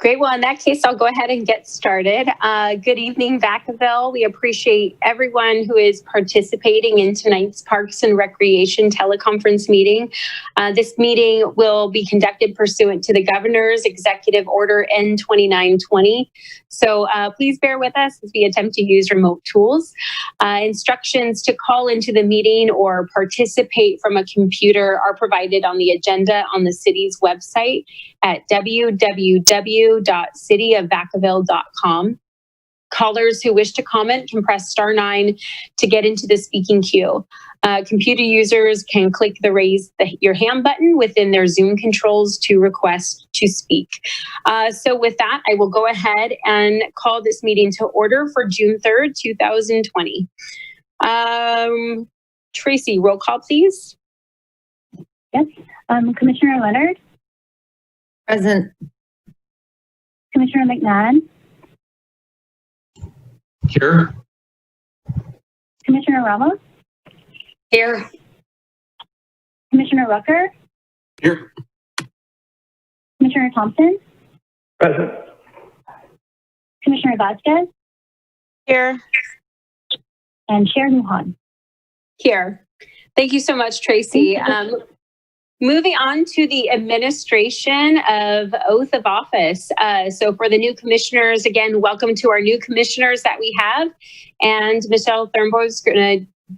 Great. Well, in that case, I'll go ahead and get started. Good evening, Vacaville. We appreciate everyone who is participating in tonight's Parks and Recreation teleconference meeting. This meeting will be conducted pursuant to the Governor's Executive Order N2920. So please bear with us as we attempt to use remote tools. Instructions to call into the meeting or participate from a computer are provided on the agenda on the city's website at www.cityofvacaville.com. Callers who wish to comment can press *9 to get into the speaking queue. Computer users can click the raise your hand button within their Zoom controls to request to speak. So with that, I will go ahead and call this meeting to order for June 3rd, 2020. Tracy, roll call, please. Yes. Commissioner Leonard? Present. Commissioner McMahon? Here. Commissioner Ramos? Here. Commissioner Rucker? Here. Commissioner Thompson? Present. Commissioner Vasquez? Here. And Chair Lujan? Here. Thank you so much, Tracy. Moving on to the administration of oath of office. So for the new commissioners, again, welcome to our new commissioners that we have. And Michelle Thurnbo's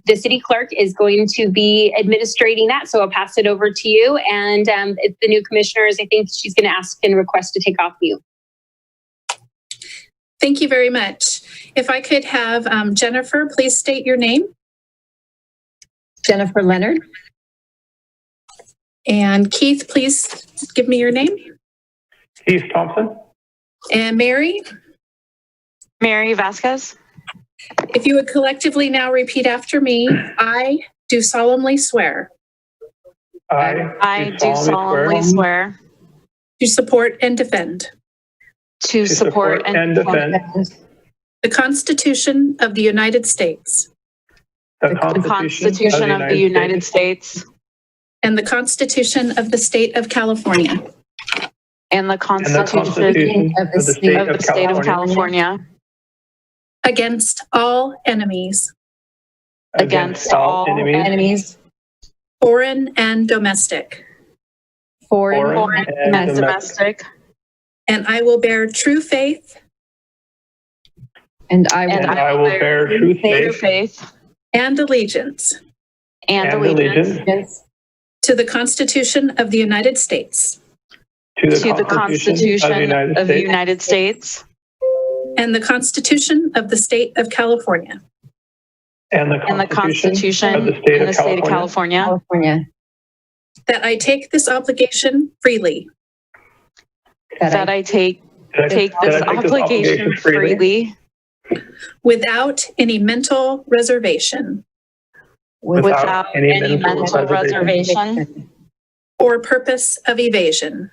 the city clerk is going to be administrating that. So I'll pass it over to you. And the new commissioners, I think she's going to ask and request to take off mute. Thank you very much. If I could have Jennifer, please state your name. Jennifer Leonard. And Keith, please give me your name. Keith Thompson. And Mary. Mary Vasquez. If you would collectively now repeat after me, I do solemnly swear. I do solemnly swear. To support and defend. To support and defend. The Constitution of the United States. The Constitution of the United States. And the Constitution of the State of California. And the Constitution of the State of California. Against all enemies. Against all enemies. Foreign and domestic. Foreign and domestic. And I will bear true faith. And I will bear true faith. And allegiance. And allegiance. To the Constitution of the United States. To the Constitution of the United States. And the Constitution of the State of California. And the Constitution of the State of California. That I take this obligation freely. That I take this obligation freely. Without any mental reservation. Without any mental reservation. Or purpose of evasion.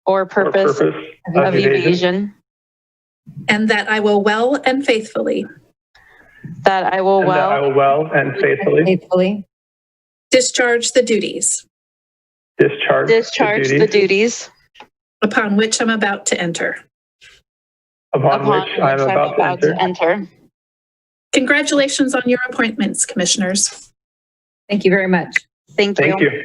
Or purpose of evasion. And that I will well and faithfully. That I will well and faithfully. Discharge the duties. Discharge the duties. Upon which I'm about to enter. Upon which I'm about to enter. Congratulations on your appointments, commissioners. Thank you very much. Thank you.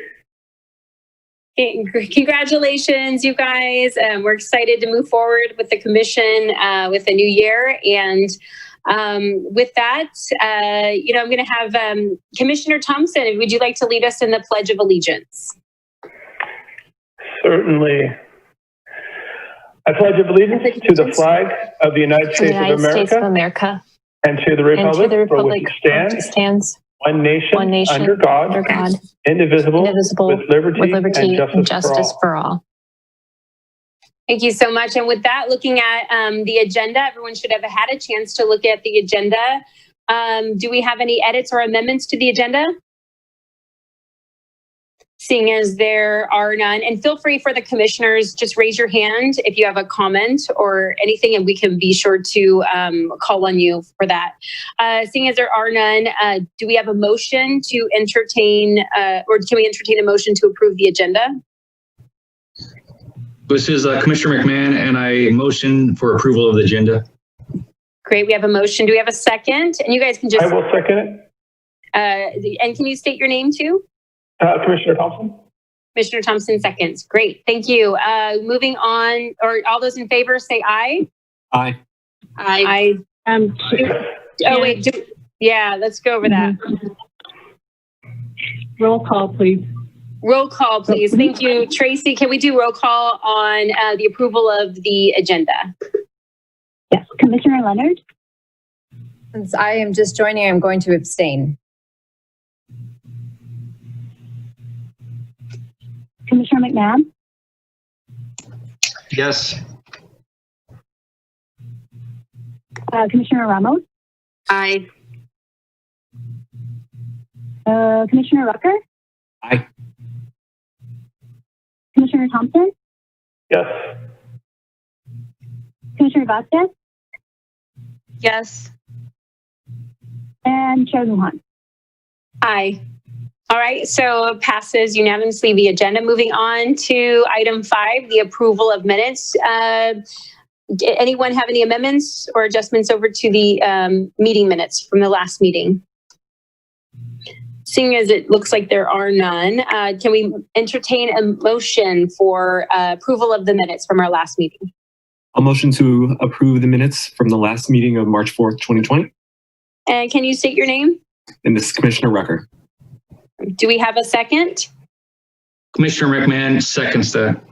Congratulations, you guys. We're excited to move forward with the commission with the new year. And with that, I'm going to have Commissioner Thompson, would you like to lead us in the Pledge of Allegiance? Certainly. I pledge allegiance to the flag of the United States of America and to the republic for which it stands, one nation under God, indivisible, with liberty and justice for all. Thank you so much. And with that, looking at the agenda, everyone should have had a chance to look at the agenda. Do we have any edits or amendments to the agenda? Seeing as there are none, and feel free for the commissioners, just raise your hand if you have a comment or anything, and we can be sure to call on you for that. Seeing as there are none, do we have a motion to entertain, or can we entertain a motion to approve the agenda? This is Commissioner McMahon, and I motion for approval of the agenda. Great, we have a motion. Do we have a second? And you guys can just... I will second it. And can you state your name too? Commissioner Thompson. Commissioner Thompson seconds. Great, thank you. Moving on, or all those in favor say aye. Aye. Aye. Oh, wait. Yeah, let's go over that. Roll call, please. Roll call, please. Thank you. Tracy, can we do roll call on the approval of the agenda? Yes. Commissioner Leonard? Since I am just joining, I'm going to abstain. Commissioner McMahon? Yes. Commissioner Ramos? Aye. Commissioner Rucker? Aye. Commissioner Thompson? Yes. Commissioner Vasquez? Yes. And Chair Lujan? Aye. All right, so passes unanimously the agenda. Moving on to item 5, the approval of minutes. Anyone have any amendments or adjustments over to the meeting minutes from the last meeting? Seeing as it looks like there are none, can we entertain a motion for approval of the minutes from our last meeting? A motion to approve the minutes from the last meeting of March 4th, 2020. And can you state your name? And this is Commissioner Rucker. Do we have a second? Commissioner McMahon seconds that.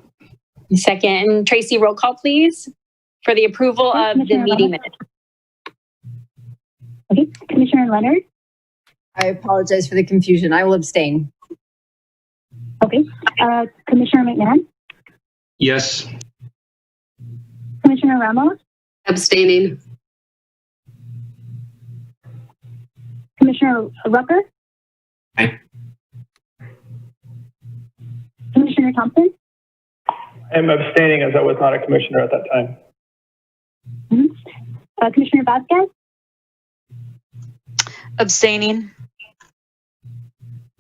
Second. Tracy, roll call, please, for the approval of the meeting minutes. Okay. Commissioner Leonard? I apologize for the confusion. I will abstain. Okay. Commissioner McMahon? Yes. Commissioner Ramos? Abstaining. Commissioner Rucker? Aye. Commissioner Thompson? I'm abstaining as I was not a commissioner at that time. Commissioner Vasquez? Abstaining.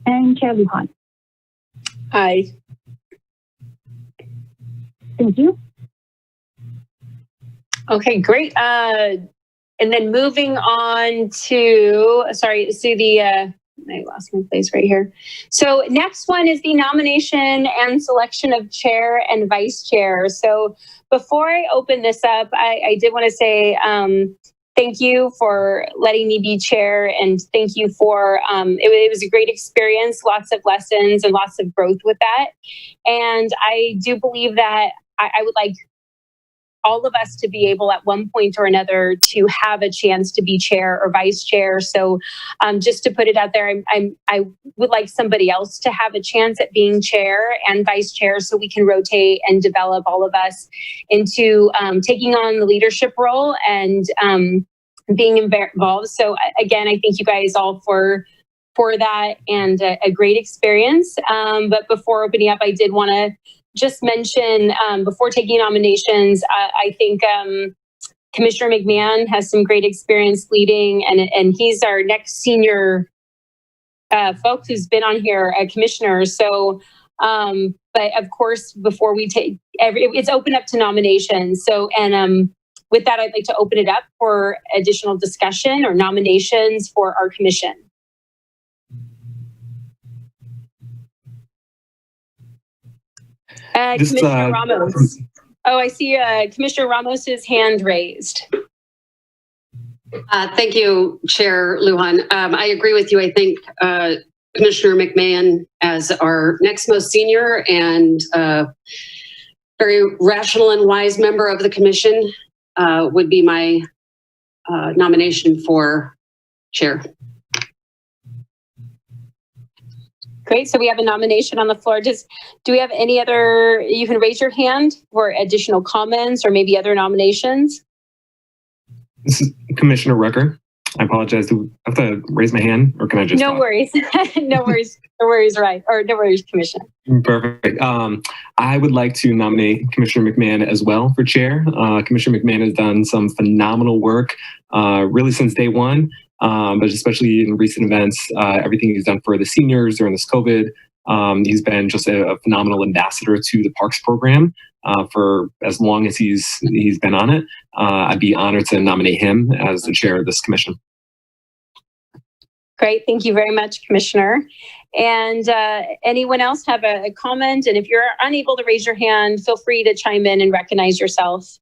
And Chair Lujan? Aye. Thank you. Okay, great. And then moving on to, I lost my place right here. So next one is the nomination and selection of chair and vice chair. So before I open this up, I did want to say thank you for letting me be chair, and thank you for, it was a great experience, lots of lessons and lots of growth with that. And I do believe that I would like all of us to be able at one point or another to have a chance to be chair or vice chair. So just to put it out there, I would like somebody else to have a chance at being chair and vice chair so we can rotate and develop all of us into taking on the leadership role and being involved. So again, I thank you guys all for that and a great experience. But before opening up, I did want to just mention before taking nominations, I think Commissioner McMahon has some great experience leading, and he's our next senior folks who's been on here, a commissioner. So, but of course, before we take it's open up to nominations. So, and with that, I'd like to open it up for additional discussion or nominations for our commission. Commissioner Ramos. Oh, I see Commissioner Ramos's hand raised. Thank you, Chair Lujan. I agree with you. I think Commissioner McMahon, as our next most senior and very rational and wise member of the commission, would be my nomination for chair. Great. So we have a nomination on the floor. Do we have any other, you can raise your hand for additional comments or maybe other nominations? This is Commissioner Rucker. I apologize. Do I have to raise my hand or can I just No talk? worries. No worries. No worries, right. Or no worries, Commissioner. Perfect. I would like to nominate Commissioner McMahon as well for chair. Commissioner McMahon has done some phenomenal work really since day one. But especially in recent events, everything he's done for the seniors during this COVID He's been just a phenomenal ambassador to the Parks program for as long as he's been on it. I'd be honored to nominate him as the chair of this commission. Great. Thank you very much, Commissioner. And anyone else have a comment? And if you're unable to raise your hand, feel free to chime in and recognize yourself.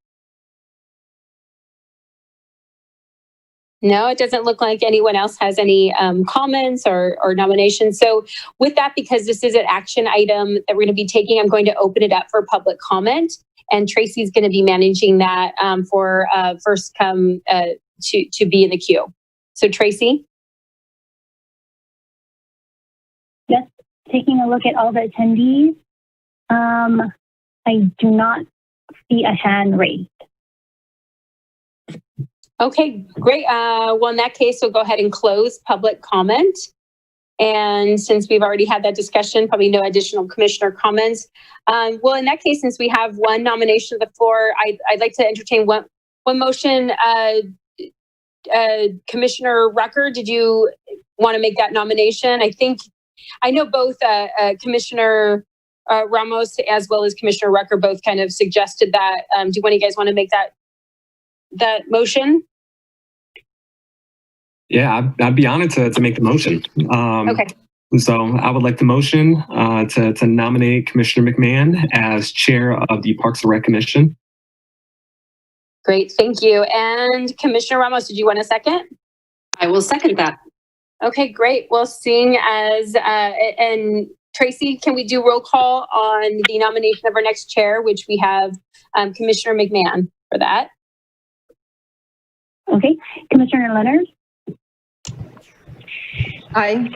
No, it doesn't look like anyone else has any comments or nominations. So with that, because this is an action item that we're going to be taking, I'm going to open it up for public comment. And Tracy's going to be managing that for first come to be in the queue. So Tracy? Yes, taking a look at all the attendees, I do not see a hand raised. Okay, great. Well, in that case, we'll go ahead and close public comment. And since we've already had that discussion, probably no additional commissioner comments. Well, in that case, since we have one nomination on the floor, I'd like to entertain one motion. Commissioner Rucker, did you want to make that nomination? I know both Commissioner Ramos as well as Commissioner Rucker both kind of suggested that. Do one of you guys want to make that motion? Yeah, I'd be honored to make the motion. Okay. So I would like the motion to nominate Commissioner McMahon as chair of the Parks and Rec Commission. Great, thank you. And Commissioner Ramos, did you want a second? I will second that. Okay, great. Well, seeing as, and Tracy, can we do roll call on the nomination of our next chair, which we have Commissioner McMahon for that? Okay, Commissioner Leonard? Aye.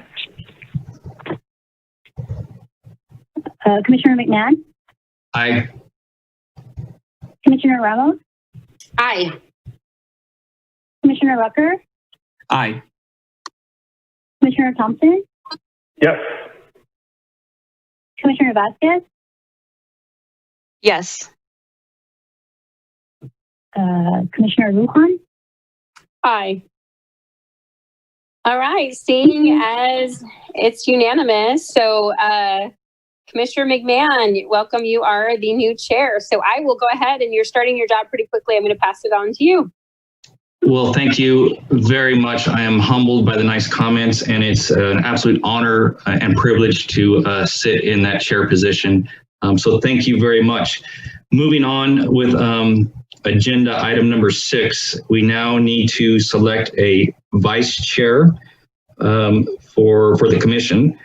Commissioner McMahon? Aye. Commissioner Ramos? Aye. Commissioner Rucker? Aye. Commissioner Thompson? Yes. Commissioner Vasquez? Yes. Commissioner Lujan? Aye. All right, seeing as it's unanimous, so Commissioner McMahon, welcome. You are the new chair. So I will go ahead, and you're starting your job pretty quickly. I'm going to pass it on to you. Well, thank you very much. I am humbled by the nice comments, and it's an absolute honor and privilege to sit in that chair position. So thank you very much. Moving on with agenda item number 6, we now need to select a vice chair for the commission.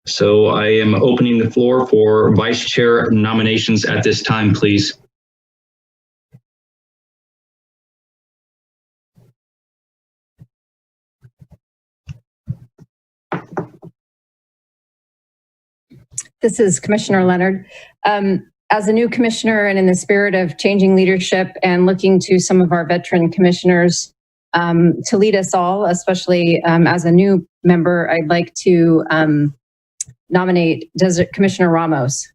So I am opening the floor for vice chair nominations at this time, please. This is Commissioner Leonard. As a new commissioner and in the spirit of changing leadership and looking to some of our veteran commissioners to lead us all, especially as a new member, I'd like to nominate Commissioner Ramos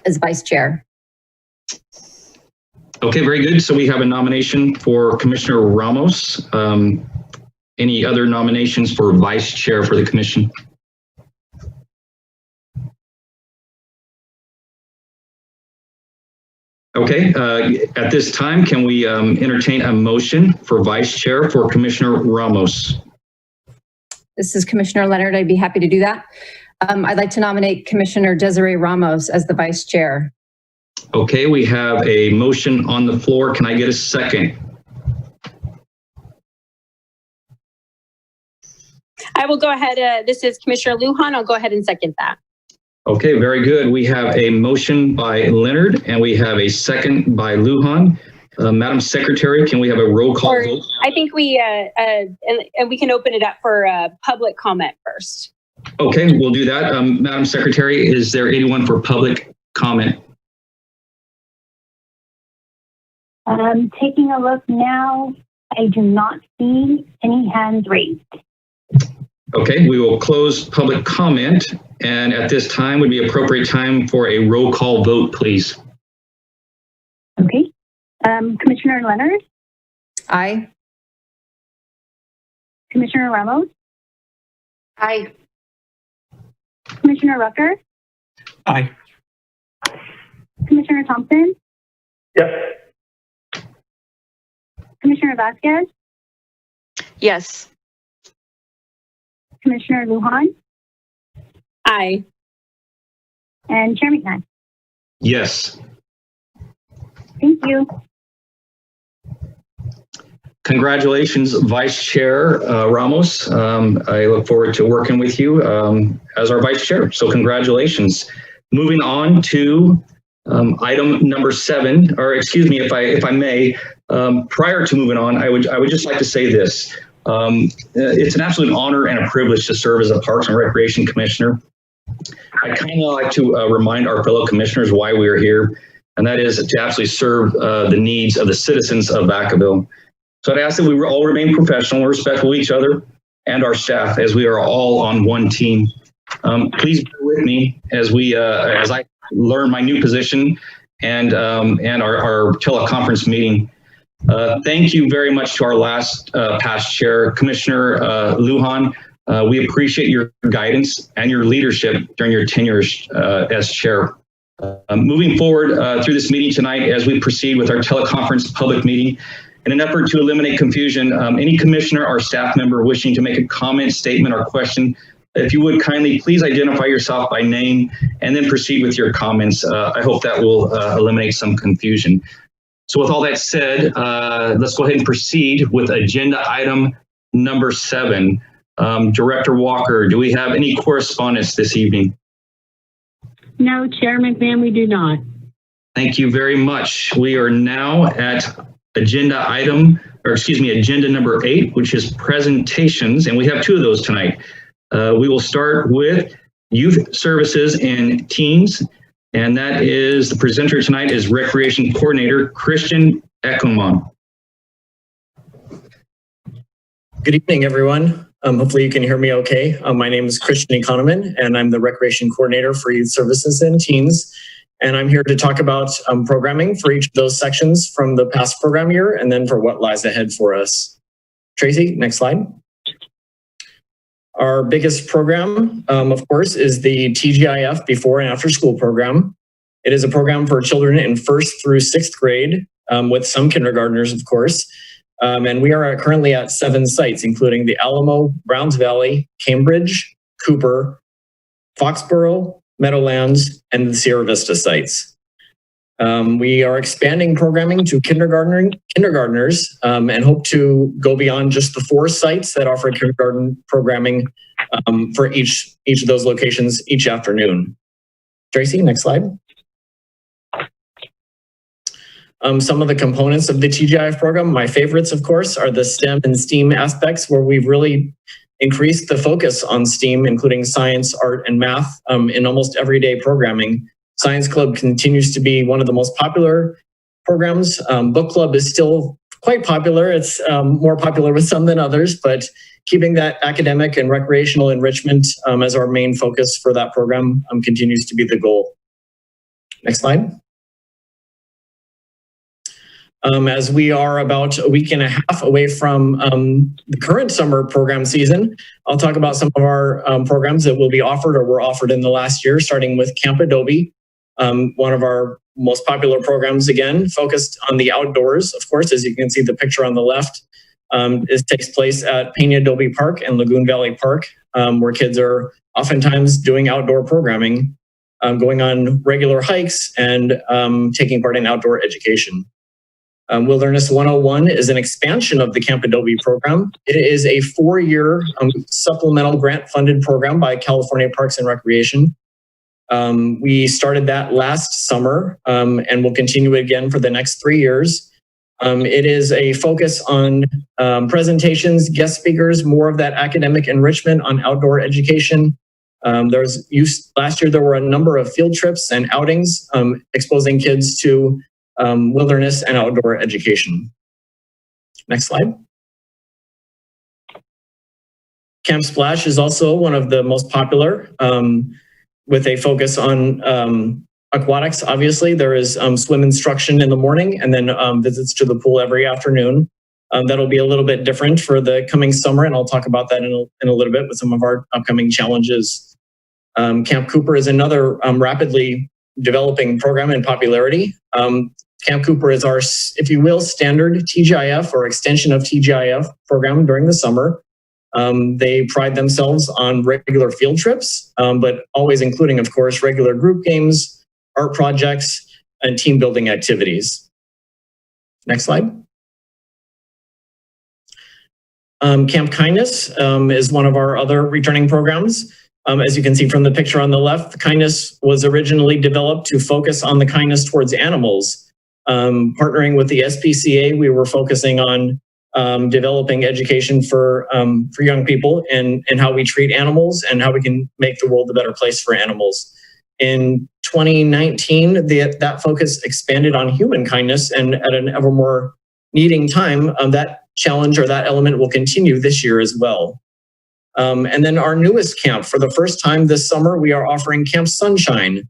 as vice chair. Okay, very good. So we have a nomination for Commissioner Ramos. Any other nominations for vice chair for the commission? Okay, at this time, can we entertain a motion for vice chair for Commissioner Ramos? This is Commissioner Leonard. I'd be happy to do that. I'd like to nominate Commissioner Desiree Ramos as the vice chair. Okay, we have a motion on the floor. Can I get a second? I will go ahead. This is Commissioner Lujan. I'll go ahead and second that. Okay, very good. We have a motion by Leonard and we have a second by Lujan. Madam Secretary, can we have a roll call vote? I think we and we can open it up for public comment first. Okay, we'll do that. Madam Secretary, is there anyone for public comment? Taking a look now, I do not see any hands raised. Okay, we will close public comment, and at this time would be appropriate time for a roll call vote, please. Okay. Commissioner Leonard? Aye. Commissioner Ramos? Aye. Commissioner Rucker, Aye. Commissioner Thompson, Yes. Commissioner Vasquez, Yes. Commissioner Lujan, Aye. and Chair McMahon. Yes. Thank you. Congratulations, Vice Chair Ramos. I look forward to working with you as our Vice Chair. So congratulations. Moving on to item number 7, or excuse me, if I may, prior to moving on, I would just like to say this. It's an absolute honor and a privilege to serve as a Parks and Recreation Commissioner. I kind of like to remind our fellow commissioners why we are here, and that is to absolutely serve the needs of the citizens of Vacaville. So I'd ask that we all remain professional and respectful of each other and our staff as we are all on one team. Please bear with me as I learn my new position and our teleconference meeting. Thank you very much to our last past chair, Commissioner Lujan. We appreciate your guidance and your leadership during your tenure as chair. Moving forward through this meeting tonight, as we proceed with our teleconference public meeting, in an effort to eliminate confusion, any commissioner or staff member wishing to make a comment, statement, or question, if you would kindly please identify yourself by name and then proceed with your comments. I hope that will eliminate some confusion. So with all that said, let's go ahead and proceed with agenda item number 7. Director Walker, do we have any correspondence this evening? No, Chair McMahon, we do not. Thank you very much. We are now at agenda number 8, which is presentations, and we have 2 of those tonight. We will start with Youth Services and Teens, and that is the presenter tonight is Recreation Coordinator Christian Eckelman. Good evening, everyone. Hopefully you can hear me okay. My name is Christian Eckelman, and I'm the Recreation Coordinator for Youth Services and Teens. And I'm here to talk about programming for each of those sections from the past program year and then for what lies ahead for us. Tracy, next slide. Our biggest program, of course, is the TGIF before and after school program. It is a program for children in 1st through 6th grade with some kindergartners, of course. And we are currently at 7 sites, including the Alamo, Browns Valley, Cambridge, Cooper, Foxborough, Meadowlands, and the Sierra Vista sites. We are expanding programming to kindergartners and hope to go beyond just the 4 sites that offer kindergarten programming for each of those locations each afternoon. Tracy, next slide. Some of the components of the TGIF program, my favorites, of course, are the STEM and STEAM aspects, where we've really increased the focus on STEAM, including science, art, and math in almost everyday programming. Science Club continues to be one of the most popular programs. Book Club is still quite popular. It's more popular with some than others, but keeping that academic and recreational enrichment as our main focus for that program continues to be the goal. Next slide. As we are about a week and a half away from the current summer program season, I'll talk about some of our programs that will be offered or were offered in the last year, starting with Camp Adobe, one of our most popular programs, again, focused on the outdoors. Of course, as you can see the picture on the left, it takes place at Peña Adobe Park and Lagoon Valley Park, where kids are oftentimes doing outdoor programming, going on regular hikes and taking part in outdoor education. Wilderness 101 is an expansion of the Camp Adobe program. It is a 4-year supplemental grant-funded program by California Parks and Recreation. We started that last summer and will continue again for the next 3 years. It is a focus on presentations, guest speakers, more of that academic enrichment on outdoor education. Last year there were a number of field trips and outings exposing kids to wilderness and outdoor education. Next slide. Camp Splash is also one of the most popular with a focus on aquatics. Obviously, there is swim instruction in the morning and then visits to the pool every afternoon. That'll be a little bit different for the coming summer, and I'll talk about that in a little bit with some of our upcoming challenges. Camp Cooper is another rapidly developing program in popularity. Camp Cooper is our, if you will, standard TGIF or extension of TGIF program during the summer. They pride themselves on regular field trips, but always including, of course, regular group games, art projects, and team building activities. Next slide. Camp Kindness is one of our other returning programs. As you can see from the picture on the left, Kindness was originally developed to focus on the kindness towards animals. Partnering with the SPCA, we were focusing on developing education for young people and how we treat animals and how we can make the world a better place for animals. In 2019, that focus expanded on human kindness, and at an ever more needing time, that challenge or that element will continue this year as well. And then our newest camp, for the first time this summer, we are offering Camp Sunshine,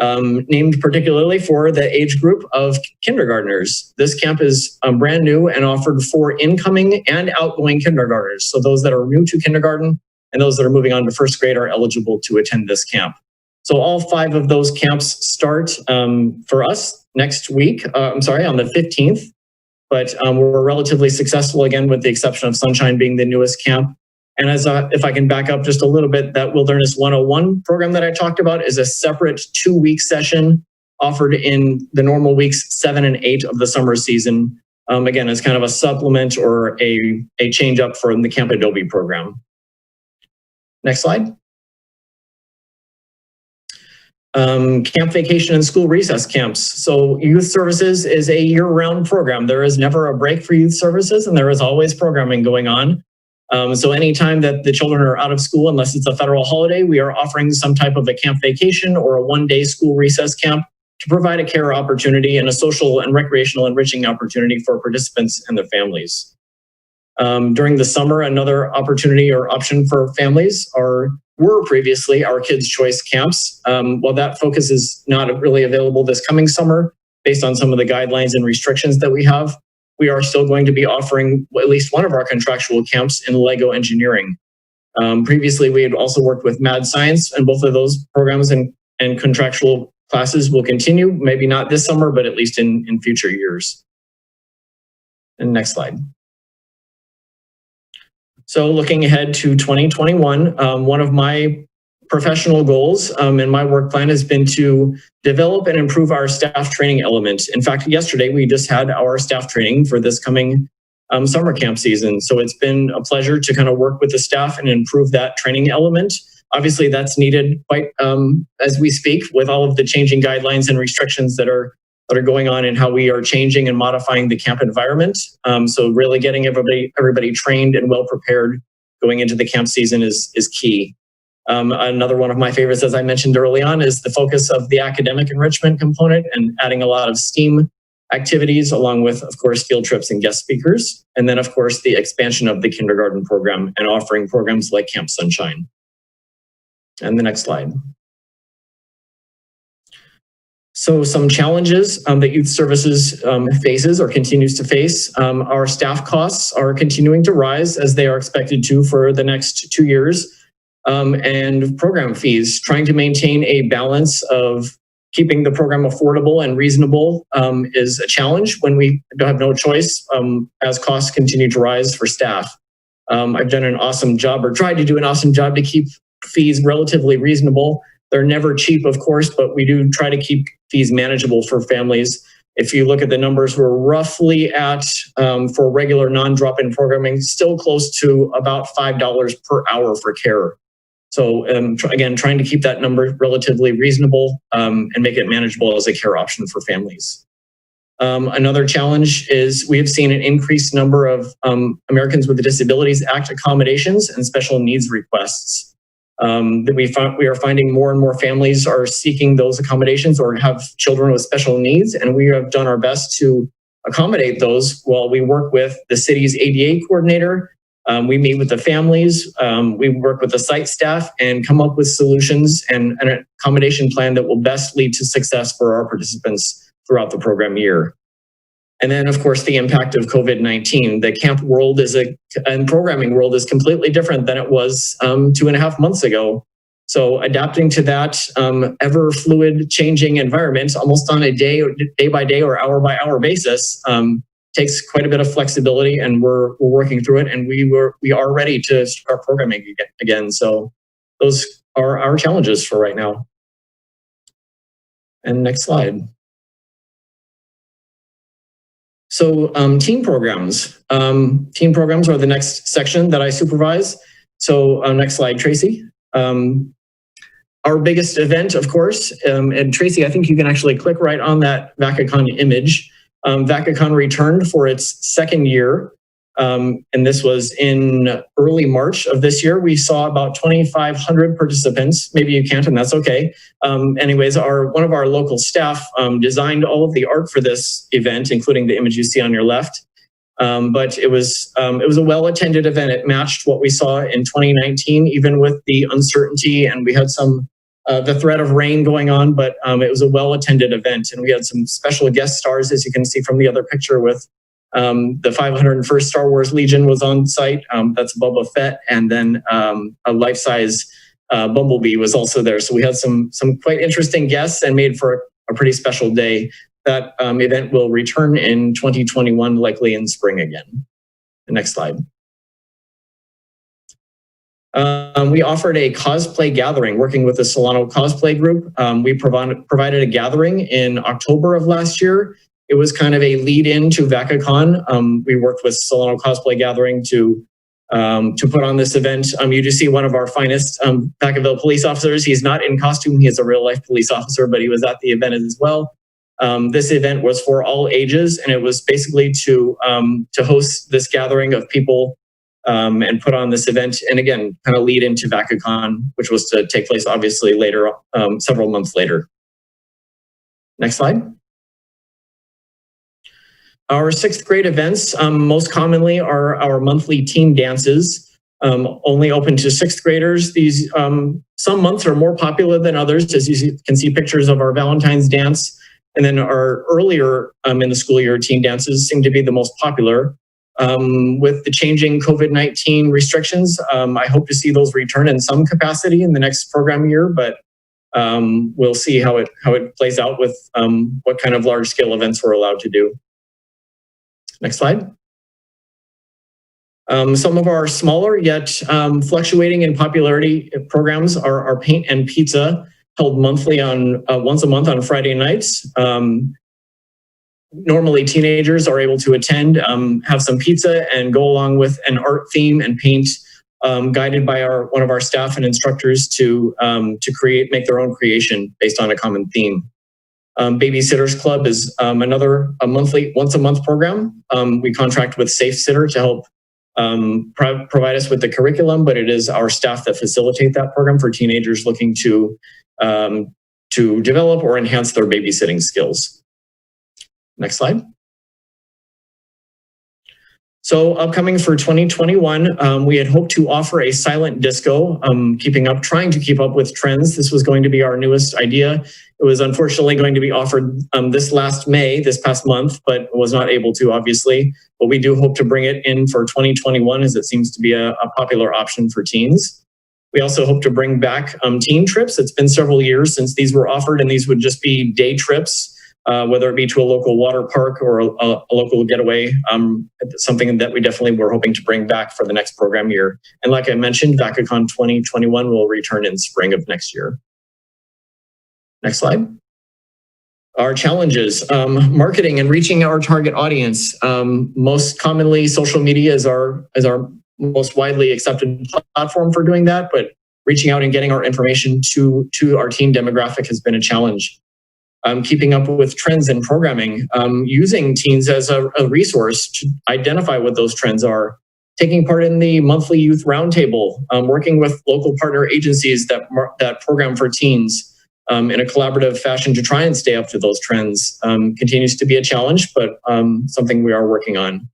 named particularly for the age group of kindergartners. This camp is brand new and offered for incoming and outgoing kindergartners. So those that are new to kindergarten and those that are moving on to first grade are eligible to attend this camp. So all 5 of those camps start for us next week, on the 15th, but we're relatively successful again with the exception of Sunshine being the newest camp. And as if I can back up just a little bit, that Wilderness 101 program that I talked about is a separate 2-week session offered in the normal weeks 7 and 8 of the summer season. Again, as kind of a supplement or a change up from the Camp Adobe program. Next slide. Camp Vacation and School Recess Camps. So Youth Services is a year-round program. There is never a break for Youth Services, and there is always programming going on. So anytime that the children are out of school, unless it's a federal holiday, we are offering some type of a camp vacation or a 1-day school recess camp to provide a care opportunity and a social and recreational enriching opportunity for participants and their families. During the summer, another opportunity or option for families were previously our Kids' Choice Camps. While that focus is not really available this coming summer, based on some of the guidelines and restrictions that we have, we are still going to be offering at least one of our contractual camps in Lego engineering. Previously, we had also worked with Mad Science, and both of those programs and contractual classes will continue, maybe not this summer, but at least in future years. And next slide. So looking ahead to 2021, one of my professional goals in my work plan has been to develop and improve our staff training element. In fact, yesterday we just had our staff training for this coming summer camp season. So it's been a pleasure to kind of work with the staff and improve that training element. Obviously, that's needed quite as we speak with all of the changing guidelines and restrictions that are going on and how we are changing and modifying the camp environment. So really getting everybody trained and well prepared going into the camp season is key. Another one of my favorites, as I mentioned early on, is the focus of the academic enrichment component and adding a lot of STEAM activities along with, of course, field trips and guest speakers. And then, of course, the expansion of the kindergarten program and offering programs like Camp Sunshine. And the next slide. So some challenges that Youth Services faces or continues to face. Our staff costs are continuing to rise as they are expected to for the next 2 years. And program fees, trying to maintain a balance of keeping the program affordable and reasonable is a challenge when we have no choice as costs continue to rise for staff. I've done an awesome job or tried to do an awesome job to keep fees relatively reasonable. They're never cheap, of course, but we do try to keep fees manageable for families. If you look at the numbers, we're roughly at, for regular non-drop-in programming, still close to about $5 per hour for care. So again, trying to keep that number relatively reasonable and make it manageable as a care option for families. Another challenge is we have seen an increased number of Americans with Disabilities Act accommodations and special needs requests. That we are finding more and more families are seeking those accommodations or have children with special needs, and we have done our best to accommodate those while we work with the city's ADA coordinator. We meet with the families, we work with the site staff and come up with solutions and an accommodation plan that will best lead to success for our participants throughout the program year. And then, of course, the impact of COVID-19. The camp world and programming world is completely different than it was 2.5 months ago. So adapting to that ever fluid changing environment almost on a day by day or hour by hour basis takes quite a bit of flexibility, and we're working through it, and we are ready to start programming again. So those are our challenges for right now. And next slide. So teen programs. Teen programs are the next section that I supervise. So next slide, Tracy. Our biggest event, of course, and Tracy, I think you can actually click right on that Vacacon image. Vacacon returned for its second year, and this was in early March of this year. We saw about 2,500 participants. Maybe you can't, and that's okay. Anyways, one of our local staff designed all of the art for this event, including the image you see on your left. But it was a well-attended event. It matched what we saw in 2019, even with the uncertainty, and we had the threat of rain going on, but it was a well-attended event, and we had some special guest stars, as you can see from the other picture, with the 501st Star Wars Legion was on site. That's Boba Fett, and then a life-size Bumblebee was also there. So we had some quite interesting guests and made for a pretty special day. That event will return in 2021, likely in spring again. The next slide. We offered a cosplay gathering working with the Solano Cosplay Group. We provided a gathering in October of last year. It was kind of a lead in to Vacacon. We worked with Solano Cosplay Gathering to put on this event. You just see one of our finest Vacaville police officers. He's not in costume. He is a real life police officer, but he was at the event as well. This event was for all ages, and it was basically to host this gathering of people and put on this event, and again, kind of lead into Vacacon, which was to take place obviously later, several months later. Next slide. Our sixth grade events most commonly are our monthly teen dances, only open to sixth graders. These some months are more popular than others, as you can see pictures of our Valentine's dance, and then our earlier in the school year teen dances seem to be the most popular. With the changing COVID-19 restrictions, I hope to see those return in some capacity in the next program year, but we'll see how it plays out with what kind of large-scale events we're allowed to do. Next slide. Some of our smaller yet fluctuating in popularity programs are our Paint and Pizza, held monthly on once a month on Friday nights. Normally teenagers are able to attend, have some pizza, and go along with an art theme and paint, guided by one of our staff and instructors to make their own creation based on a common theme. Babysitters Club is another once a month program. We contract with Safe Sitter to help provide us with the curriculum, but it is our staff that facilitate that program for teenagers looking to develop or enhance their babysitting skills. Next slide. So upcoming for 2021, we had hoped to offer a silent disco, trying to keep up with trends. This was going to be our newest idea. It was unfortunately going to be offered this past month, but was not able to, obviously. But we do hope to bring it in for 2021, as it seems to be a popular option for teens. We also hope to bring back teen trips. It's been several years since these were offered, and these would just be day trips, whether it be to a local water park or a local getaway, something that we definitely were hoping to bring back for the next program year. And like I mentioned, Vacacon 2021 will return in spring of next year. Next slide. Our challenges, marketing and reaching our target audience. Most commonly, social media is our most widely accepted platform for doing that, but reaching out and getting our information to our teen demographic has been a challenge. Keeping up with trends in programming, using teens as a resource to identify what those trends are, taking part in the monthly youth roundtable, working with local partner agencies that program for teens in a collaborative fashion to try and stay up to those trends continues to be a challenge, but something we are working on.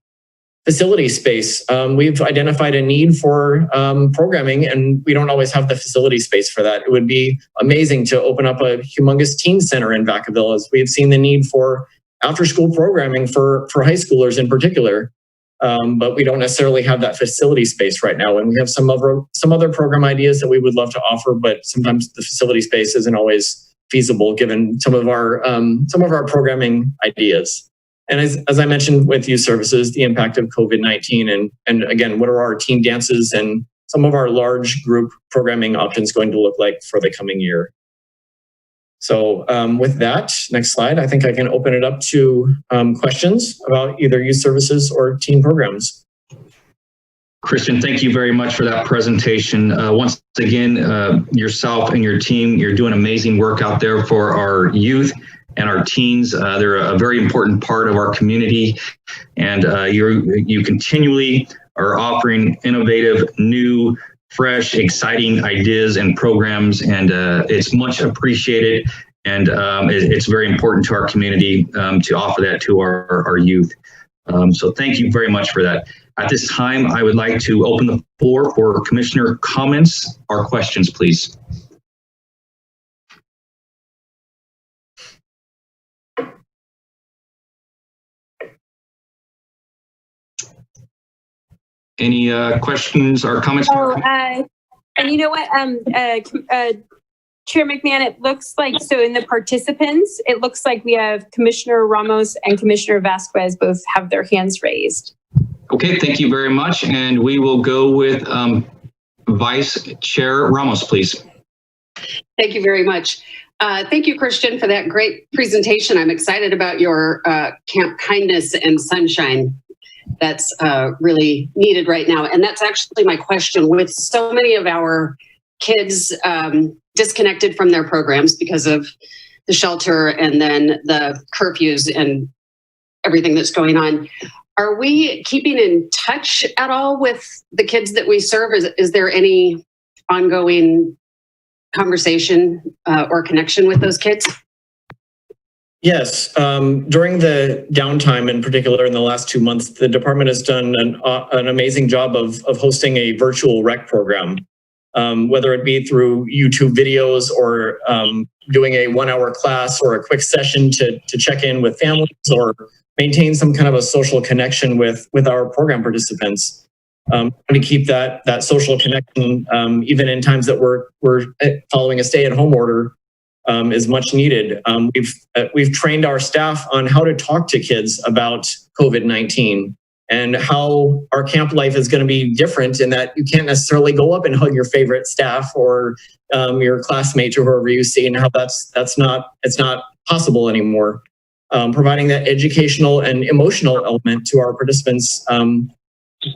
Facility space. We've identified a need for programming, and we don't always have the facility space for that. It would be amazing to open up a humongous teen center in Vacaville, as we've seen the need for after-school programming for high schoolers in particular. but we don't necessarily have that facility space right now. And we have some other program ideas that we would love to offer, but sometimes the facility space isn't always feasible given some of our programming ideas. And as I mentioned with youth services, the impact of COVID-19 and again, what are our team dances and some of our large group programming options going to look like for the coming year. So with that, next slide, I think I can open it up to questions about either youth services or team programs. Christian, thank you very much for that presentation. Once again, yourself and your team, you're doing amazing work out there for our youth and our teens. They're a very important part of our community, and you continually are offering innovative, new, fresh, exciting ideas and programs, and it's much appreciated, and it's very important to our community to offer that to our youth. So thank you very much for that. At this time, I would like to open the floor for commissioner comments or questions, please. Any questions or comments? Oh, and you know what, Chair McMahon, it looks like, so in the participants, it looks like we have Commissioner Ramos and Commissioner Vasquez both have their hands raised. Okay, thank you very much. And we will go with Vice Chair Ramos, please. Thank you very much. Thank you, Christian, for that great presentation. I'm excited about your Camp Kindness and Sunshine. That's really needed right now. And that's actually my question. With so many of our kids disconnected from their programs because of the shelter and then the curfews and everything that's going on, are we keeping in touch at all with the kids that we serve? Is there any ongoing conversation or connection with those kids? Yes, during the downtime, in particular in the last 2 months, the department has done an amazing job of hosting a virtual rec program, whether it be through YouTube videos or doing a 1-hour class or a quick session to check in with families or maintain some kind of a social connection with our program participants. To keep that social connection, even in times that we're following a stay-at-home order, is much needed. We've trained our staff on how to talk to kids about COVID-19 and how our camp life is going to be different in that you can't necessarily go up and hug your favorite staff or your classmates or whoever you see, and how it's not possible anymore. Providing that educational and emotional element to our participants,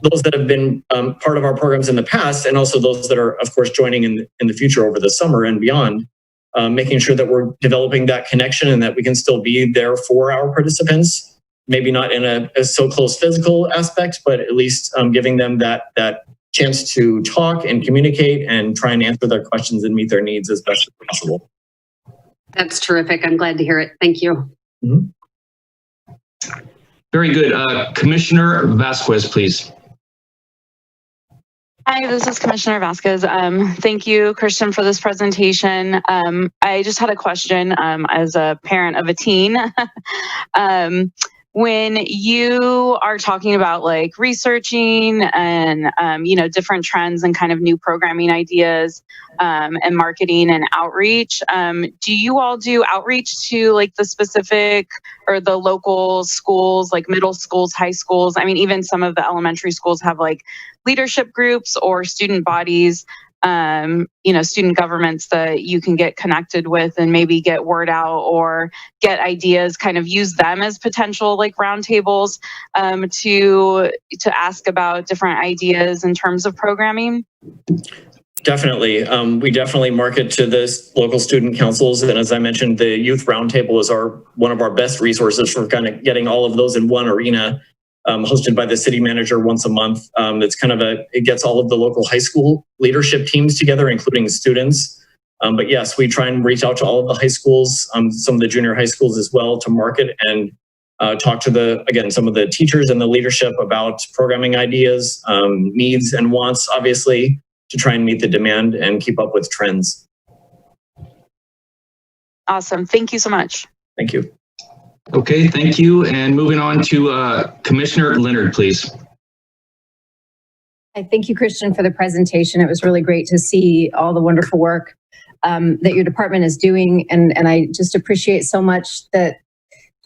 those that have been part of our programs in the past, and also those that are, of course, joining in the future over the summer and beyond. Making sure that we're developing that connection and that we can still be there for our participants, maybe not in a so close physical aspect, but at least giving them that chance to talk and communicate and try and answer their questions and meet their needs as best as possible. That's terrific. I'm glad to hear it. Thank you. Mm-hmm. Very good. Commissioner Vasquez, please. Hi, this is Commissioner Vasquez. Thank you, Christian, for this presentation. I just had a question as a parent of a teen. When you are talking about like researching and, different trends and kind of new programming ideas and marketing and outreach, do you all do outreach to like the specific or the local schools, like middle schools, high schools? I mean, even some of the elementary schools have like leadership groups or student bodies, student governments that you can get connected with and maybe get word out or get ideas, kind of use them as potential like roundtables to ask about different ideas in terms of programming? Definitely. We definitely market to the local student councils. And as I mentioned, the Youth Roundtable is one of our best resources for kind of getting all of those in one arena, hosted by the city manager once a month. It's kind of it gets all of the local high school leadership teams together, including students. But yes, we try and reach out to all of the high schools, some of the junior high schools as well, to market and talk to some of the teachers and the leadership about programming ideas, needs and wants, obviously, to try and meet the demand and keep up with trends. Awesome. Thank you so much. Thank you. Okay, thank you. And moving on to Commissioner Leonard, please. I thank you, Christian, for the presentation. It was really great to see all the wonderful work that your department is doing. And I just appreciate so much that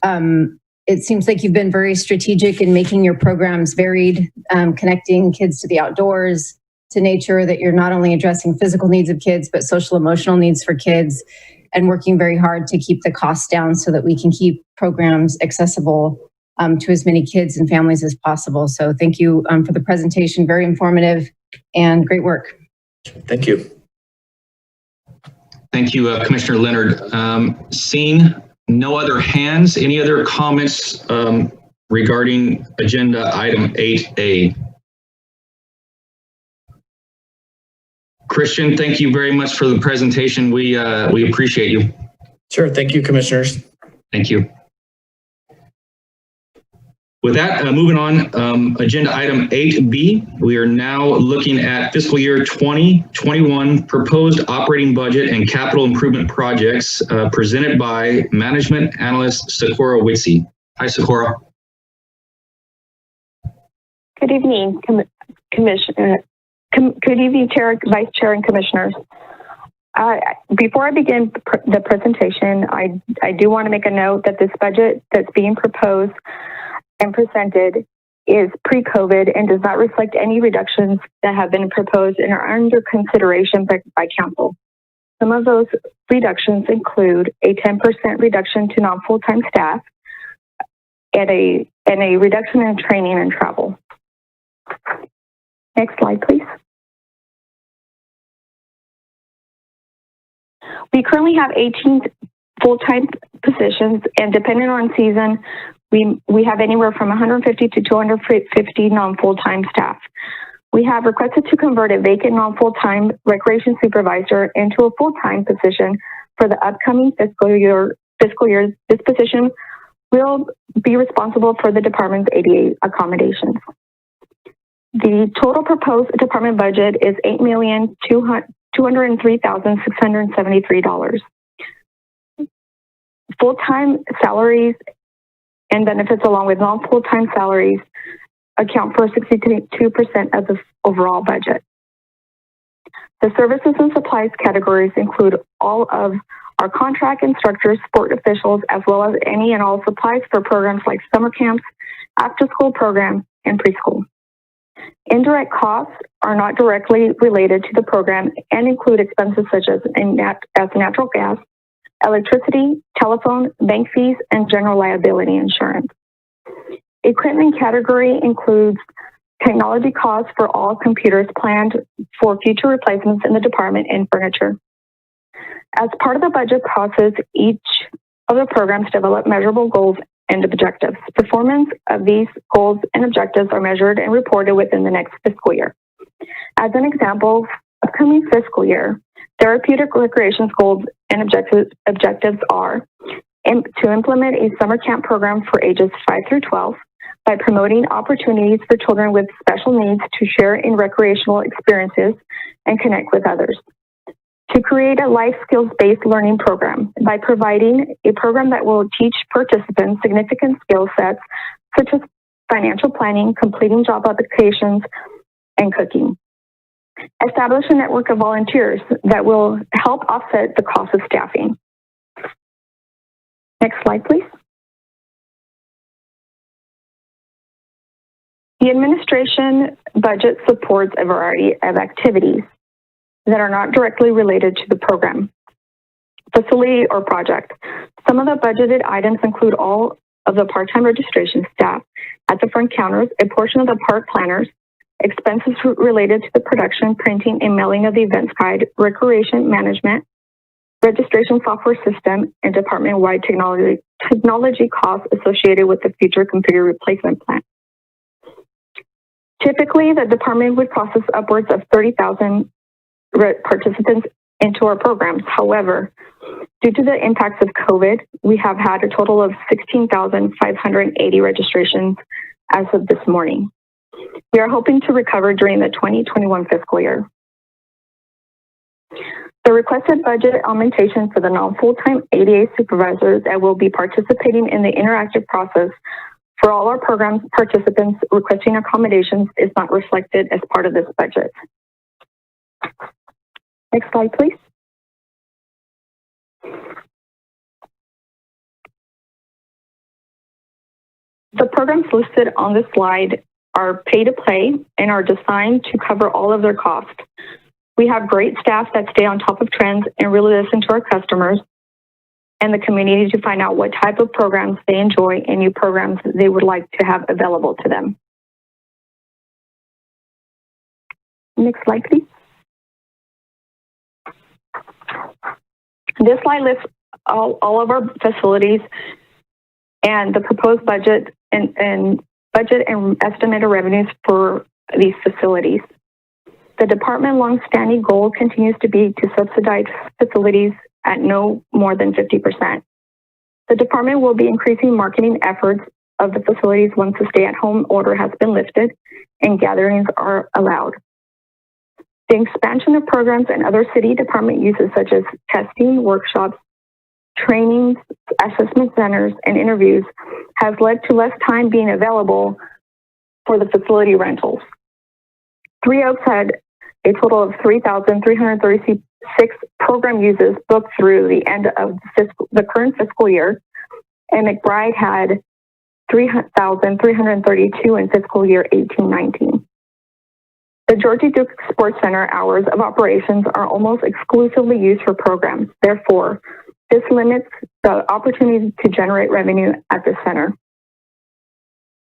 it seems like you've been very strategic in making your programs varied, connecting kids to the outdoors, to nature, that you're not only addressing physical needs of kids, but social emotional needs for kids, and working very hard to keep the costs down so that we can keep programs accessible to as many kids and families as possible. So thank you for the presentation, very informative and great work. Thank you. Thank you, Commissioner Leonard. Seeing no other hands, any other comments regarding agenda item 8A? Christian, thank you very much for the presentation. We appreciate you. Sure. Thank you, commissioners. Thank you. With that, moving on, agenda item 8B, we are now looking at fiscal year 2021 proposed operating budget and capital improvement projects presented by Management Analyst Sakura Witsy. Hi, Sakura. Good evening, Commissioner. Good evening, Chair, Vice Chair, and Commissioners. Before I begin the presentation, I do want to make a note that this budget that's being proposed and presented is pre-COVID and does not reflect any reductions that have been proposed and are under consideration by Council. Some of those reductions include a 10% reduction to non-full-time staff and a reduction in training and travel. Next slide, please. We currently have 18 full-time positions, and depending on season, we have anywhere from 150 to 250 non-full-time staff. We have requested to convert a vacant non-full-time recreation supervisor into a full-time position for the upcoming fiscal year. This position will be responsible for the department's ADA accommodations. The total proposed department budget is $8,203,673. Full-time salaries and benefits along with non-full-time salaries account for 62% of the overall budget. The services and supplies categories include all of our contract instructors, sport officials, as well as any and all supplies for programs like summer camps, after-school programs, and preschool. Indirect costs are not directly related to the program and include expenses such as natural gas, electricity, telephone, bank fees, and general liability insurance. Equipment category includes technology costs for all computers planned for future replacements in the department and furniture. As part of the budget process, each of the programs develop measurable goals and objectives. Performance of these goals and objectives are measured and reported within the next fiscal year. As an example, upcoming fiscal year, therapeutic recreation goals and objectives are to implement a summer camp program for ages 5 through 12 by promoting opportunities for children with special needs to share in recreational experiences and connect with others. To create a life skills-based learning program by providing a program that will teach participants significant skill sets such as financial planning, completing job applications, and cooking. Establish a network of volunteers that will help offset the cost of staffing. Next slide, please. The administration budget supports a variety of activities that are not directly related to the program, facility, or project. Some of the budgeted items include all of the part-time registration staff at the front counters, a portion of the park planners, expenses related to the production, printing, and mailing of the events guide, recreation management, registration software system, and department-wide technology costs associated with the future computer replacement plan. Typically, the department would process upwards of 30,000 participants into our programs. However, due to the impacts of COVID, we have had a total of 16,580 registrations as of this morning. We are hoping to recover during the 2021 fiscal year. The requested budget augmentation for the non-full-time ADA supervisors that will be participating in the interactive process For all our programs, participants requesting accommodations is not reflected as part of this budget. Next slide, please. The programs listed on this slide are pay to play and are designed to cover all of their costs. We have great staff that stay on top of trends and really listen to our customers and the community to find out what type of programs they enjoy and new programs they would like to have available to them. Next slide, please. This slide lists all of our facilities and the proposed budget and estimated revenues for these facilities. The department's longstanding goal continues to be to subsidize facilities at no more than 50%. The department will be increasing marketing efforts of the facilities once the stay-at-home order has been lifted and gatherings are allowed. The expansion of programs and other city department uses such as testing, workshops, trainings, assessment centers, and interviews has led to less time being available for the facility rentals. Three Oaks had a total of 3,336 program uses booked through the end of the current fiscal year, and McBride had 3,332 in fiscal year 18-19. The Georgia Duke Sports Center hours of operations are almost exclusively used for programs. Therefore, this limits the opportunity to generate revenue at the center.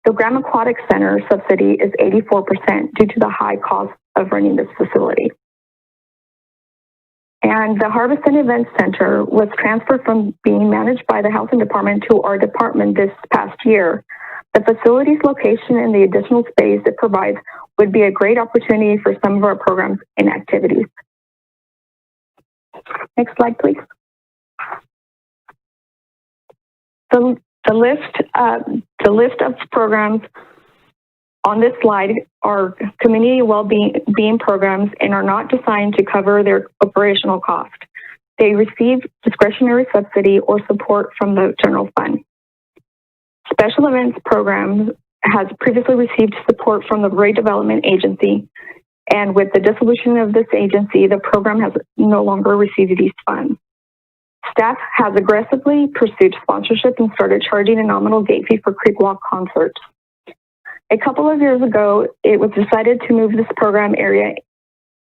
The Graham Aquatic Center subsidy is 84% due to the high cost of running this facility. And the Harvest and Event Center was transferred from being managed by the Housing Department to our department this past year. The facility's location and the additional space it provides would be a great opportunity for some of our programs and activities. Next slide, please. The list of programs on this slide are community well-being programs and are not designed to cover their operational cost. They receive discretionary subsidy or support from the general fund. Special events program has previously received support from the Rate Development Agency, and with the dissolution of this agency, the program has no longer received these funds. Staff has aggressively pursued sponsorship and started charging a nominal gate fee for Creek Walk concerts. A couple of years ago, it was decided to move this program area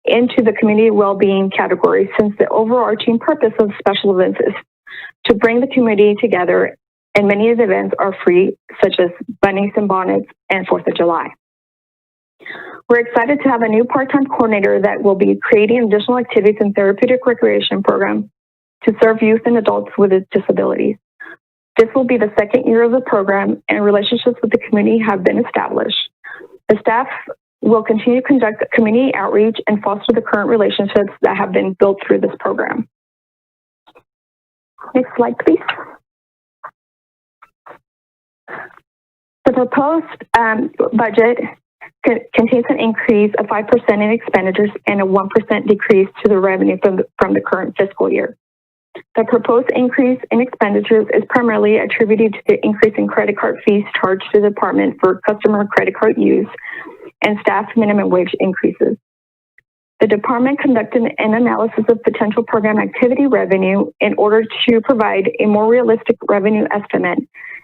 into the community well-being category, since the overarching purpose of special events is to bring the community together, and many of the events are free, such as bunnies and bonnets and 4th of July. We're excited to have a new part-time coordinator that will be creating additional activities and therapeutic recreation programs to serve youth and adults with disabilities. This will be the second year of the program, and relationships with the community have been established. The staff will continue to conduct community outreach and foster the current relationships that have been built through this program. Next slide, please. The proposed budget contains an increase of 5% in expenditures and a 1% decrease to the revenue from the current fiscal year. The proposed increase in expenditures is primarily attributed to the increase in credit card fees charged to the department for customer credit card use and staff minimum wage increases. The department conducted an analysis of potential program activity revenue in order to provide a more realistic revenue estimate,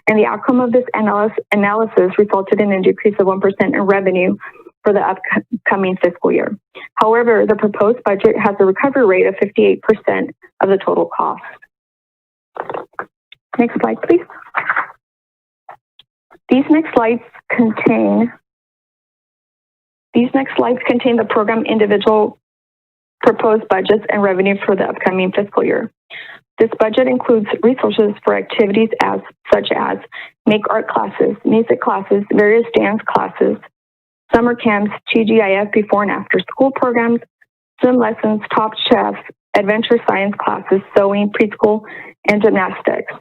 and the outcome of this analysis resulted in a decrease of 1% in revenue for the upcoming fiscal year. However, the proposed budget has a recovery rate of 58% of the total cost. Next slide, please. These next slides contain the program individual proposed budgets and revenue for the upcoming fiscal year. This budget includes resources for activities such as make art classes, music classes, various dance classes, summer camps, TGIF before and after school programs, swim lessons, Top Chef, adventure science classes, sewing, preschool, and gymnastics.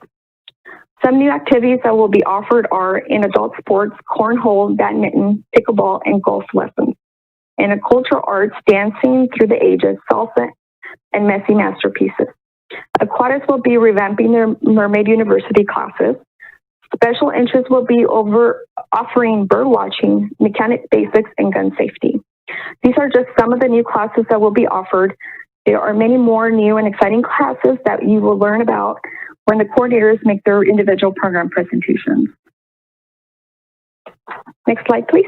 Some new activities that will be offered are in adult sports, cornhole, badminton, pickleball, and golf lessons. In cultural arts, dancing through the ages, salsa, and messy masterpieces. Aquatics will be revamping their Mermaid University classes. Special interest will be offering bird watching, mechanic basics, and gun safety. These are just some of the new classes that will be offered. There are many more new and exciting classes that you will learn about when the coordinators make their individual program presentations. Next slide, please.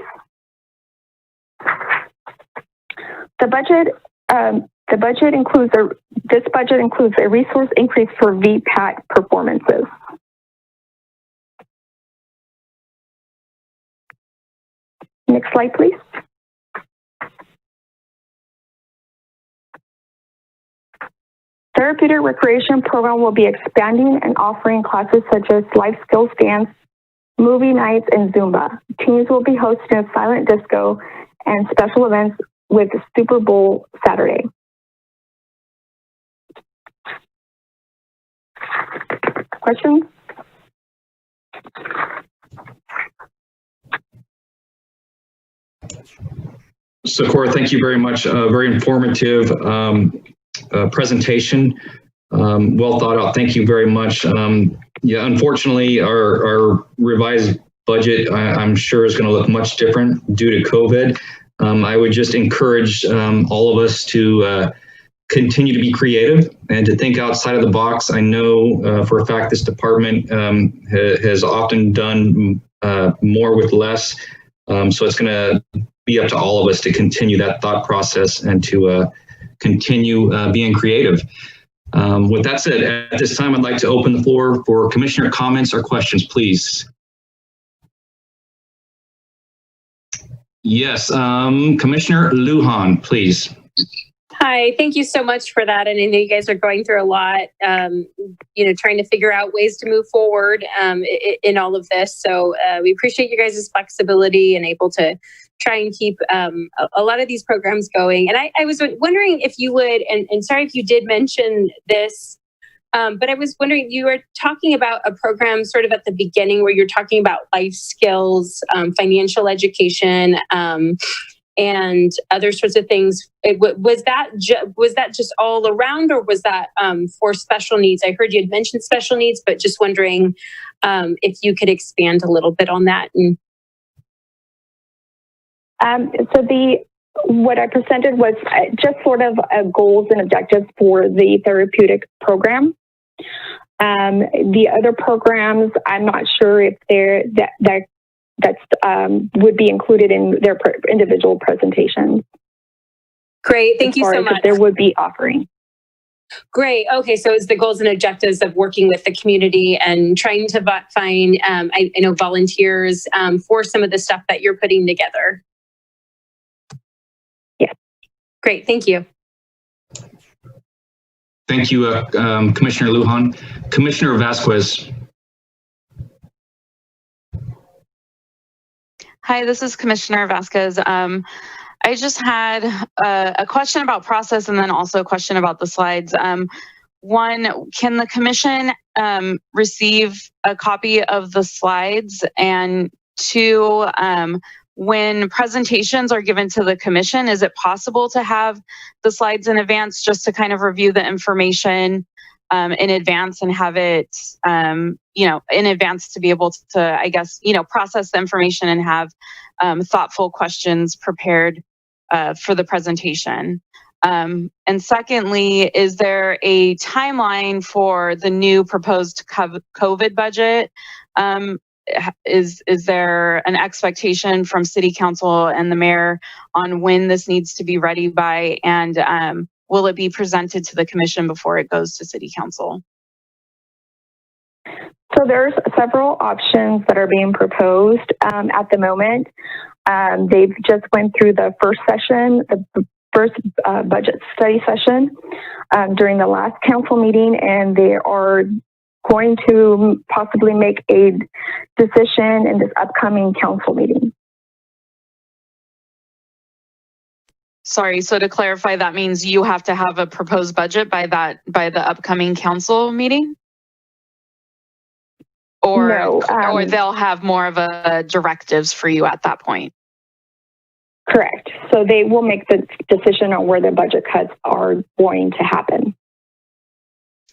This budget includes a resource increase for VPAT performances. Next slide, please. Therapeutic recreation program will be expanding and offering classes such as life skills dance, movie nights, and Zumba. Teams will be hosting a silent disco and special events with Super Bowl Saturday. Questions? So, Cora, thank you very much. Very informative presentation. Well thought out. Thank you very much. Yeah, unfortunately, our revised budget, I'm sure, is going to look much different due to COVID. I would just encourage all of us to continue to be creative and to think outside of the box. I know for a fact this department has often done more with less. So it's going to be up to all of us to continue that thought process and to continue being creative. With that said, at this time, I'd like to open the floor for commissioner comments or questions, please. Yes, Commissioner Lujan, please. Hi, thank you so much for that. And I know you guys are going through a lot, trying to figure out ways to move forward in all of this. So we appreciate you guys' flexibility and able to try and keep a lot of these programs going. And I was wondering if you would, and sorry if you did mention this, but I was wondering, you were talking about a program sort of at the beginning where you're talking about life skills, financial education, and other sorts of things. Was that just all around, or was that for special needs? I heard you had mentioned special needs, but just wondering if you could expand a little bit on that. What I presented was just sort of goals and objectives for the therapeutic program. The other programs, I'm not sure if that would be included in their individual presentations. Great, thank you so much. There would be offering. Great. Okay, so it's the goals and objectives of working with the community and trying to find, I know, volunteers for some of the stuff that you're putting together. Yeah. Great. Thank you. Thank you, Commissioner Lujan. Commissioner Vasquez. Hi, this is Commissioner Vasquez. I just had a question about process and then also a question about the slides. One, can the commission receive a copy of the slides? And two, when presentations are given to the commission, is it possible to have the slides in advance just to kind of review the information in advance and have it, in advance to be able to, I guess, process the information and have thoughtful questions prepared for the presentation? And secondly, is there a timeline for the new proposed COVID budget? Is there an expectation from City Council and the mayor on when this needs to be ready by, and will it be presented to the commission before it goes to City Council? So there's several options that are being proposed at the moment. They've just went through the first session, the first budget study session during the last council meeting, and they are going to possibly make a decision in this upcoming council meeting. Sorry, so to clarify, that means you have to have a proposed budget by the upcoming council meeting? Or, no, or they'll have more of a directives for you at that point? Correct. So they will make the decision on where the budget cuts are going to happen.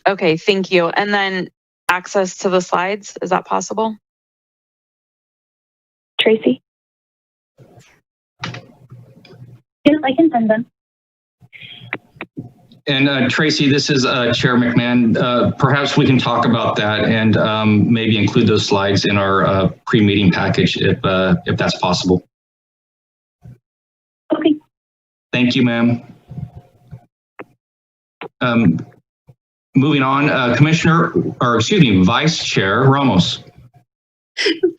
Okay, thank you. And then access to the slides, is that possible? Tracy? Yes, I can send them. And Tracy, this is Chair McMahon. Perhaps we can talk about that and maybe include those slides in our pre-meeting package if that's possible. Okay. Thank you, ma'am. Moving on, Vice Chair Ramos.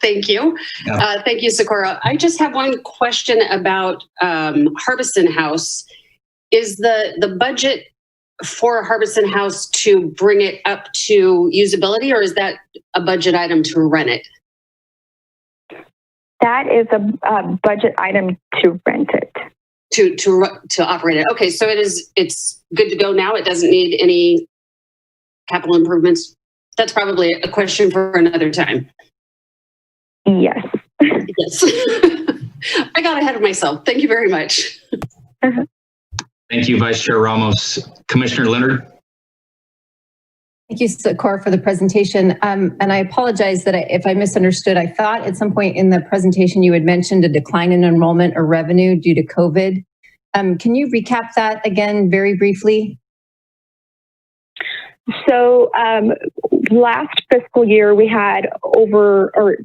Thank you. Yeah. Thank you, Socorro. I just have one question about Harbiston House. Is the budget for Harbiston House to bring it up to usability, or is that a budget item to rent it? That is a budget item to rent it. To operate it. Okay, so it's good to go now. It doesn't need any capital improvements. That's probably a question for another time. Yes. Yes. I got ahead of myself. Thank you very much. Thank you, Vice Chair Ramos. Commissioner Leonard. Thank you, Socorro, for the presentation. And I apologize that if I misunderstood. I thought at some point in the presentation you had mentioned a decline in enrollment or revenue due to COVID. Can you recap that again very briefly? So last fiscal year we had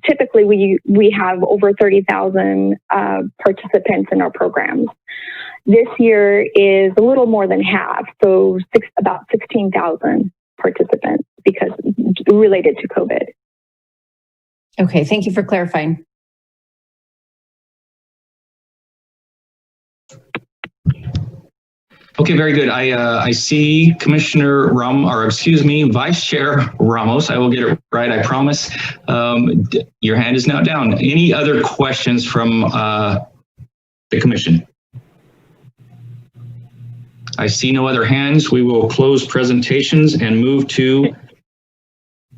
typically we have over 30,000 participants in our programs. This year is a little more than half, so about 16,000 participants because related to COVID. Okay, thank you for clarifying. Okay, very good. I see Commissioner Vice Chair Ramos. I will get it right, I promise. Your hand is now down. Any other questions from the Commission? I see no other hands. We will close presentations and move to.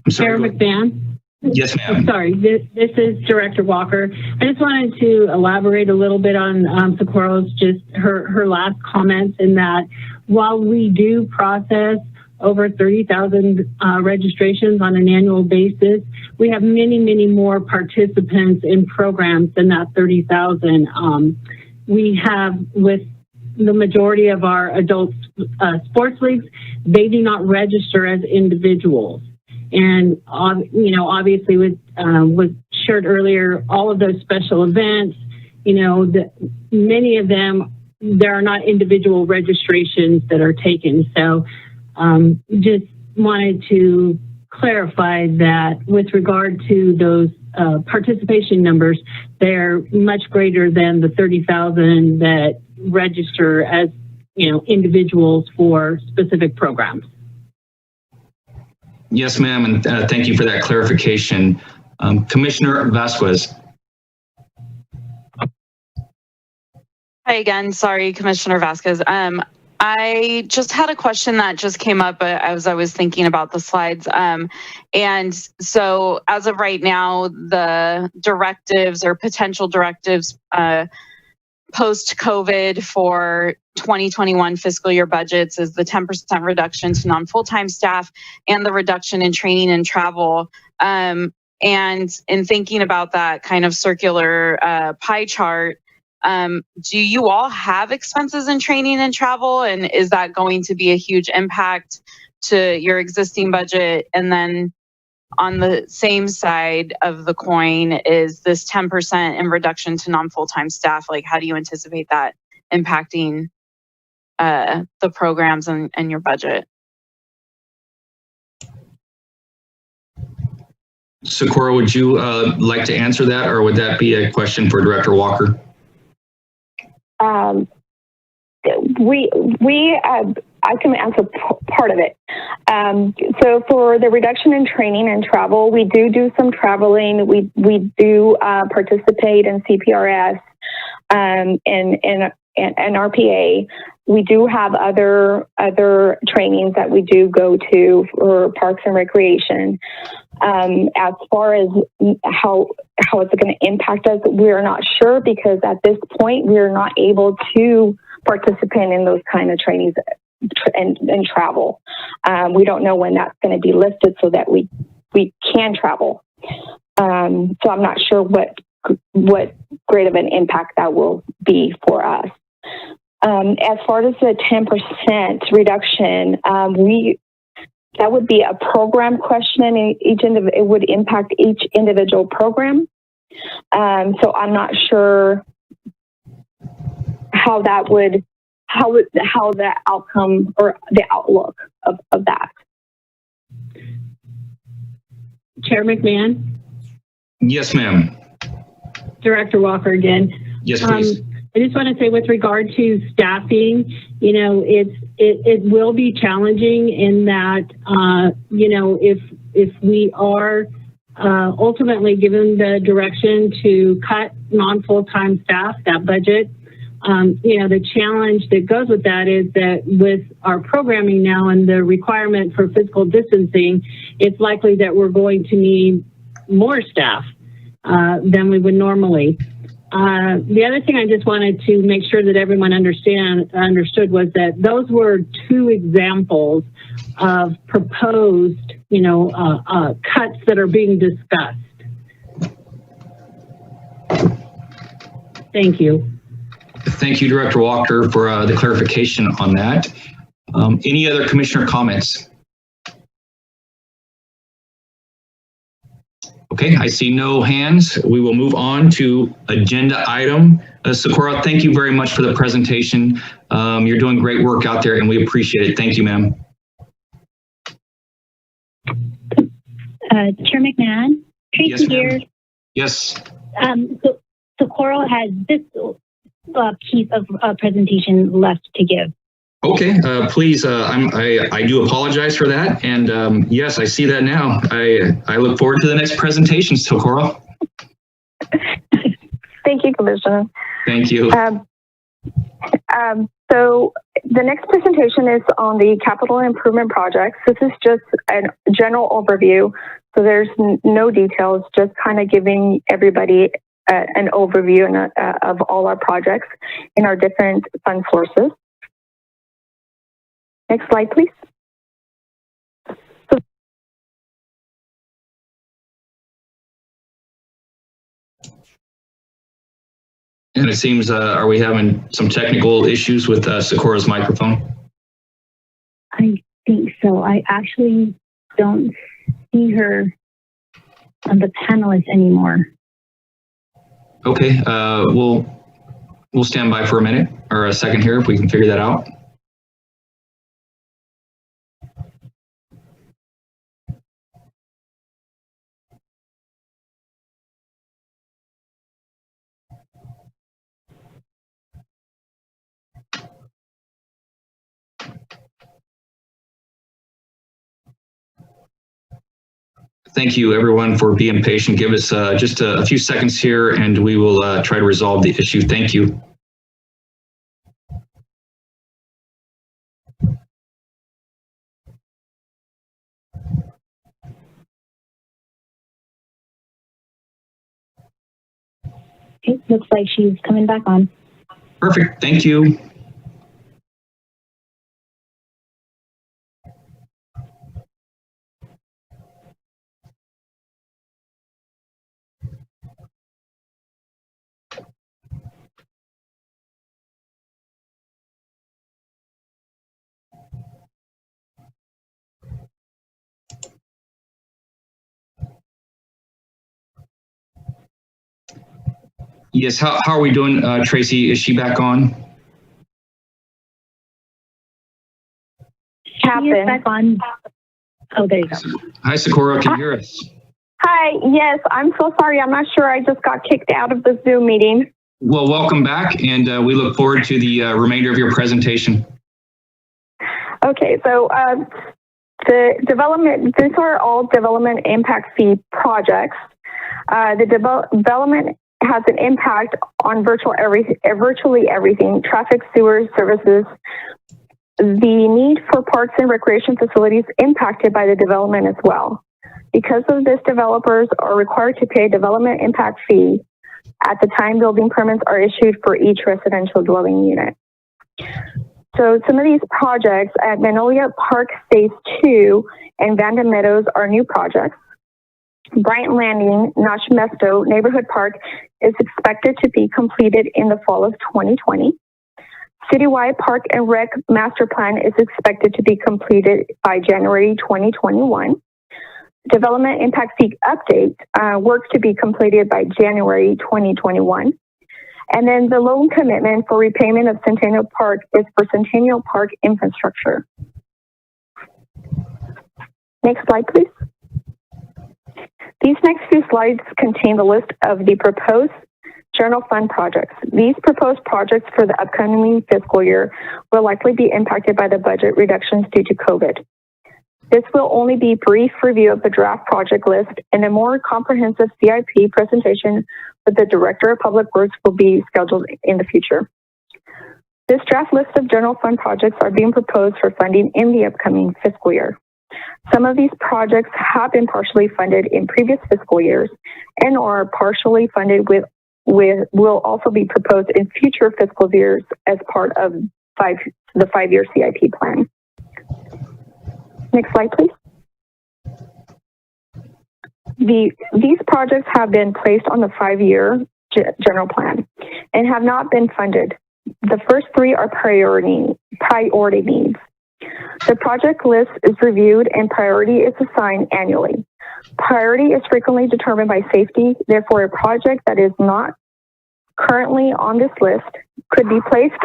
Chair McMahon. Yes, ma'am. Sorry, this is Director Walker. I just wanted to elaborate a little bit on Socorro's her last comments in that while we do process over 30,000 registrations on an annual basis, we have many, many more participants in programs than that 30,000. We have with the majority of our adult sports leagues, they do not register as individuals. And, obviously was shared earlier, all of those special events, many of them, there are not individual registrations that are taken. So just wanted to clarify that with regard to those participation numbers, they're much greater than the 30,000 that register as, individuals for specific programs. Yes, ma'am, and thank you for that clarification. Commissioner Vasquez. Hi again, sorry, Commissioner Vasquez. I just had a question that just came up as I was thinking about the slides. And so as of right now, the directives or potential directives post-COVID for 2021 fiscal year budgets is the 10% reduction to non-full-time staff and the reduction in training and travel. And in thinking about that kind of circular pie chart, do you all have expenses in training and travel? And is that going to be a huge impact to your existing budget? And then on the same side of the coin is this 10% in reduction to non-full-time staff. Like, how do you anticipate that impacting the programs and your budget? Socorro, would you like to answer that, or would that be a question for Director Walker? I can answer part of it. So for the reduction in training and travel, we do some traveling. We do participate in CPRS and RPA. We do have other trainings that we do go to for Parks and Recreation. As far as how it's going to impact us, we're not sure, because at this point we're not able to participate in those kind of trainings and travel. We don't know when that's going to be lifted so that we can travel. So I'm not sure what what great of an impact that will be for us. As far as the 10% reduction, that would be a program question, and it would impact each individual program. So I'm not sure how the outcome or the outlook of that. Chair McMahon? Yes, ma'am. Director Walker again. Yes, please. I just want to say, with regard to staffing, it will be challenging in that, if we are ultimately given the direction to cut non-full-time staff, that budget, the challenge that goes with that is that with our programming now and the requirement for physical distancing, it's likely that we're going to need more staff than we would normally. The other thing I just wanted to make sure that everyone understood was that those were two examples of proposed, cuts that are being discussed. Thank you. Thank you, Director Walker, for the clarification on that. Any other commissioner comments? Okay, I see no hands. We will move on to agenda item. Socorro, thank you very much for the presentation. You're doing great work out there and we appreciate it. Thank you, ma'am. Chair McMahon, Tracy Yes, here. Yes. So Socorro has this piece of presentation left to give. Okay, please, I do apologize for that. And yes, I see that now. I look forward to the next presentation, Socorro. Thank you, Commissioner. Thank you. So the next presentation is on the capital improvement projects. This is just a general overview. So there's no details, just kind of giving everybody an overview of all our projects in our different fund sources. Next slide, please. And it seems, are we having some technical issues with Socorro's microphone? I think so. I actually don't see her on the panelist anymore. Okay, we'll stand by for a minute or a second here if we can figure that out. Thank you, everyone, for being patient. Give us just a few seconds here, and we will try to resolve the issue. Thank you. It looks like she's coming back on. Perfect. Thank you. Yes, how are we doing, Tracy? Is she back on? She is back on. Oh, there you go. Hi, Socorro. Can you hear us? Hi, yes, I'm so sorry. I'm not sure. I just got kicked out of the Zoom meeting. Well, welcome back, and we look forward to the remainder of your presentation. Okay, so the development, these are all development impact fee projects. The development has an impact on virtually everything, traffic, sewers, services. The need for parks and recreation facilities impacted by the development as well. Because of this, developers are required to pay a development impact fee at the time building permits are issued for each residential dwelling unit. So some of these projects at Magnolia Park Phase 2 and Vanda Meadows are new projects. Bryant Landing, Nashmesto Neighborhood Park is expected to be completed in the fall of 2020. Citywide Park and Rec Master Plan is expected to be completed by January 2021. Development Impact Fee Update works to be completed by January 2021. And then the loan commitment for repayment of Centennial Park is for Centennial Park infrastructure. Next slide, please. These next few slides contain the list of the proposed general fund projects. These proposed projects for the upcoming fiscal year will likely be impacted by the budget reductions due to COVID. This will only be a brief review of the draft project list, and a more comprehensive CIP presentation with the Director of Public Works will be scheduled in the future. This draft list of general fund projects are being proposed for funding in the upcoming fiscal year. Some of these projects have been partially funded in previous fiscal years and are partially funded will also be proposed in future fiscal years as part of the five-year CIP plan. Next slide, please. These projects have been placed on the five-year general plan and have not been funded. The first three are priority needs. The project list is reviewed and priority is assigned annually. Priority is frequently determined by safety. Therefore, a project that is not currently on this list could be placed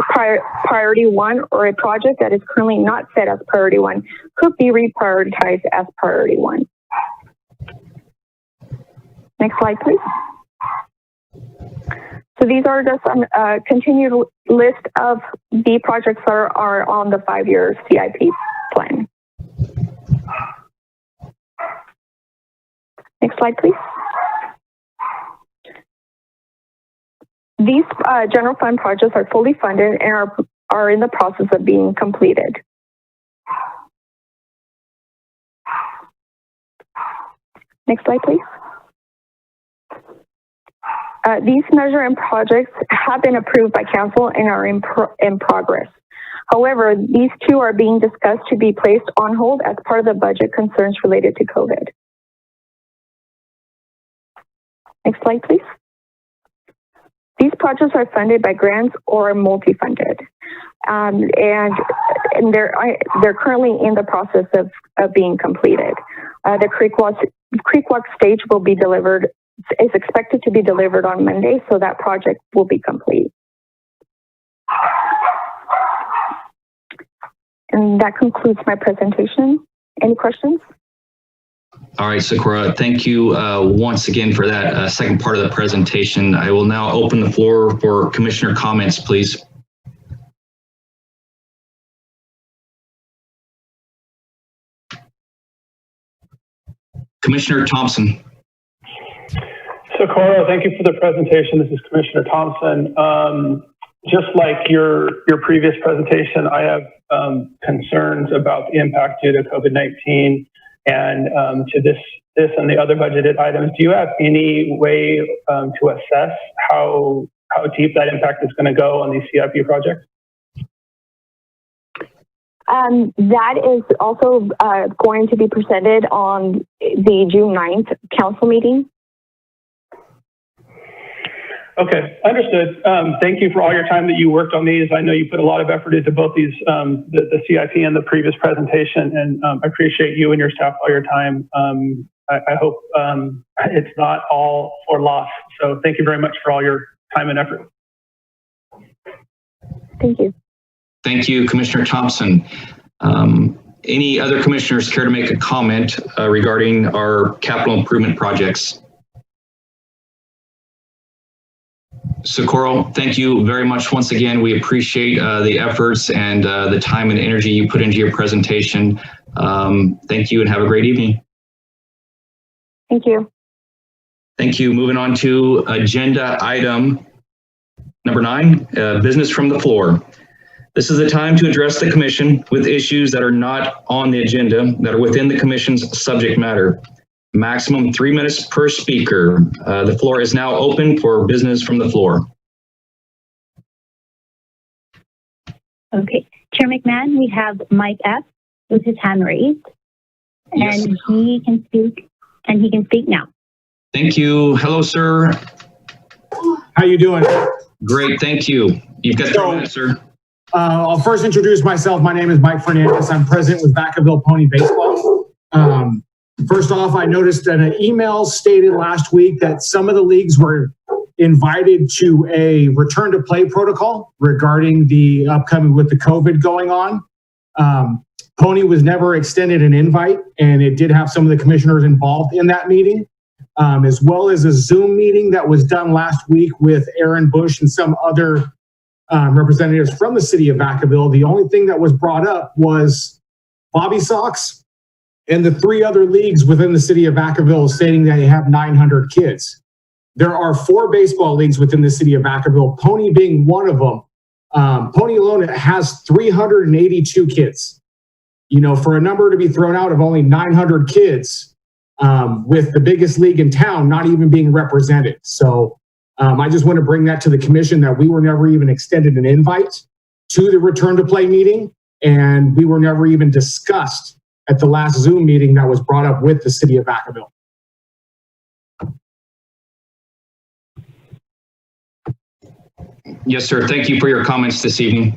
priority one, or a project that is currently not set as priority one could be reprioritized as priority one. Next slide, please. So these are just a continued list of the projects that are on the five-year CIP plan. Next slide, please. These general fund projects are fully funded and are in the process of being completed. Next slide, please. These measure and projects have been approved by council and are in progress. However, these two are being discussed to be placed on hold as part of the budget concerns related to COVID. Next slide, please. These projects are funded by grants or multi-funded, and they're currently in the process of being completed. The Creek Walk stage will be delivered. Is expected to be delivered on Monday, so that project will be complete. And that concludes my presentation. Any questions? All right, Sakura, thank you once again for that second part of the presentation. I will now open the floor for commissioner comments, please. Commissioner Thompson. So, Cora, thank you for the presentation. This is Commissioner Thompson. Just like your previous presentation, I have concerns about the impact due to COVID-19 and to this and the other budgeted items. Do you have any way to assess how deep that impact is going to go on these CIP projects? That is also going to be presented on the June 9th council meeting. Okay, understood. Thank you for all your time that you worked on these. I know you put a lot of effort into both these, the CIP and the previous presentation, and I appreciate you and your staff all your time. I hope it's not all for loss. So thank you very much for all your time and effort. Thank you. Thank you, Commissioner Thompson. Any other commissioners care to make a comment regarding our capital improvement projects? Socorro, thank you very much once again. We appreciate the efforts and the time and energy you put into your presentation. Thank you and have a great evening. Thank you. Thank you. Moving on to agenda item number 9, business from the floor. This is the time to address the commission with issues that are not on the agenda that are within the commission's subject matter. Maximum 3 minutes per speaker. The floor is now open for business from the floor. Okay, Chair McMahon, we have Mike F. with his hand raised, and he can speak now. Thank you. Hello, sir. How you doing? Great, thank you. You've got 3 minutes, sir. I'll first introduce myself. My name is Mike Fernandez. I'm president with Vacaville Pony Baseball. First off, I noticed in an email stated last week that some of the leagues were invited to a return to play protocol regarding the upcoming with the COVID going on. Pony was never extended an invite, and it did have some of the commissioners involved in that meeting, as well as a Zoom meeting that was done last week with Aaron Bush and some other representatives from the city of Vacaville. The only thing that was brought up was Bobby Sox and the 3 other leagues within the city of Vacaville stating that they have 900 kids. There are 4 baseball leagues within the city of Vacaville, Pony being one of them. Pony alone has 382 kids. You know, for a number to be thrown out of only 900 kids, with the biggest league in town not even being represented. So I just want to bring that to the commission that we were never even extended an invite to the return to play meeting, and we were never even discussed at the last Zoom meeting that was brought up with the city of Vacaville. Yes, sir. Thank you for your comments this evening.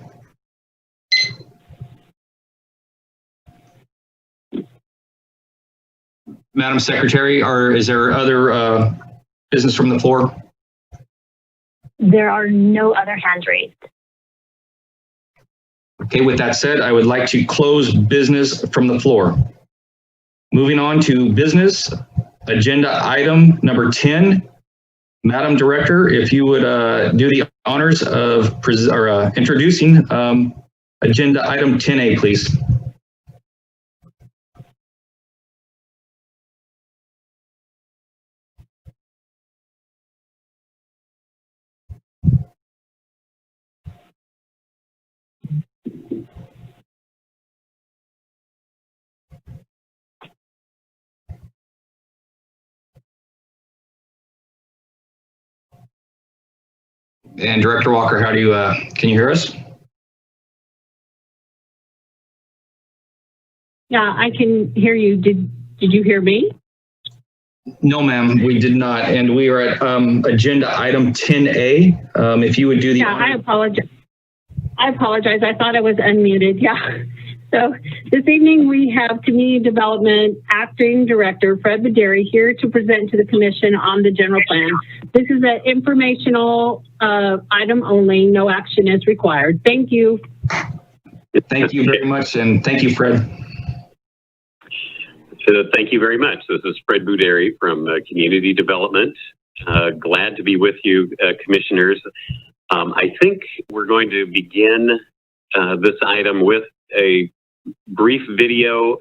Madam Secretary, is there other business from the floor? There are no other hands raised. Okay, with that said, I would like to close business from the floor. Moving on to business, agenda item number 10. Madam Director, if you would do the honors of introducing agenda item 10A, please. And Director Walker, how do you, can you hear us? Yeah, I can hear you. Did you hear me? No, ma'am, we did not. And we are at agenda item 10A. If you would do the honor. I apologize. I thought I was unmuted. Yeah. So this evening we have Community Development Acting Director Fred Baderi here to present to the Commission on the general plan. This is an informational item only. No action is required. Thank you. Thank you very much, and thank you, Fred. So thank you very much. This is Fred Baderi from Community Development. Glad to be with you, Commissioners. I think we're going to begin this item with a brief video.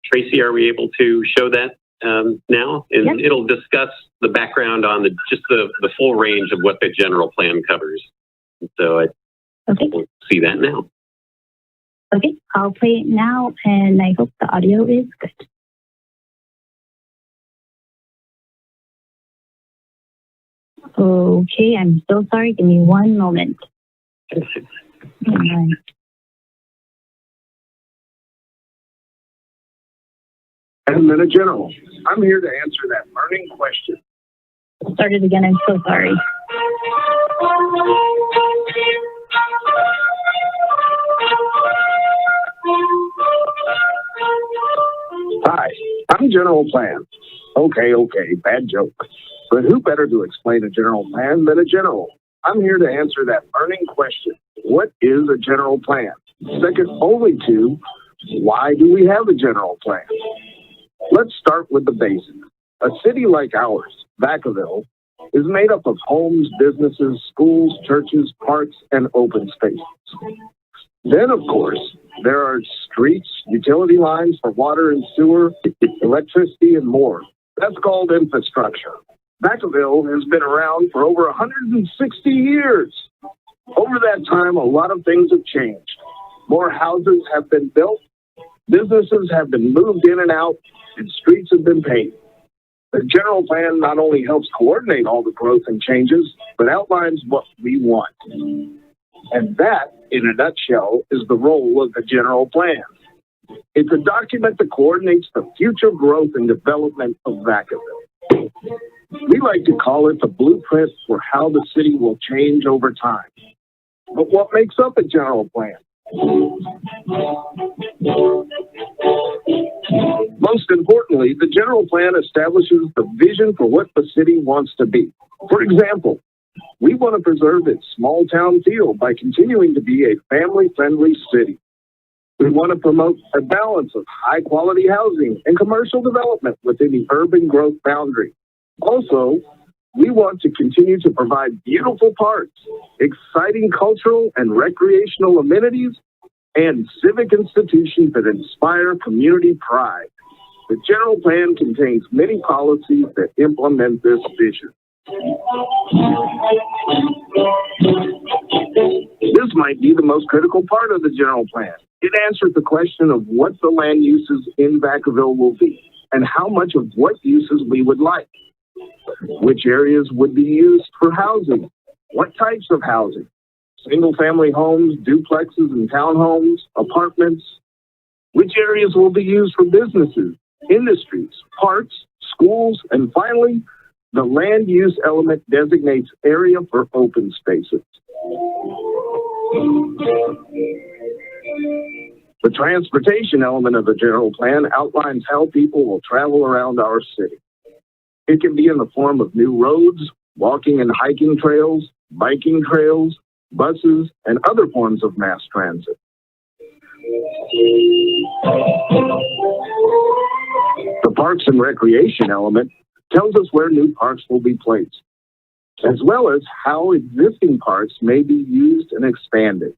Tracy, are we able to show that now? And yep. It'll discuss the background on just the full range of what the general plan covers. So we'll see that now. Okay, I'll play it now, and I hope the audio is good. Okay, I'm so sorry. Give me one moment. And then a general. I'm here to answer that burning question. Start it again. I'm so sorry. Hi, I'm General Plan. Okay, bad joke. But who better to explain a general plan than a general? I'm here to answer that burning question. What is a general plan? Second only to, why do we have a general plan? Let's start with the basics. A city like ours, Vacaville, is made up of homes, businesses, schools, churches, parks, and open spaces. Then, of course, there are streets, utility lines for water and sewer, electricity, and more. That's called infrastructure. Vacaville has been around for over 160 years. Over that time, a lot of things have changed. More houses have been built, businesses have been moved in and out, and streets have been paved. The general plan not only helps coordinate all the growth and changes, but outlines what we want. And that, in a nutshell, is the role of the general plan. It's a document that coordinates the future growth and development of Vacaville. We like to call it the blueprint for how the city will change over time. But what makes up a general plan? Most importantly, the general plan establishes the vision for what the city wants to be. For example, we want to preserve its small town feel by continuing to be a family-friendly city. We want to promote a balance of high-quality housing and commercial development within the urban growth boundary. Also, we want to continue to provide beautiful parks, exciting cultural and recreational amenities, and civic institutions that inspire community pride. The general plan contains many policies that implement this vision. This might be the most critical part of the general plan. It answers the question of what the land uses in Vacaville will be and how much of what uses we would like. Which areas would be used for housing? What types of housing? Single-family homes, duplexes and townhomes, apartments? Which areas will be used for businesses, industries, parks, schools, and finally, the land use element designates area for open spaces. The transportation element of the general plan outlines how people will travel around our city. It can be in the form of new roads, walking and hiking trails, biking trails, buses, and other forms of mass transit. The parks and recreation element tells us where new parks will be placed, as well as how existing parks may be used and expanded.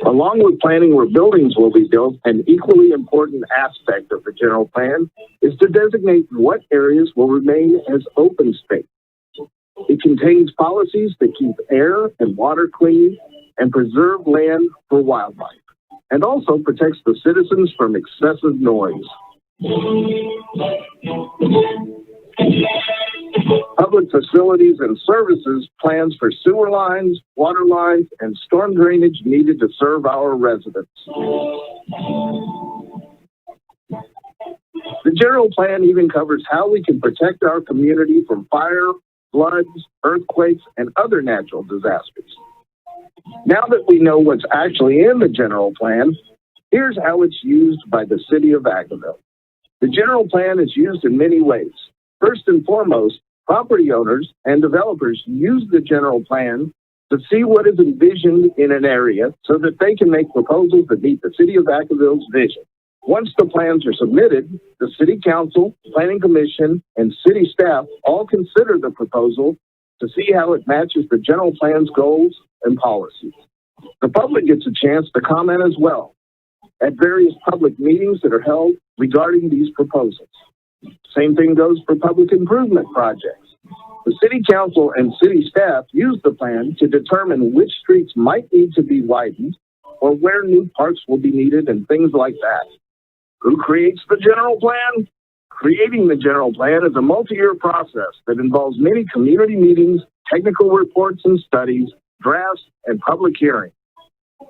Along with planning where buildings will be built, an equally important aspect of the general plan is to designate what areas will remain as open space. It contains policies that keep air and water clean and preserve land for wildlife, and also protects the citizens from excessive noise. Public facilities and services plans for sewer lines, water lines, and storm drainage needed to serve our residents. The general plan even covers how we can protect our community from fire, floods, earthquakes, and other natural disasters. Now that we know what's actually in the general plan, here's how it's used by the city of Vacaville. The general plan is used in many ways. First and foremost, property owners and developers use the general plan to see what is envisioned in an area so that they can make proposals that meet the city of Vacaville's vision. Once the plans are submitted, the city council, planning commission, and city staff all consider the proposal to see how it matches the general plan's goals and policies. The public gets a chance to comment as well at various public meetings that are held regarding these proposals. Same thing goes for public improvement projects. The city council and city staff use the plan to determine which streets might need to be widened or where new parks will be needed and things like that. Who creates the general plan? Creating the general plan is a multi-year process that involves many community meetings, technical reports and studies, drafts, and public hearings.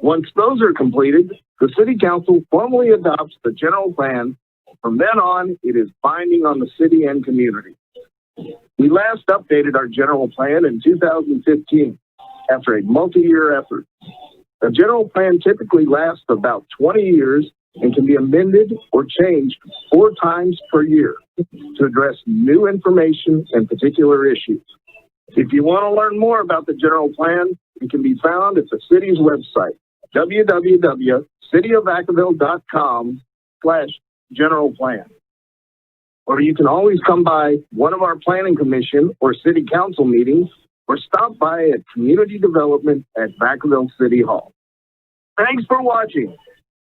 Once those are completed, the city council formally adopts the general plan. From then on, it is binding on the city and community. We last updated our general plan in 2015 after a multi-year effort. The general plan typically lasts about 20 years and can be amended or changed 4 times per year to address new information and particular issues. If you want to learn more about the general plan, it can be found at the city's website, www.cityofvacaville.com/general plan. Or you can always come by one of our planning commission or city council meetings or stop by at community development at Vacaville City Hall. Thanks for watching.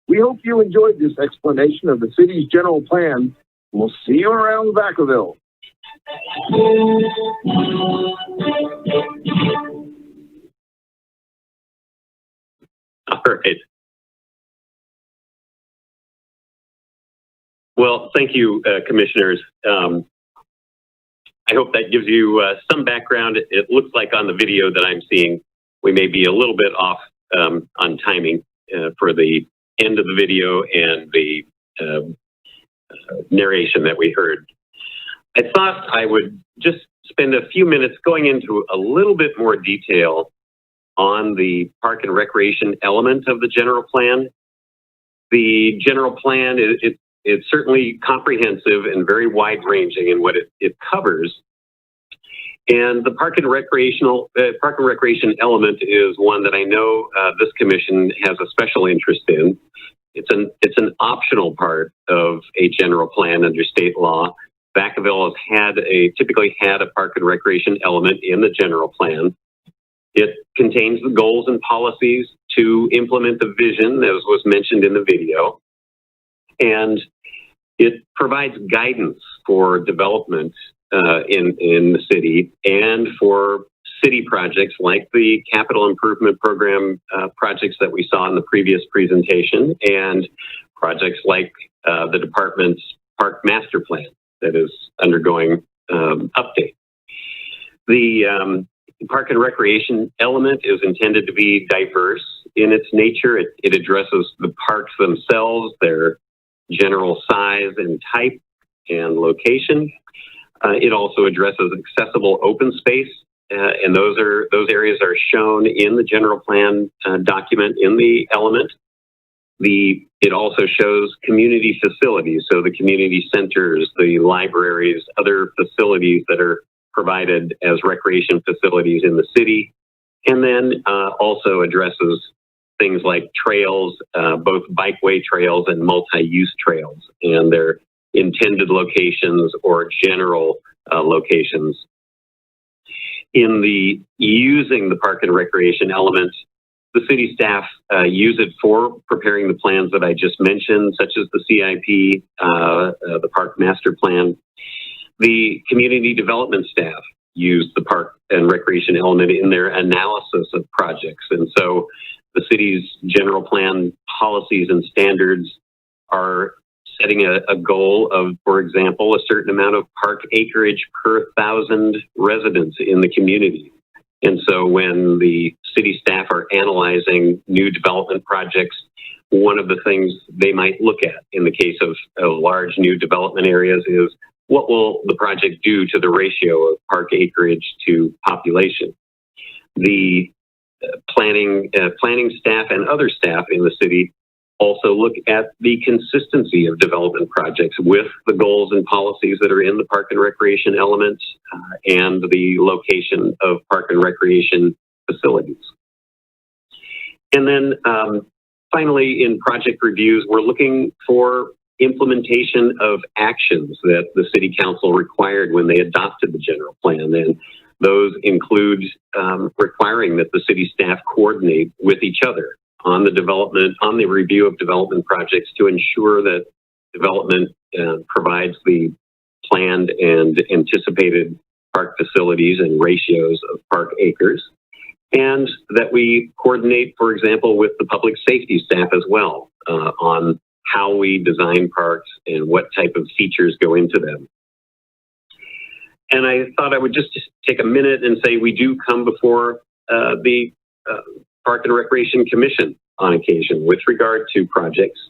We hope you enjoyed this explanation of the city's general plan. We'll see you around Vacaville. All right. Well, thank you, commissioners. I hope that gives you some background. It looks like on the video that I'm seeing, we may be a little bit off on timing for the end of the video and the narration that we heard. I thought I would just spend a few minutes going into a little bit more detail on the park and recreation element of the general plan. The general plan, it's certainly comprehensive and very wide-ranging in what it covers. And the park and recreation element is one that I know this commission has a special interest in. It's an optional part of a general plan under state law. Vacaville has typically had a park and recreation element in the general plan. It contains the goals and policies to implement the vision, as was mentioned in the video. And it provides guidance for development in the city and for city projects like the capital improvement program projects that we saw in the previous presentation, and projects like the department's park master plan that is undergoing update. The park and recreation element is intended to be diverse in its nature. It addresses the parks themselves, their general size and type and location. It also addresses accessible open space, and those areas are shown in the general plan document in the element. It also shows community facilities, so the community centers, the libraries, other facilities that are provided as recreation facilities in the city, and then also addresses things like trails, both bikeway trails and multi-use trails, and their intended locations or general locations. In the using the park and recreation element, the city staff use it for preparing the plans that I just mentioned, such as the CIP, the park master plan. The community development staff use the park and recreation element in their analysis of projects. And so the city's general plan policies and standards are setting a goal of, for example, a certain amount of park acreage per 1,000 residents in the community. And so when the city staff are analyzing new development projects, one of the things they might look at in the case of large new development areas is, what will the project do to the ratio of park acreage to population? The planning staff and other staff in the city also look at the consistency of development projects with the goals and policies that are in the park and recreation elements and the location of park and recreation facilities. And then finally, in project reviews, we're looking for implementation of actions that the City Council required when they adopted the general plan. And those include requiring that the city staff coordinate with each other on the review of development projects to ensure that development provides the planned and anticipated park facilities and ratios of park acres, and that we coordinate, for example, with the public safety staff as well on how we design parks and what type of features go into them. And I thought I would just take a minute and say we do come before the Park and Recreation Commission on occasion with regard to projects.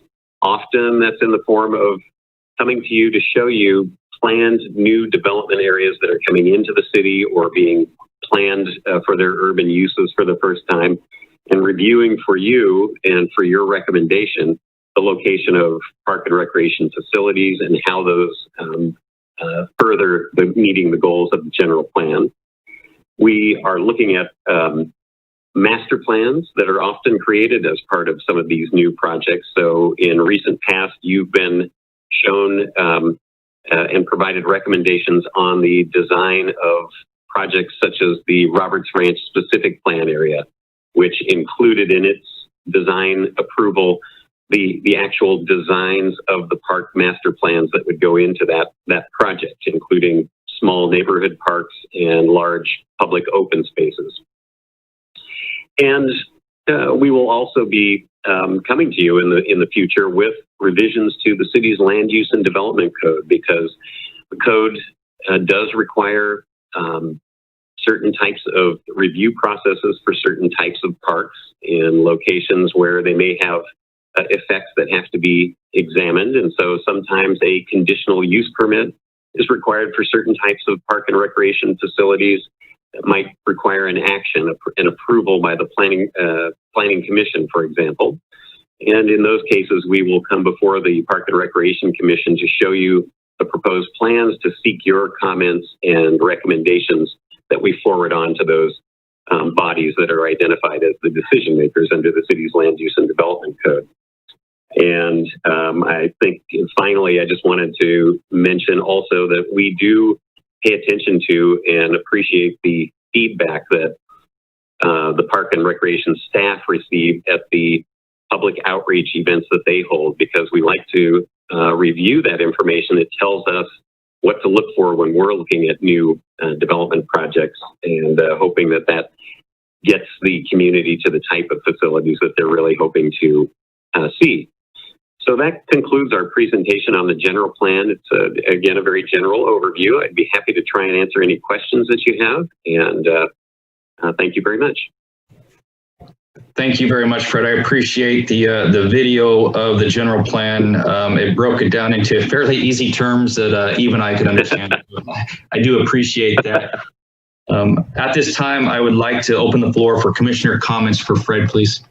Often that's in the form of coming to you to show you planned new development areas that are coming into the city or being planned for their urban uses for the first time, and reviewing for you and for your recommendation the location of park and recreation facilities and how those further meeting the goals of the general plan. We are looking at master plans that are often created as part of some of these new projects. So in recent past, you've been shown and provided recommendations on the design of projects such as the Roberts Ranch specific plan area, which included in its design approval the actual designs of the park master plans that would go into that project, including small neighborhood parks and large public open spaces. And we will also be coming to you in the future with revisions to the city's land use and development code, because the code does require certain types of review processes for certain types of parks in locations where they may have effects that have to be examined. And so sometimes a conditional use permit is required for certain types of park and recreation facilities that might require an action, an approval by the planning commission, for example. And in those cases, we will come before the Park and Recreation Commission to show you the proposed plans, to seek your comments and recommendations that we forward on to those bodies that are identified as the decision makers under the city's land use and development code. And I think finally, I just wanted to mention also that we do pay attention to and appreciate the feedback that the Park and Recreation staff receive at the public outreach events that they hold, because we like to review that information. It tells us what to look for when we're looking at new development projects, and hoping that that gets the community to the type of facilities that they're really hoping to see. So that concludes our presentation on the general plan. It's, again, a very general overview. I'd be happy to try and answer any questions that you have, and thank you very much. Thank you very much, Fred. I appreciate the video of the general plan. It broke it down into fairly easy terms that even I could understand. I do appreciate that. At this time, I would like to open the floor for commissioner comments for Fred, please.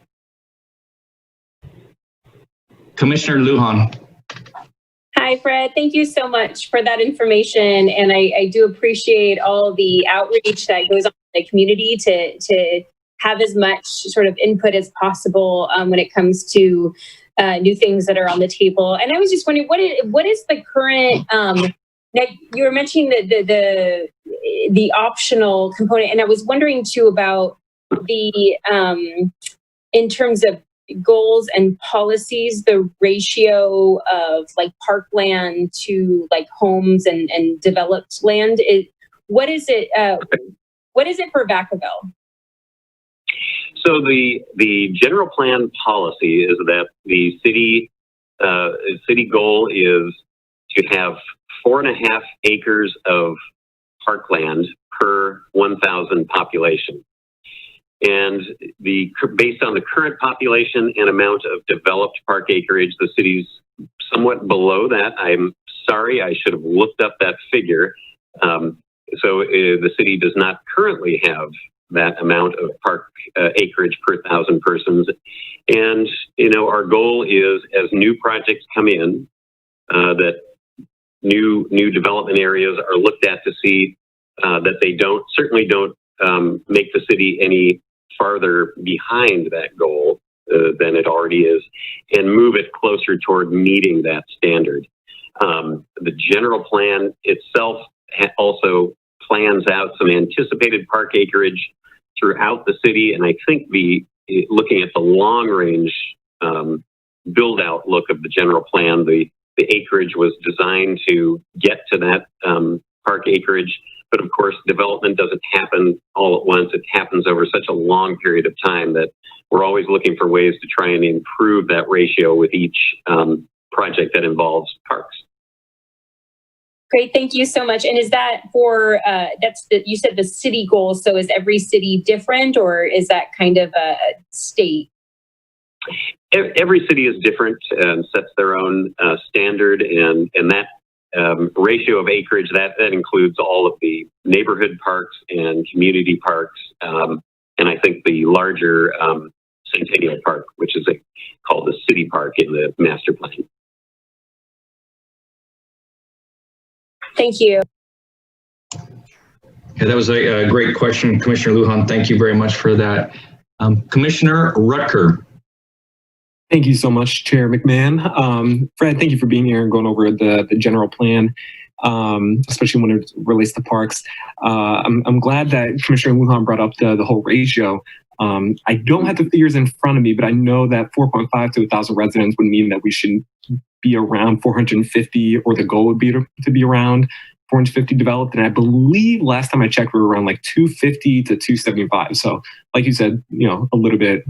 Commissioner Lujan. Hi, Fred. Thank you so much for that information. And I do appreciate all the outreach that goes on in the community to have as much sort of input as possible when it comes to new things that are on the table. And I was just wondering, what is the current, you were mentioning the optional component, and I was wondering too about the, in terms of goals and policies, the ratio of like parkland to like homes and developed land. What is it for Vacaville? So the general plan policy is that the city goal is to have 4.5 acres of parkland per 1,000 population. And based on the current population and amount of developed park acreage, the city's somewhat below that. I'm sorry, I should have looked up that figure. So the city does not currently have that amount of park acreage per 1,000 persons. And, our goal is, as new projects come in, that new development areas are looked at to see that they certainly don't make the city any farther behind that goal than it already is, and move it closer toward meeting that standard. The general plan itself also plans out some anticipated park acreage throughout the city, and I think looking at the long range build out look of the general plan, the acreage was designed to get to that park acreage. But of course, development doesn't happen all at once. It happens over such a long period of time that we're always looking for ways to try and improve that ratio with each project that involves parks. Great, thank you so much. And is that for, you said the city goal, so is every city different, or is that kind of a state? Every city is different and sets their own standard, and that ratio of acreage, that includes all of the neighborhood parks and community parks, and I think the larger Centennial Park, which is called the city park in the master plan. Thank you. Yeah, that was a great question, Commissioner Lujan. Thank you very much for that. Commissioner Rutker. Thank you so much, Chair McMahon. Fred, thank you for being here and going over the general plan, especially when it relates to parks. I'm glad that Commissioner Lujan brought up the whole ratio. I don't have the figures in front of me, but I know that 4.5 to 1,000 residents would mean that we should be around 450, or the goal would be to be around 450 developed. And I believe last time I checked, we were around like 250 to 275. So like you said, a little bit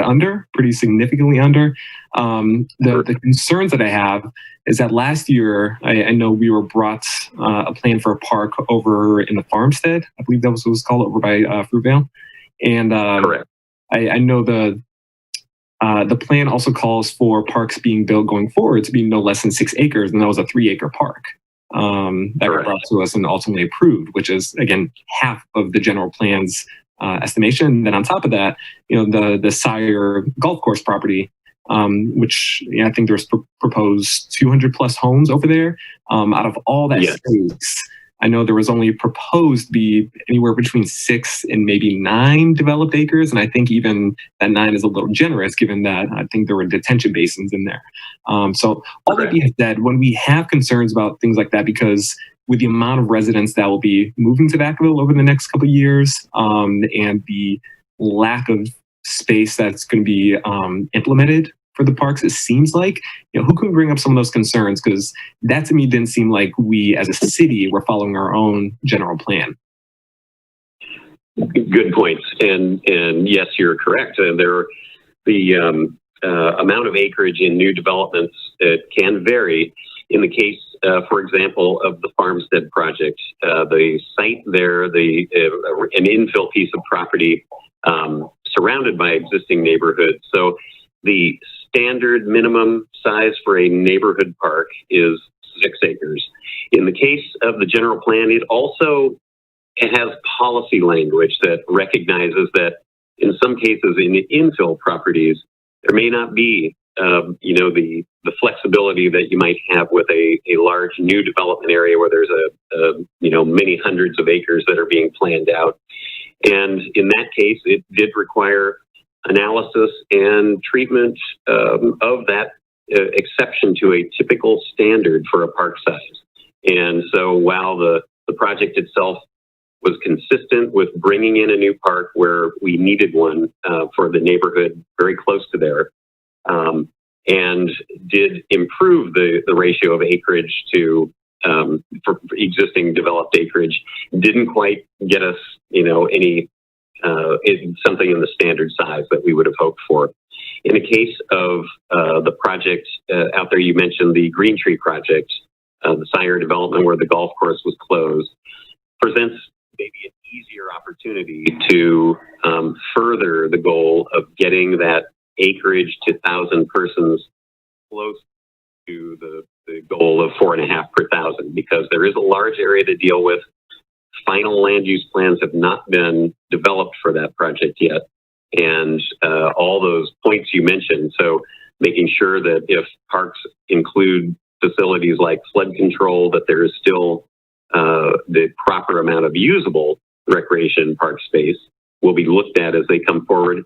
under, pretty significantly under. The concerns that I have is that last year, I know we were brought a plan for a park over in the Farmstead. I believe that was what it was called, over by Fruitvale. And correct. I know the The plan also calls for parks being built going forward to be no less than 6 acres, and that was a 3-acre park that got brought to us and ultimately approved, which is, again, half of the general plan's estimation. Then on top of that, the Sire golf course property, which I think there's proposed 200 plus homes over there. Out of all that space, I know there was only proposed to be anywhere between 6 and maybe 9 developed acres. And I think even that 9 is a little generous, given that I think there were detention basins in there. So all that being said, when we have concerns about things like that, because with the amount of residents that will be moving to Vacaville over the next couple of years, and the lack of space that's going to be implemented for the parks, it seems like, who can bring up some of those concerns? Because that to me didn't seem like we as a city were following our own general plan. Good points. And yes, you're correct. The amount of acreage in new developments can vary. In the case, for example, of the Farmstead project, the site there, an infill piece of property surrounded by existing neighborhoods. So the standard minimum size for a neighborhood park is 6 acres. In the case of the general plan, it has policy language that recognizes that in some cases in infill properties, there may not be the flexibility that you might have with a large new development area where there's many hundreds of acres that are being planned out. And in that case, it did require analysis and treatment of that exception to a typical standard for a park size. And so while the project itself was consistent with bringing in a new park where we needed one for the neighborhood very close to there, and did improve the ratio of acreage to for existing developed acreage, didn't quite get us, something in the standard size that we would have hoped for. In the case of the project out there, you mentioned the Green Tree project, the Sire development where the golf course was closed, presents maybe an easier opportunity to further the goal of getting that acreage to 1,000 persons close to the goal of 4.5 per thousand, because there is a large area to deal with. Final land use plans have not been developed for that project yet. And all those points you mentioned, so making sure that if parks include facilities like flood control, that there is still the proper amount of usable recreation park space will be looked at as they come forward.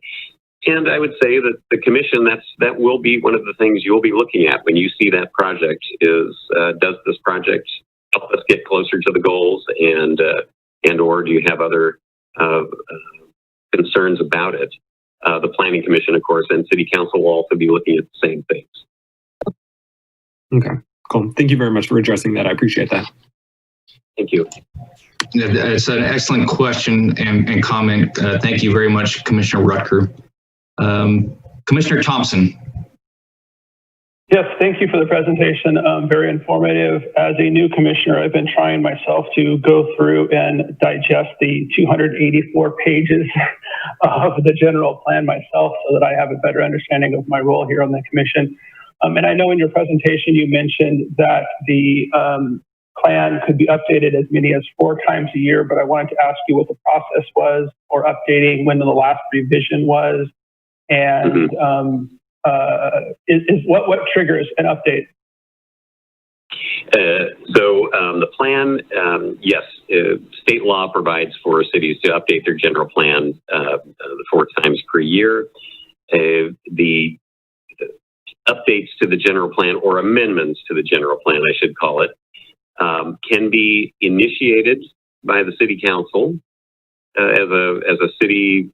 And I would say that the commission, that will be one of the things you'll be looking at when you see that project is, does this project help us get closer to the goals, and or do you have other concerns about it? The Planning Commission, of course, and City Council will also be looking at the same things. Okay, cool. Thank you very much for addressing that. I appreciate that. Thank you. It's an excellent question and comment. Thank you very much, Commissioner Rutger. Commissioner Thompson. Yes, thank you for the presentation. Very informative. As a new commissioner, I've been trying myself to go through and digest the 284 pages of the general plan myself so that I have a better understanding of my role here on the commission. And I know in your presentation you mentioned that the plan could be updated as many as 4 times a year, but I wanted to ask you what the process was for updating, when the last revision was, and what triggers an update? So the plan, yes, state law provides for cities to update their general plan 4 times per year. The updates to the general plan, or amendments to the general plan, I should call it, can be initiated by the City Council as a city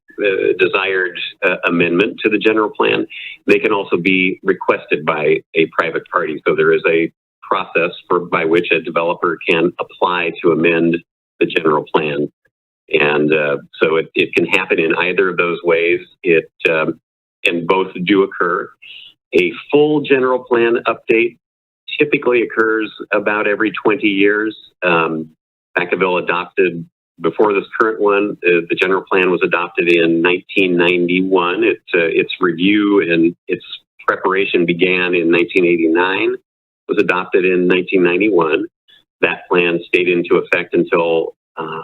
desired amendment to the general plan. They can also be requested by a private party. So there is a process by which a developer can apply to amend the general plan. And so it can happen in either of those ways. And both do occur. A full general plan update typically occurs about every 20 years. Vacaville adopted before this current one. The general plan was adopted in 1991. Its review and its preparation began in 1989, was adopted in 1991. That plan stayed into effect until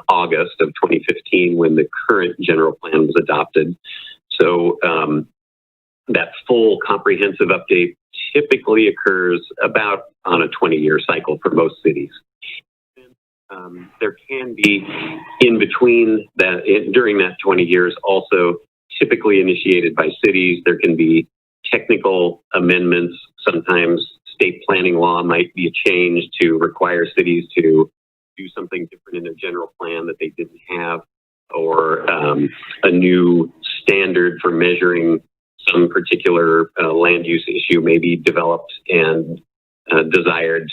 August of 2015 when the current general plan was adopted. So that full comprehensive update typically occurs about on a 20-year cycle for most cities. There can be in between that, during that 20 years, also typically initiated by cities. There can be technical amendments. Sometimes state planning law might be changed to require cities to do something different in their general plan that they didn't have, or a new standard for measuring some particular land use issue may be developed and desired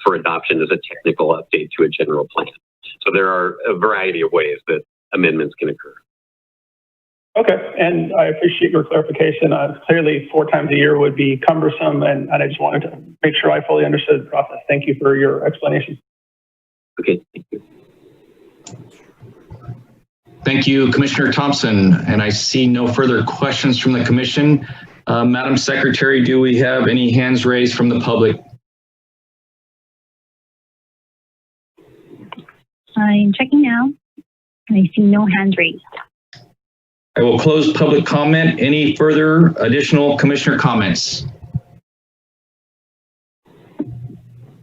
for adoption as a technical update to a general plan. So there are a variety of ways that amendments can occur. Okay, and I appreciate your clarification. Clearly, 4 times a year would be cumbersome, and I just wanted to make sure I fully understood the process. Thank you for your explanation. Okay, thank you. Thank you, Commissioner Thompson. And I see no further questions from the commission. Madam Secretary, do we have any hands raised from the public? I'm checking now. I see no hands raised. I will close public comment. Any further additional commissioner comments?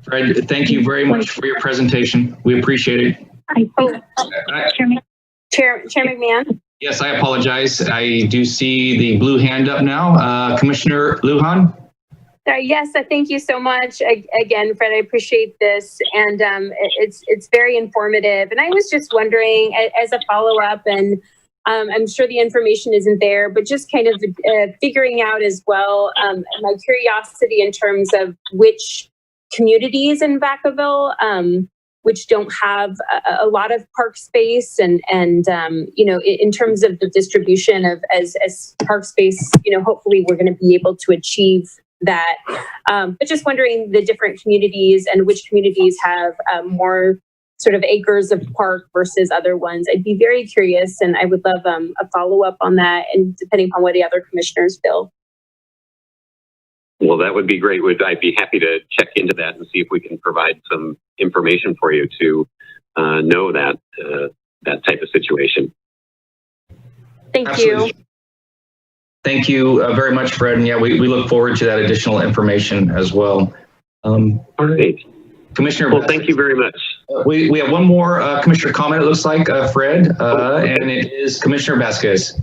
Fred, thank you very much for your presentation. We appreciate it. Chair McMahon? Yes, I apologize. I do see the blue hand up now. Commissioner Lujan? Yes, thank you so much. Again, Fred, I appreciate this, and it's very informative. And I was just wondering, as a follow-up, and I'm sure the information isn't there, but just kind of figuring out as well my curiosity in terms of which communities in Vacaville which don't have a lot of park space, and you know, in terms of the distribution of as park space, you know, hopefully we're going to be able to achieve that. But just wondering the different communities and which communities have more sort of acres of park versus other ones. I'd be very curious, and I would love a follow-up on that, and depending on what the other commissioners feel. Well, that would be great. I'd be happy to check into that and see if we can provide some information for you to know that that type of situation. Thank Absolutely. you. Thank you very much, Fred. And yeah, we look forward to that additional information as well. All right. Commissioner. Well, thank you very much. We have one more commissioner comment, it looks like, Fred, and it is Commissioner Vasquez.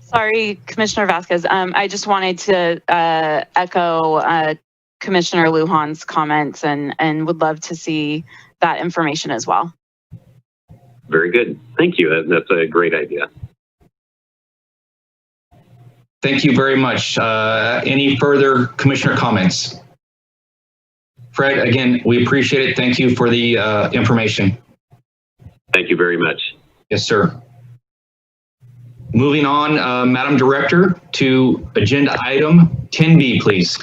Sorry, Commissioner Vasquez. I just wanted to echo Commissioner Lujan's comments and would love to see that information as well. Very good. Thank you. That's a great idea. Thank you very much. Any further commissioner comments? Fred, again, we appreciate it. Thank you for the information. Thank you very much. Yes, sir. Moving on, Madam Director, to agenda item 10B, please.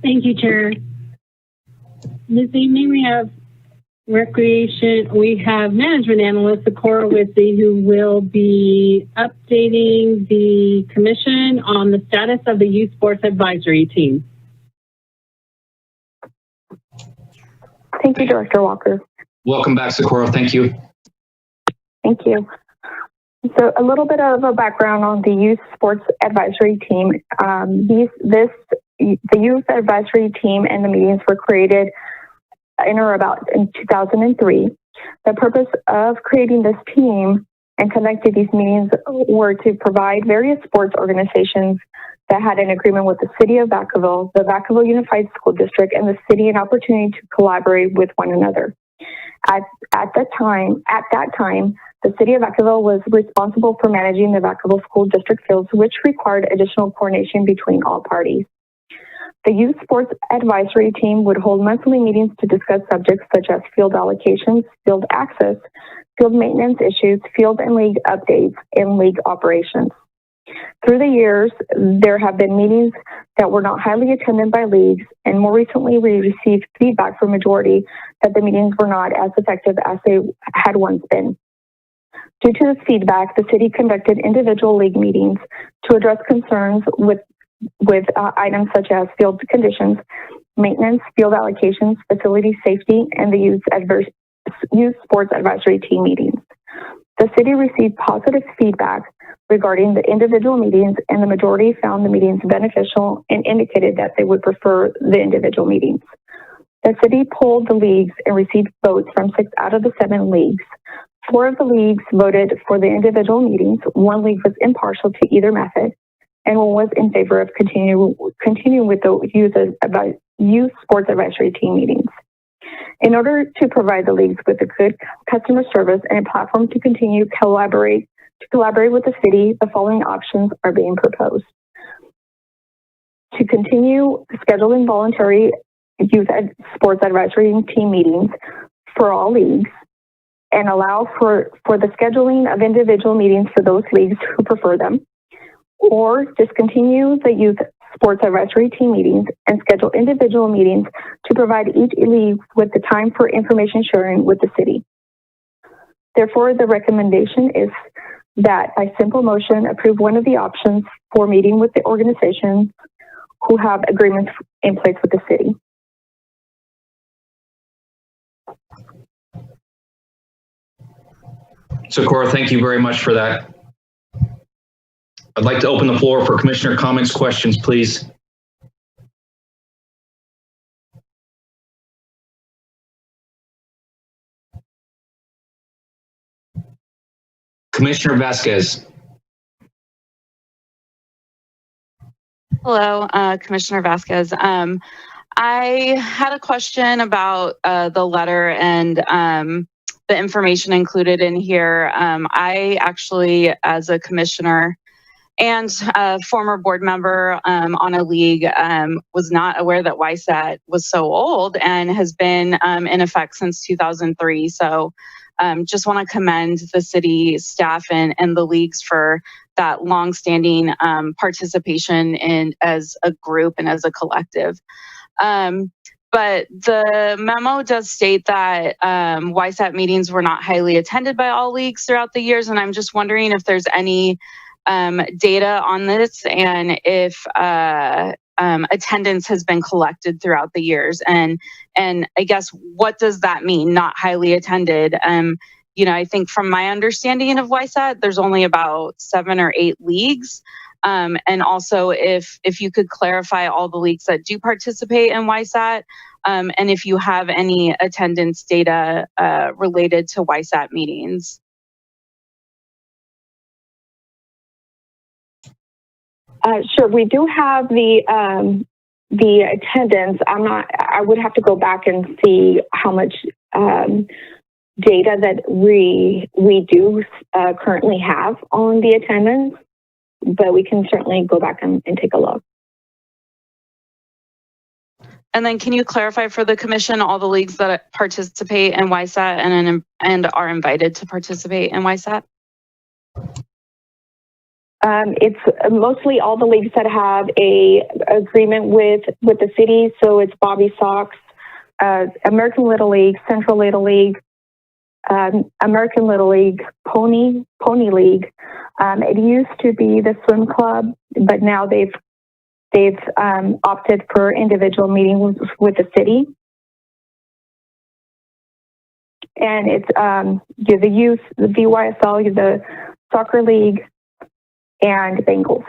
Thank you, Chair. This evening we have management analyst Socorro Witsy, who will be updating the commission on the status of the Youth Sports Advisory Team. Thank you, Director Walker. Welcome back, Socorro. Thank you. Thank you. So a little bit of a background on the Youth Sports Advisory Team. The Youth Advisory Team and the meetings were created in 2003. The purpose of creating this team and conducting these meetings were to provide various sports organizations that had an agreement with the City of Vacaville, the Vacaville Unified School District, and the city an opportunity to collaborate with one another. At that time, the City of Vacaville was responsible for managing the Vacaville School District fields, which required additional coordination between all parties. The Youth Sports Advisory Team would hold monthly meetings to discuss subjects such as field allocations, field access, field maintenance issues, field and league updates, and league operations. Through the years, there have been meetings that were not highly attended by leagues, and more recently we received feedback from majority that the meetings were not as effective as they had once been. Due to this feedback, the city conducted individual league meetings to address concerns with items such as field conditions, maintenance, field allocations, facility safety, and the youth sports advisory team meetings. The city received positive feedback regarding the individual meetings, and the majority found the meetings beneficial and indicated that they would prefer the individual meetings. The city polled the leagues and received votes from 6 out of the 7 leagues. 4 of the leagues voted for the individual meetings, 1 league was impartial to either method, and 1 was in favor of continuing with the youth sports advisory team meetings. In order to provide the leagues with a good customer service and a platform to continue to collaborate with the city, the following options are being proposed. To continue scheduling voluntary youth sports advisory team meetings for all leagues, and allow for the scheduling of individual meetings for those leagues who prefer them, or discontinue the youth sports advisory team meetings and schedule individual meetings to provide each league with the time for information sharing with the city. Therefore, the recommendation is that by simple motion, approve one of the options for meeting with the organizations who have agreements in place with the city. So Cora, thank you very much for that. I'd like to open the floor for commissioner comments, questions, please. Commissioner Vasquez. Hello, Commissioner Vasquez. I had a question about the letter and the information included in here. I actually, as a commissioner and a former board member on a league, was not aware that YSAT was so old and has been in effect since 2003. So just want to commend the city staff and the leagues for that longstanding participation in as a group and as a collective. But the memo does state that YSAT meetings were not highly attended by all leagues throughout the years, and I'm just wondering if there's any data on this and if attendance has been collected throughout the years, and I guess what does that mean, not highly attended? You know, I think from my understanding of YSAT, there's only about 7 or 8 leagues. And also if you could clarify all the leagues that do participate in YSAT, and if you have any attendance data related to YSAT meetings. Sure, we do have the attendance. I would have to go back and see how much data that we do currently have on the attendance, but we can certainly go back and take a look. And then can you clarify for the commission all the leagues that participate in YSAT and are invited to participate in YSAT? It's mostly all the leagues that have a agreement with the city. So it's Bobby Sox, American Little League, Central Little League, American Little League, Pony League. It used to be the swim club, but now they've opted for individual meetings with the city. And it's the youth, the VYSL, the soccer league, and Bengals.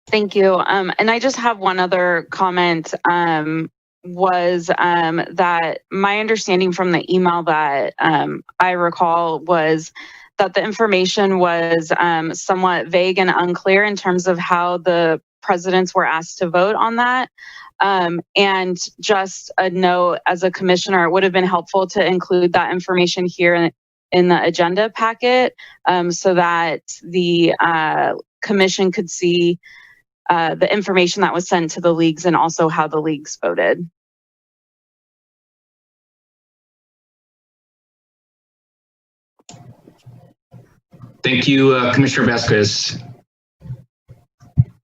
Thank you. And I just have one other comment, was that my understanding from the email that I recall was that the information was somewhat vague and unclear in terms of how the presidents were asked to vote on that. And just a note, as a commissioner, it would have been helpful to include that information here in the agenda packet, so that the commission could see the information that was sent to the leagues and also how the leagues voted. Thank you, Commissioner Vasquez.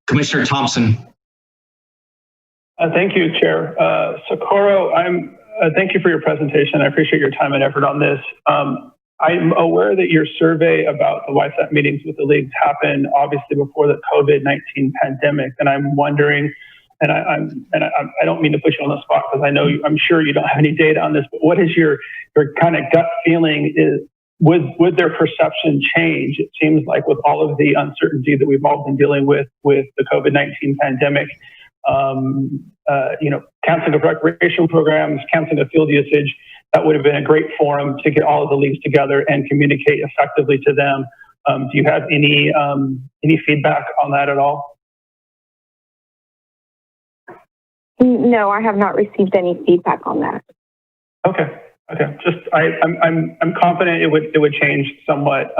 Commissioner Thompson. Thank you, Chair. Socorro, thank you for your presentation. I appreciate your time and effort on this. I'm aware that your survey about the YSAT meetings with the leagues happened obviously before the COVID-19 pandemic, and I'm wondering, and I don't mean to put you on the spot because I'm sure you don't have any data on this, but what is your kind of gut feeling is would their perception change? It seems like with all of the uncertainty that we've all been dealing with the COVID-19 pandemic, canceling of recreation programs, canceling of field usage, that would have been a great forum to get all of the leagues together and communicate effectively to them. Do you have any feedback on that at all? No, I have not received any feedback on that. Okay. Just I'm confident it would change somewhat.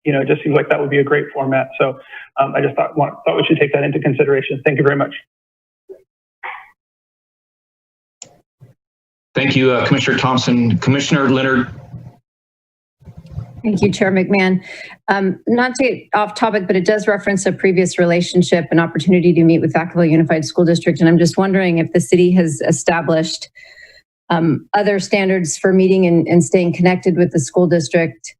It just seems like that would be a great format. So I just thought we should take that into consideration. Thank you very much. Thank you, Commissioner Thompson. Commissioner Leonard. Thank you, Chair McMahon. Not to get off topic, but it does reference a previous relationship and opportunity to meet with Vacaville Unified School District. And I'm just wondering if the city has established other standards for meeting and staying connected with the school district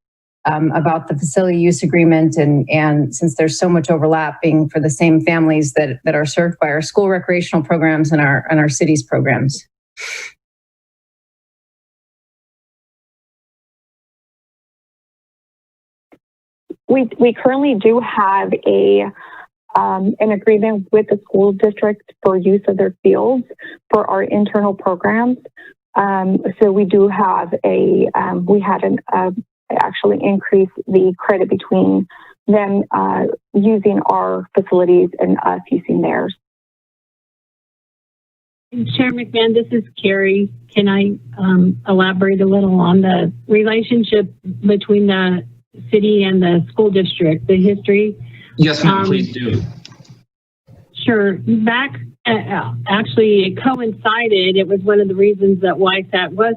about the facility use agreement. And since there's so much overlapping for the same families that are served by our school recreational programs and our city's programs. We currently do have an agreement with the school district for use of their fields for our internal programs. So we do have we had actually increase the credit between them using our facilities and us using theirs. Chair McMahon, this is Carrie. Can I elaborate a little on the relationship between the city and the school district, the history? Yes, ma'am, please do. Sure. Back, actually, it coincided. It was one of the reasons that YSAT was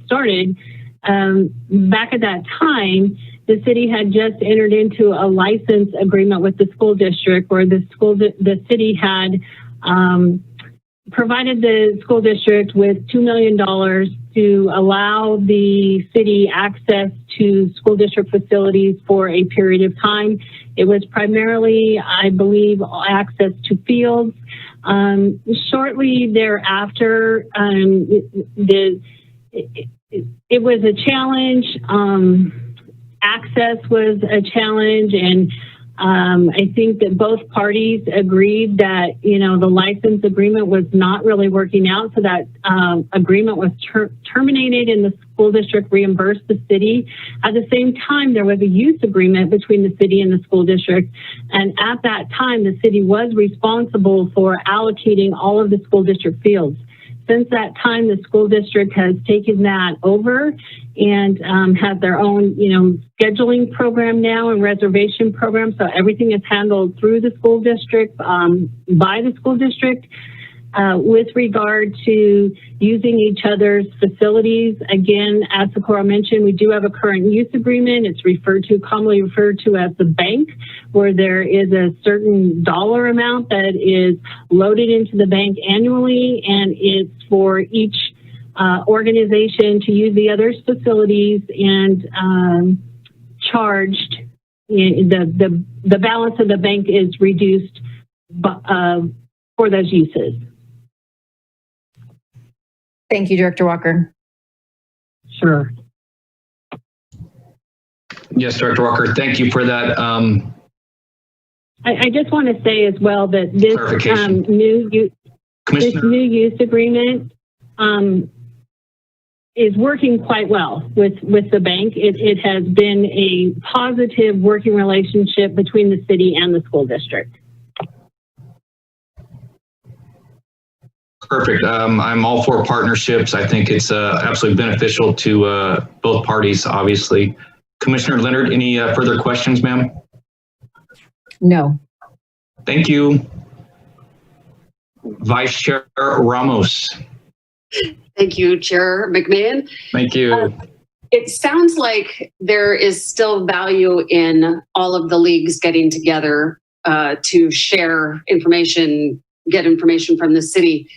started. Back at that time, the city had just entered into a license agreement with the school district where the city had provided the school district with $2 million to allow the city access to school district facilities for a period of time. It was primarily, I believe, access to fields. Shortly thereafter, it was a challenge. Access was a challenge, and I think that both parties agreed that, the license agreement was not really working out, so that agreement was terminated and the school district reimbursed the city. At the same time, there was a use agreement between the city and the school district, and at that time, the city was responsible for allocating all of the school district fields. Since that time, the school district has taken that over and has their own, scheduling program now and reservation program. So everything is handled through the school district, by the school district. With regard to using each other's facilities, again, as Socorro mentioned, we do have a current use agreement. It's commonly referred to as the bank, where there is a certain dollar amount that is loaded into the bank annually, and it's for each organization to use the other's facilities and charged. The balance of the bank is reduced for those uses. Thank you, Director Walker. Sure. Yes, Director Walker, thank you for that. I just want to say as well that this new use agreement is working quite well with the bank. It has been a positive working relationship between the city and the school district. Perfect. I'm all for partnerships. I think it's absolutely beneficial to both parties, obviously. Commissioner Leonard, any further questions, ma'am? No. Thank you. Vice Chair Ramos. Thank you, Chair McMahon. Thank you. it sounds like there is still value in all of the leagues getting together to share information, get information from the city.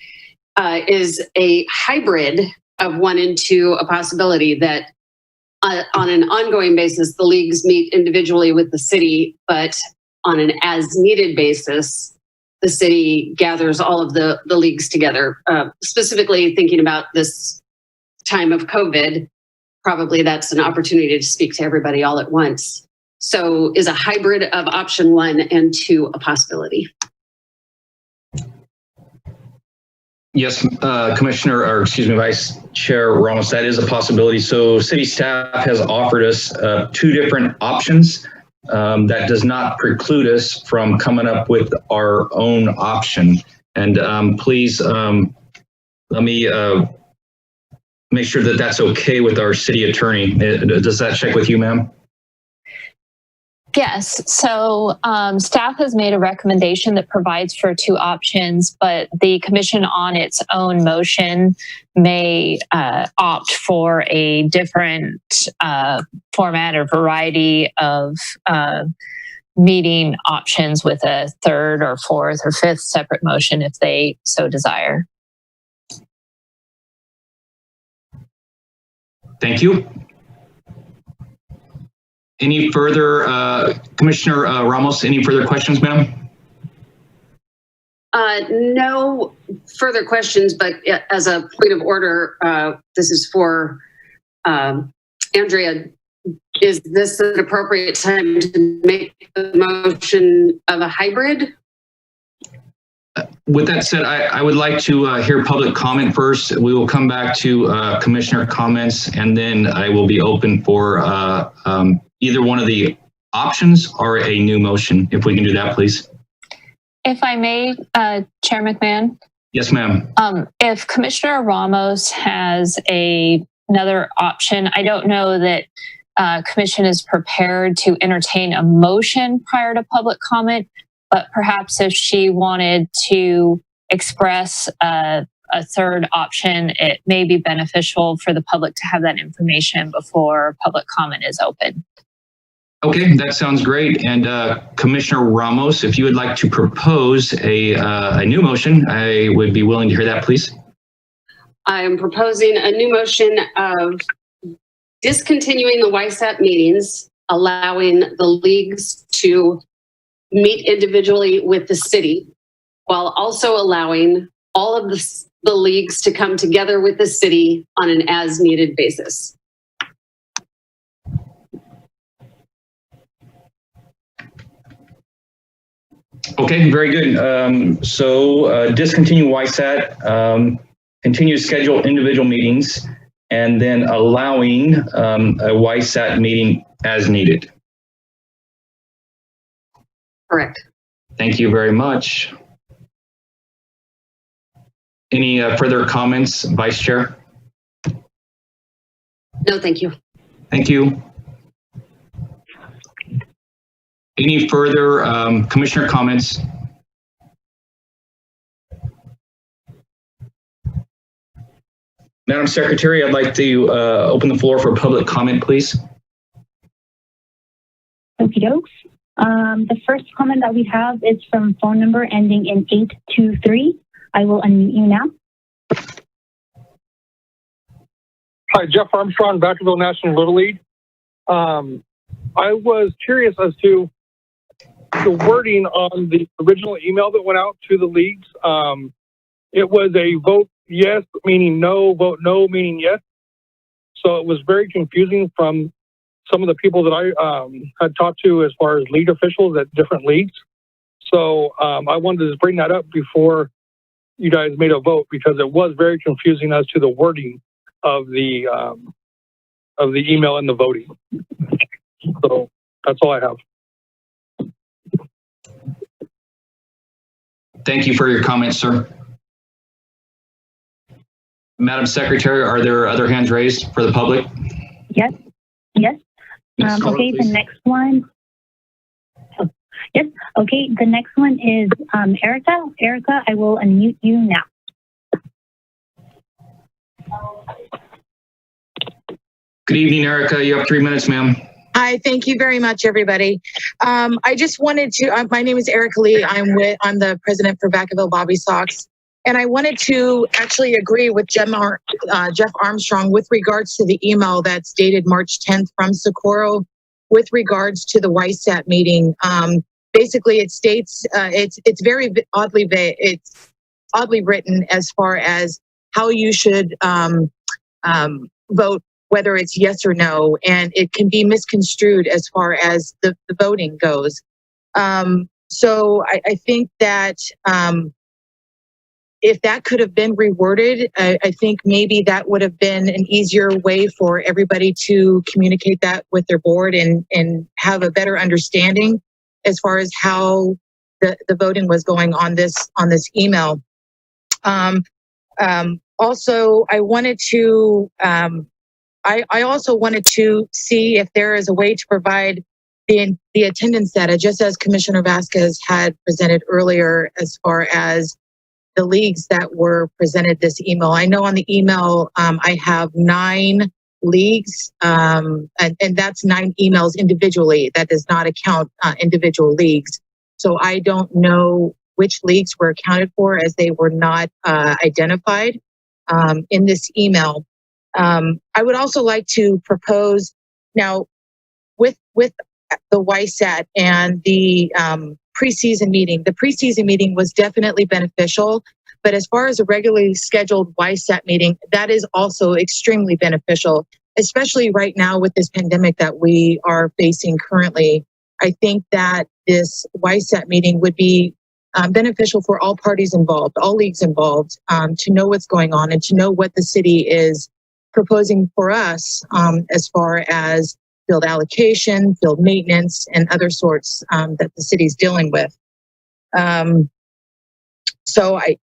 Is a hybrid of 1 and 2 a possibility that on an ongoing basis, the leagues meet individually with the city, but on an as-needed basis, the city gathers all of the leagues together. Specifically thinking about this time of COVID, probably that's an opportunity to speak to everybody all at once. So is a hybrid of option 1 and 2 a possibility? Yes, Commissioner, or excuse me, Vice Chair Ramos, that is a possibility. So city staff has offered us 2 different options. That does not preclude us from coming up with our own option. And please let me make sure that that's okay with our city attorney. Does that check with you, ma'am? Yes, so staff has made a recommendation that provides for 2 options, but the commission on its own motion may opt for a different format or variety of meeting options with a 3rd or 4th or 5th separate motion if they so desire. Thank you. Any further, Commissioner Ramos, any further questions, ma'am? No further questions, but as a point of order, this is for Andrea. Is this an appropriate time to make the motion of a hybrid? With that said, I would like to hear public comment first. We will come back to Commissioner comments, and then I will be open for either one of the options or a new motion, if we can do that, please. If I may, Chair McMahon? Yes, ma'am. If Commissioner Ramos has another option, I don't know that Commission is prepared to entertain a motion prior to public comment, but perhaps if she wanted to express a 3rd option, it may be beneficial for the public to have that information before public comment is open. Okay, that sounds great. And Commissioner Ramos, if you would like to propose a new motion, I would be willing to hear that, please. I am proposing a new motion of discontinuing the YSAT meetings, allowing the leagues to meet individually with the city, while also allowing all of the leagues to come together with the city on an as-needed basis. Okay, very good. So discontinue YSAT, continue to schedule individual meetings, and then allowing a YSAT meeting as needed. Correct. Thank you very much. Any further comments, Vice Chair? No, thank you. Thank you. Any further Commissioner comments? Madam Secretary, I'd like to open the floor for public comment, please. Okie dokes. The first comment that we have is from phone number ending in 823. I will unmute you now. Hi, Jeff Armstrong, Vacaville National Little League. I was curious as to the wording on the original email that went out to the leagues. It was a vote yes, meaning no, vote no, meaning yes. So it was very confusing from some of the people that I had talked to as far as league officials at different leagues. So I wanted to bring that up before you guys made a vote, because it was very confusing as to the wording of the email and the voting. So that's all I have. Thank you for your comments, sir. Madam Secretary, are there other hands raised for the public? Yes. Yes. Okay, the next one. Oh, yes. Okay, the next one is Erica. Erica, I will unmute you now. Good evening, Erica. You have 3 minutes, ma'am. Hi, thank you very much, everybody. I just wanted to, my name is Erica Lee. I'm the president for Vacaville Bobby Sox. And I wanted to actually agree with Jeff Armstrong with regards to the email that's dated March 10th from Socorro with regards to the YSAT meeting. Basically, it states, it's very oddly, it's oddly written as far as how you should vote, whether it's yes or no, and it can be misconstrued as far as the voting goes. So I think that if that could have been reworded, I think maybe that would have been an easier way for everybody to communicate that with their board and have a better understanding as far as how the voting was going on this email. Also, I wanted to I also wanted to see if there is a way to provide the attendance data, just as Commissioner Vasquez had presented earlier, as far as the leagues that were presented this email. I know on the email I have 9 leagues, and that's 9 emails individually. That does not account individual leagues. So I don't know which leagues were accounted for, as they were not identified in this email. I would also like to propose now with the YSAT and the preseason meeting. The preseason meeting was definitely beneficial, but as far as a regularly scheduled YSAT meeting, that is also extremely beneficial, especially right now with this pandemic that we are facing currently. I think that this YSAT meeting would be beneficial for all parties involved, all leagues involved, to know what's going on and to know what the city is proposing for us as far as field allocation, field maintenance, and other sorts that the city's dealing with. So I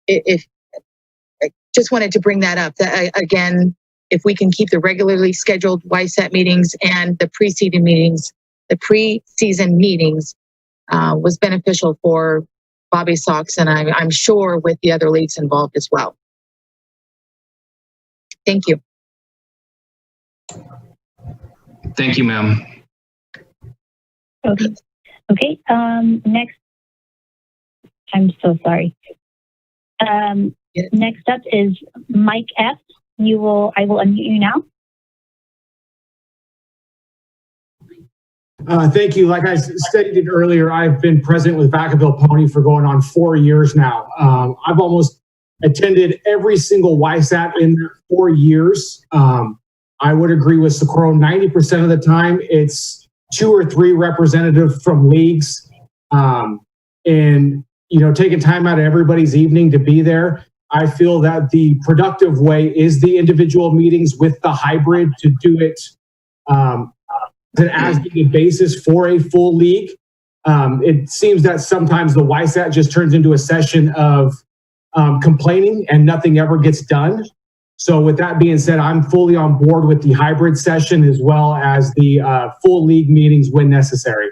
just wanted to bring that up. That, again, if we can keep the regularly scheduled YSAT meetings and the preseason meetings, was beneficial for Bobby Sox, and I'm sure with the other leagues involved as well. Thank you. Thank you, ma'am. Okay. Next, I'm so sorry. Next up is Mike F. I will unmute you now. Thank you. Like I stated earlier, I've been president with Vacaville Pony for going on 4 years now. I've almost attended every single YSAT in 4 years. I would agree with Socorro. 90% of the time, it's 2 or 3 representatives from leagues, and taking time out of everybody's evening to be there. I feel that the productive way is the individual meetings with the hybrid to do it as the basis for a full league. It seems that sometimes the YSAT just turns into a session of complaining and nothing ever gets done. So with that being said, I'm fully on board with the hybrid session as well as the full league meetings when necessary.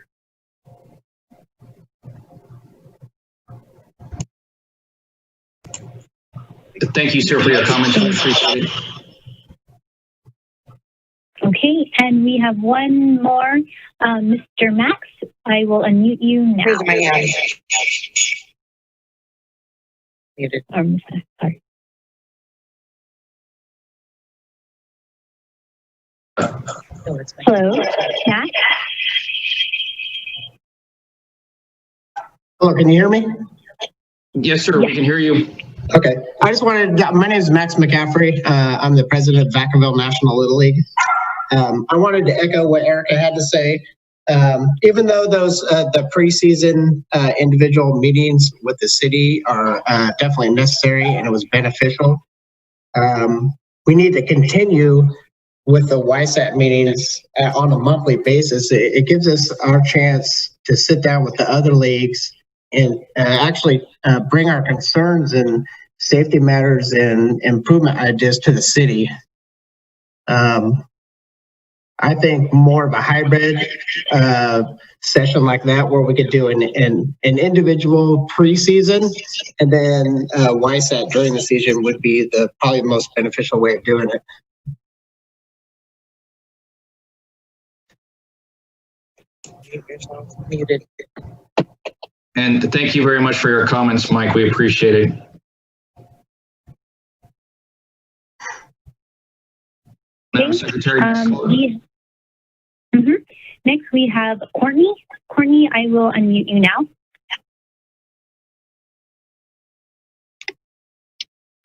Thank you, sir, for your comments. I appreciate it. Okay, and we have one more. Mr. Max, I will unmute you now. Raise my hand. Muted. Sorry. Hello, Max? Hello, can you hear me? Yes, sir, we can hear you. Okay, my name is Max McCaffrey. I'm the president of Vacaville National Little League. I wanted to echo what Erica had to say. Even though those the preseason individual meetings with the city are definitely necessary and it was beneficial, we need to continue with the YSAT meetings on a monthly basis. It gives us our chance to sit down with the other leagues and actually bring our concerns and safety matters and improvement ideas to the city. I think more of a hybrid session like that, where we could do an individual preseason and then YSAT during the season would be probably the most beneficial way of doing it. Muted. And thank you very much for your comments, Mike. We appreciate it. Madam Secretary, next we have Courtney. Courtney, I will unmute you now.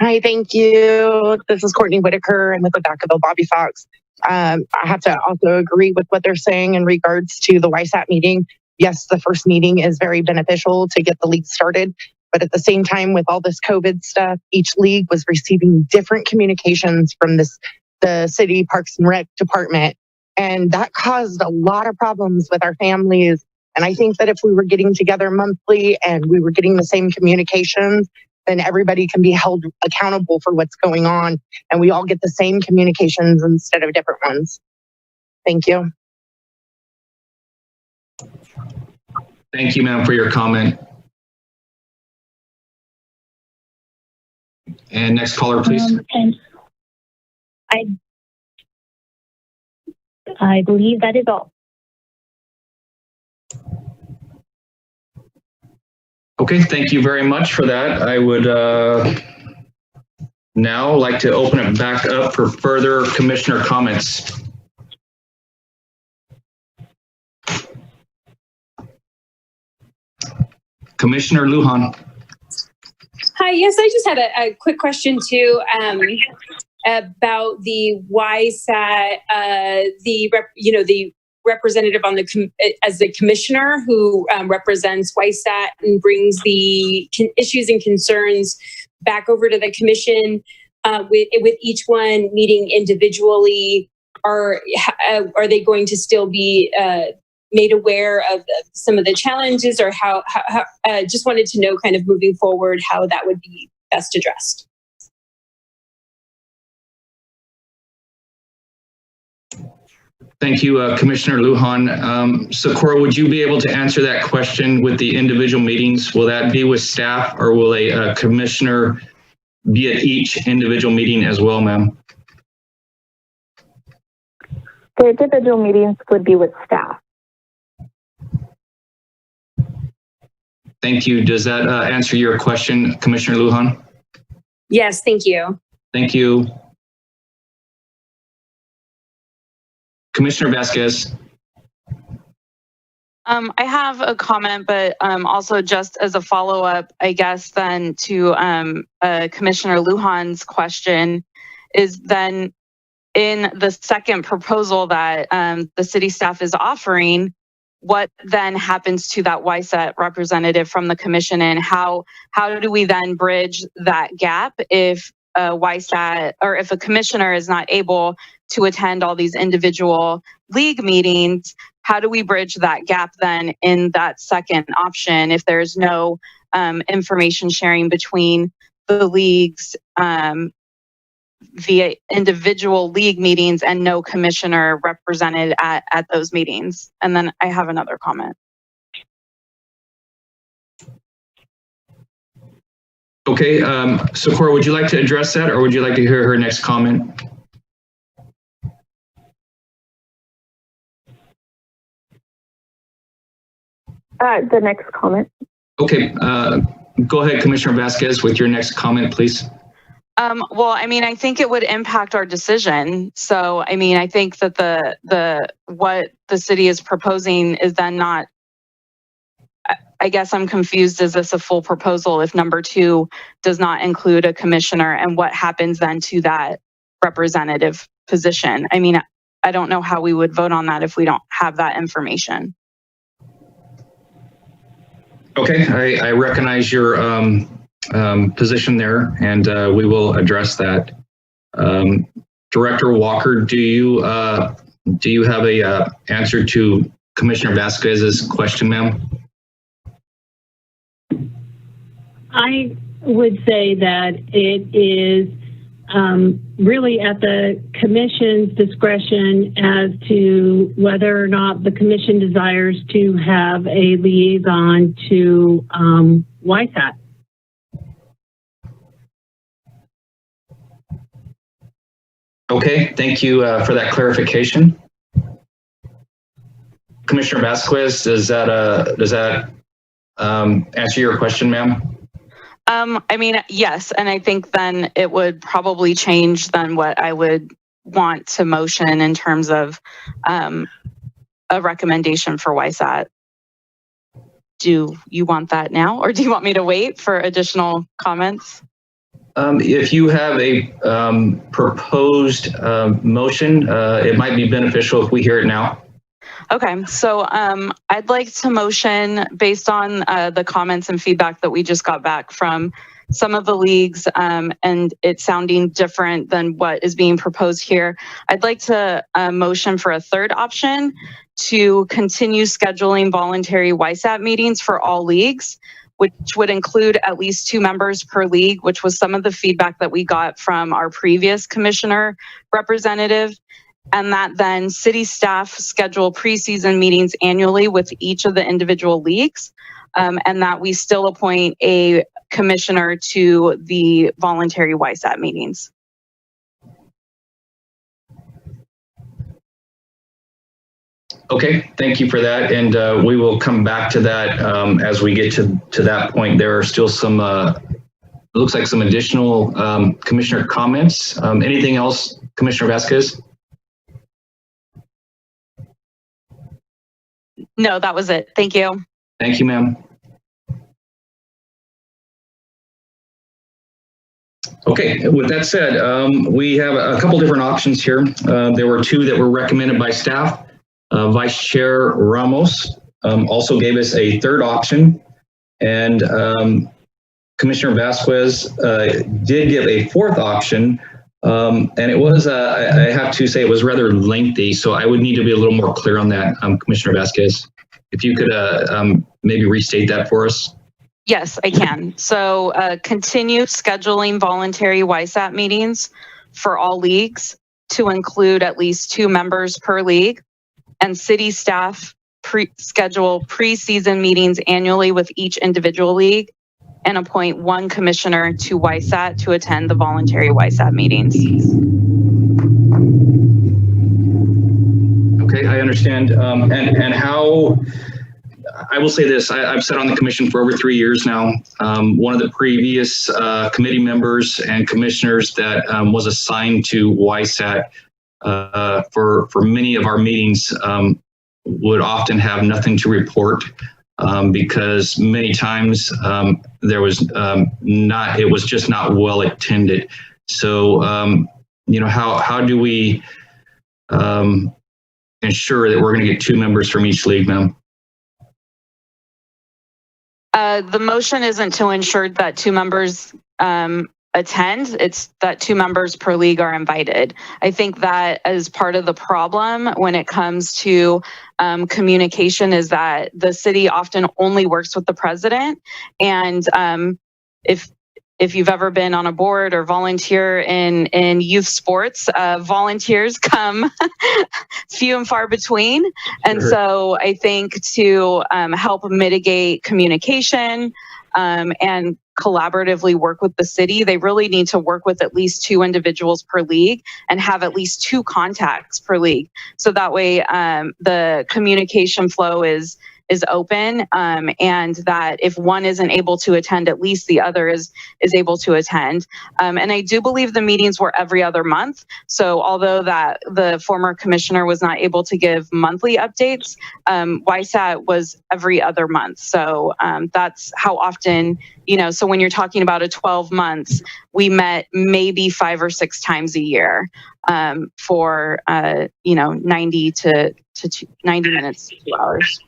Hi, thank you. This is Courtney Whitaker and with the Vacaville Bobby Fox. I have to also agree with what they're saying in regards to the YSAT meeting. Yes, the first meeting is very beneficial to get the league started, but at the same time, with all this COVID stuff, each league was receiving different communications from the city Parks and Rec department, and that caused a lot of problems with our families. And I think that if we were getting together monthly and we were getting the same communications, then everybody can be held accountable for what's going on, and we all get the same communications instead of different ones. Thank you. Thank you, ma'am, for your comment. And next caller, please. And I believe that is all. Okay, thank you very much for that. I would now like to open it back up for further commissioner comments. Commissioner Lujan. Hi, yes, I just had a quick question too about the YSAT, the representative on as the commissioner who represents YSAT and brings the issues and concerns back over to the commission with each one meeting individually. Are they going to still be made aware of some of the challenges, or how just wanted to know kind of moving forward how that would be best addressed? Thank you, Commissioner Lujan. Socorro, would you be able to answer that question with the individual meetings? Will that be with staff, or will a commissioner be at each individual meeting as well, ma'am? The individual meetings would be with staff. Thank you. Does that answer your question, Commissioner Lujan? Yes, thank you. Thank you. Commissioner Vasquez. I have a comment, but also just as a follow-up, I guess, then to Commissioner Lujan's question, is then in the second proposal that the city staff is offering, what then happens to that YSAT representative from the commission, and how do we then bridge that gap if a YSAT or if a commissioner is not able to attend all these individual league meetings? How do we bridge that gap then in that second option if there's no information sharing between the leagues via individual league meetings and no commissioner represented at those meetings? And then I have another comment. Okay, Socorro, would you like to address that, or would you like to hear her next comment? The next comment. Okay, go ahead, Commissioner Vasquez, with your next comment, please. Well, I mean, I think it would impact our decision. So, I mean, I think that the what the city is proposing is then not, I guess I'm confused. Is this a full proposal if number 2 does not include a commissioner, and what happens then to that representative position? I mean, I don't know how we would vote on that if we don't have that information. Okay, I recognize your position there, and we will address that. Director Walker, do you have a answer to Commissioner Vasquez's question, ma'am? I would say that it is really at the commission's discretion as to whether or not the commission desires to have a liaison to YSAT. Okay, thank you for that clarification. Commissioner Vasquez, does that answer your question, ma'am? I mean, yes, and I think then it would probably change then what I would want to motion in terms of a recommendation for YSAT. Do you want that now, or do you want me to wait for additional comments? If you have a proposed motion, it might be beneficial if we hear it now. Okay, so I'd like to motion based on the comments and feedback that we just got back from some of the leagues and it sounding different than what is being proposed here. I'd like to motion for a third option to continue scheduling voluntary YSAT meetings for all leagues, which would include at least 2 members per league, which was some of the feedback that we got from our previous commissioner representative. And that then city staff schedule preseason meetings annually with each of the individual leagues, and that we still appoint a commissioner to the voluntary YSAT meetings. Okay, thank you for that. And we will come back to that as we get to that point. There are still some, it looks like some additional commissioner comments. Anything else, Commissioner Vasquez? No, that was it. Thank you. Thank you, ma'am. Okay, with that said, we have a couple different options here. There were 2 that were recommended by staff. Vice Chair Ramos also gave us a third option, and Commissioner Vasquez did give a fourth option, and it was, I have to say, it was rather lengthy, so I would need to be a little more clear on that, Commissioner Vasquez. If you could maybe restate that for us. Yes, I can. So continue scheduling voluntary YSAT meetings for all leagues to include at least 2 members per league, and city staff schedule preseason meetings annually with each individual league, and appoint 1 commissioner to YSAT to attend the voluntary YSAT meetings. Okay, I understand. And how, I will say this, I've sat on the commission for over 3 years now. One of the previous committee members and commissioners that was assigned to YSAT for many of our meetings would often have nothing to report because many times there was it was just not well attended. So, you know, how do we ensure that we're going to get 2 members from each league, ma'am? The motion isn't to ensure that 2 members attend, it's that 2 members per league are invited. I think that as part of the problem when it comes to communication is that the city often only works with the president. And if you've ever been on a board or volunteer in youth sports, volunteers come few and far between. And so I think to help mitigate communication and collaboratively work with the city, they really need to work with at least 2 individuals per league and have at least 2 contacts per league. So that way the communication flow is open, and that if one isn't able to attend, at least the other is able to attend. And I do believe the meetings were every other month. So although that the former commissioner was not able to give monthly updates, YSAT was every other month. So that's how often, you know, so when you're talking about a 12 months, we met maybe 5 or 6 times a year for, you know, 90 minutes to 2 hours.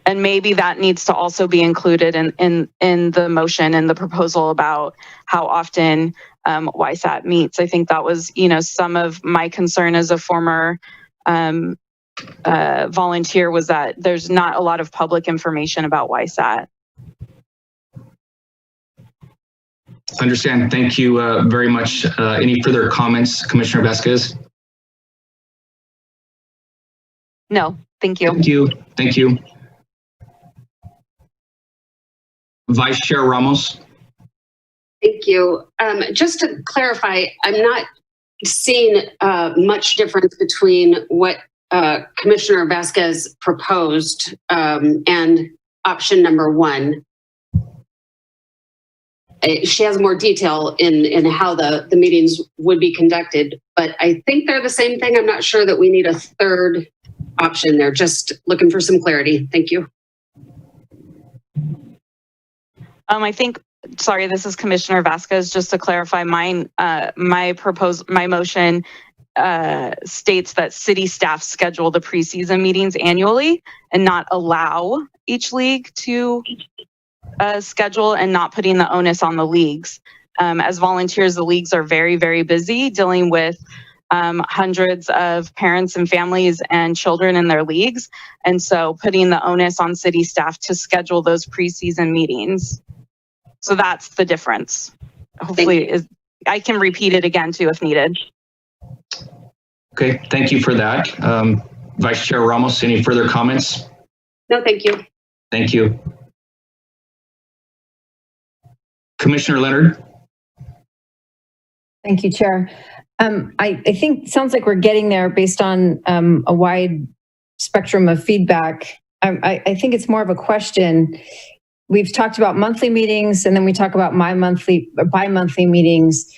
And maybe that needs to also be included in the motion and the proposal about how often YSAT meets. I think that was, you know, some of my concern as a former volunteer was that there's not a lot of public information about YSAT. Understand. Thank you very much. Any further comments, Commissioner Vasquez? No, thank you. Thank you. Thank you. Vice Chair Ramos. Thank you. Just to clarify, I'm not seeing much difference between what Commissioner Vasquez proposed and option number 1. She has more detail in how the meetings would be conducted, but I think they're the same thing. I'm not sure that we need a third option there. Just looking for some clarity. Thank you. I think, sorry, this is Commissioner Vasquez. Just to clarify, my motion states that city staff schedule the preseason meetings annually and not allow each league to schedule, and not putting the onus on the leagues. As volunteers, the leagues are very, very busy dealing with hundreds of parents and families and children in their leagues. And so putting the onus on city staff to schedule those preseason meetings. So that's the difference. Hopefully I can repeat it again too if needed. Okay, thank you for that. Vice Chair Ramos, any further comments? No, thank you. Thank you. Commissioner Leonard. Thank you, Chair. I think it sounds like we're getting there based on a wide spectrum of feedback. I think it's more of a question. We've talked about monthly meetings, and then we talk about bi-monthly meetings.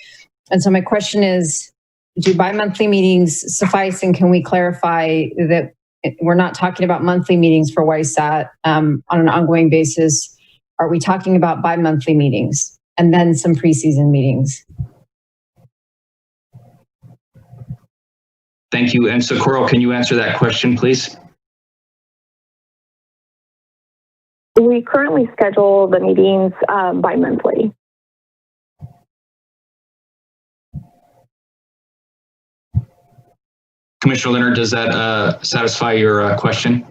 And so my question is, do bi-monthly meetings suffice, and can we clarify that we're not talking about monthly meetings for YSAT on an ongoing basis? Are we talking about bi-monthly meetings and then some preseason meetings? Thank you. And Socorro, can you answer that question, please? We currently schedule the meetings bi-monthly. Commissioner Leonard, does that satisfy your question?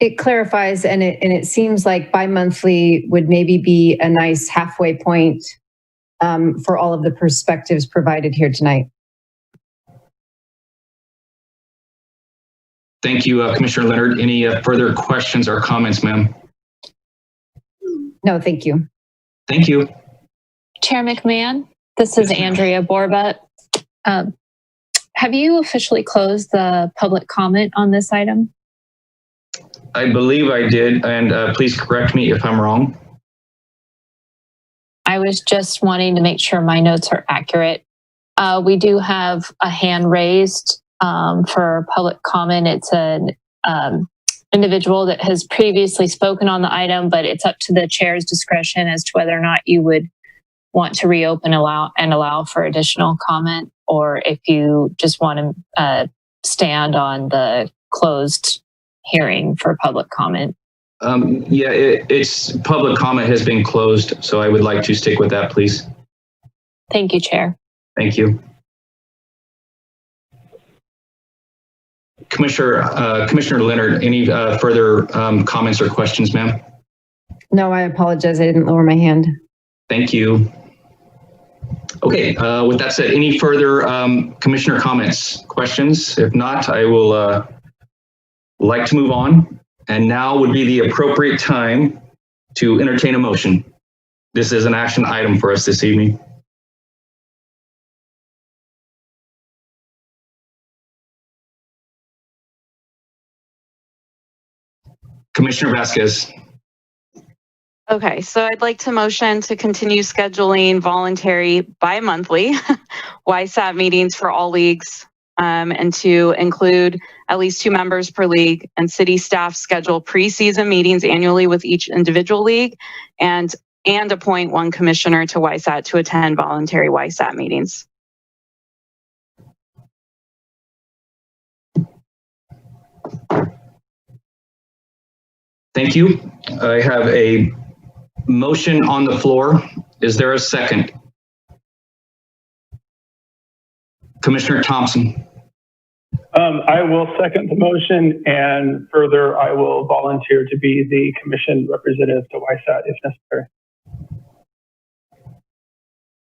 It clarifies, and it seems like bi-monthly would maybe be a nice halfway point for all of the perspectives provided here tonight. Thank you, Commissioner Leonard. Any further questions or comments, ma'am? No, thank you. Thank you. Chair McMahon, this is Andrea Borba. Have you officially closed the public comment on this item? I believe I did, and please correct me if I'm wrong. I was just wanting to make sure my notes are accurate. We do have a hand raised for public comment. It's an individual that has previously spoken on the item, but it's up to the chair's discretion as to whether or not you would want to reopen and allow for additional comment, or if you just want to stand on the closed hearing for public comment. Yeah, it's public comment has been closed, so I would like to stick with that, please. Thank you, Chair. Thank you. Commissioner Leonard, any further comments or questions, ma'am? No, I apologize. I didn't lower my hand. Thank you. Okay, with that said, any further commissioner comments, questions? If not, I will like to move on. And now would be the appropriate time to entertain a motion. This is an action item for us this evening. Commissioner Vasquez. Okay, so I'd like to motion to continue scheduling voluntary bi-monthly YSAT meetings for all leagues, and to include at least 2 members per league, and city staff schedule preseason meetings annually with each individual league, and appoint 1 commissioner to YSAT to attend voluntary YSAT meetings. Thank you. I have a motion on the floor. Is there a second? Commissioner Thompson. I will second the motion, and further, I will volunteer to be the commission representative to YSAT if necessary.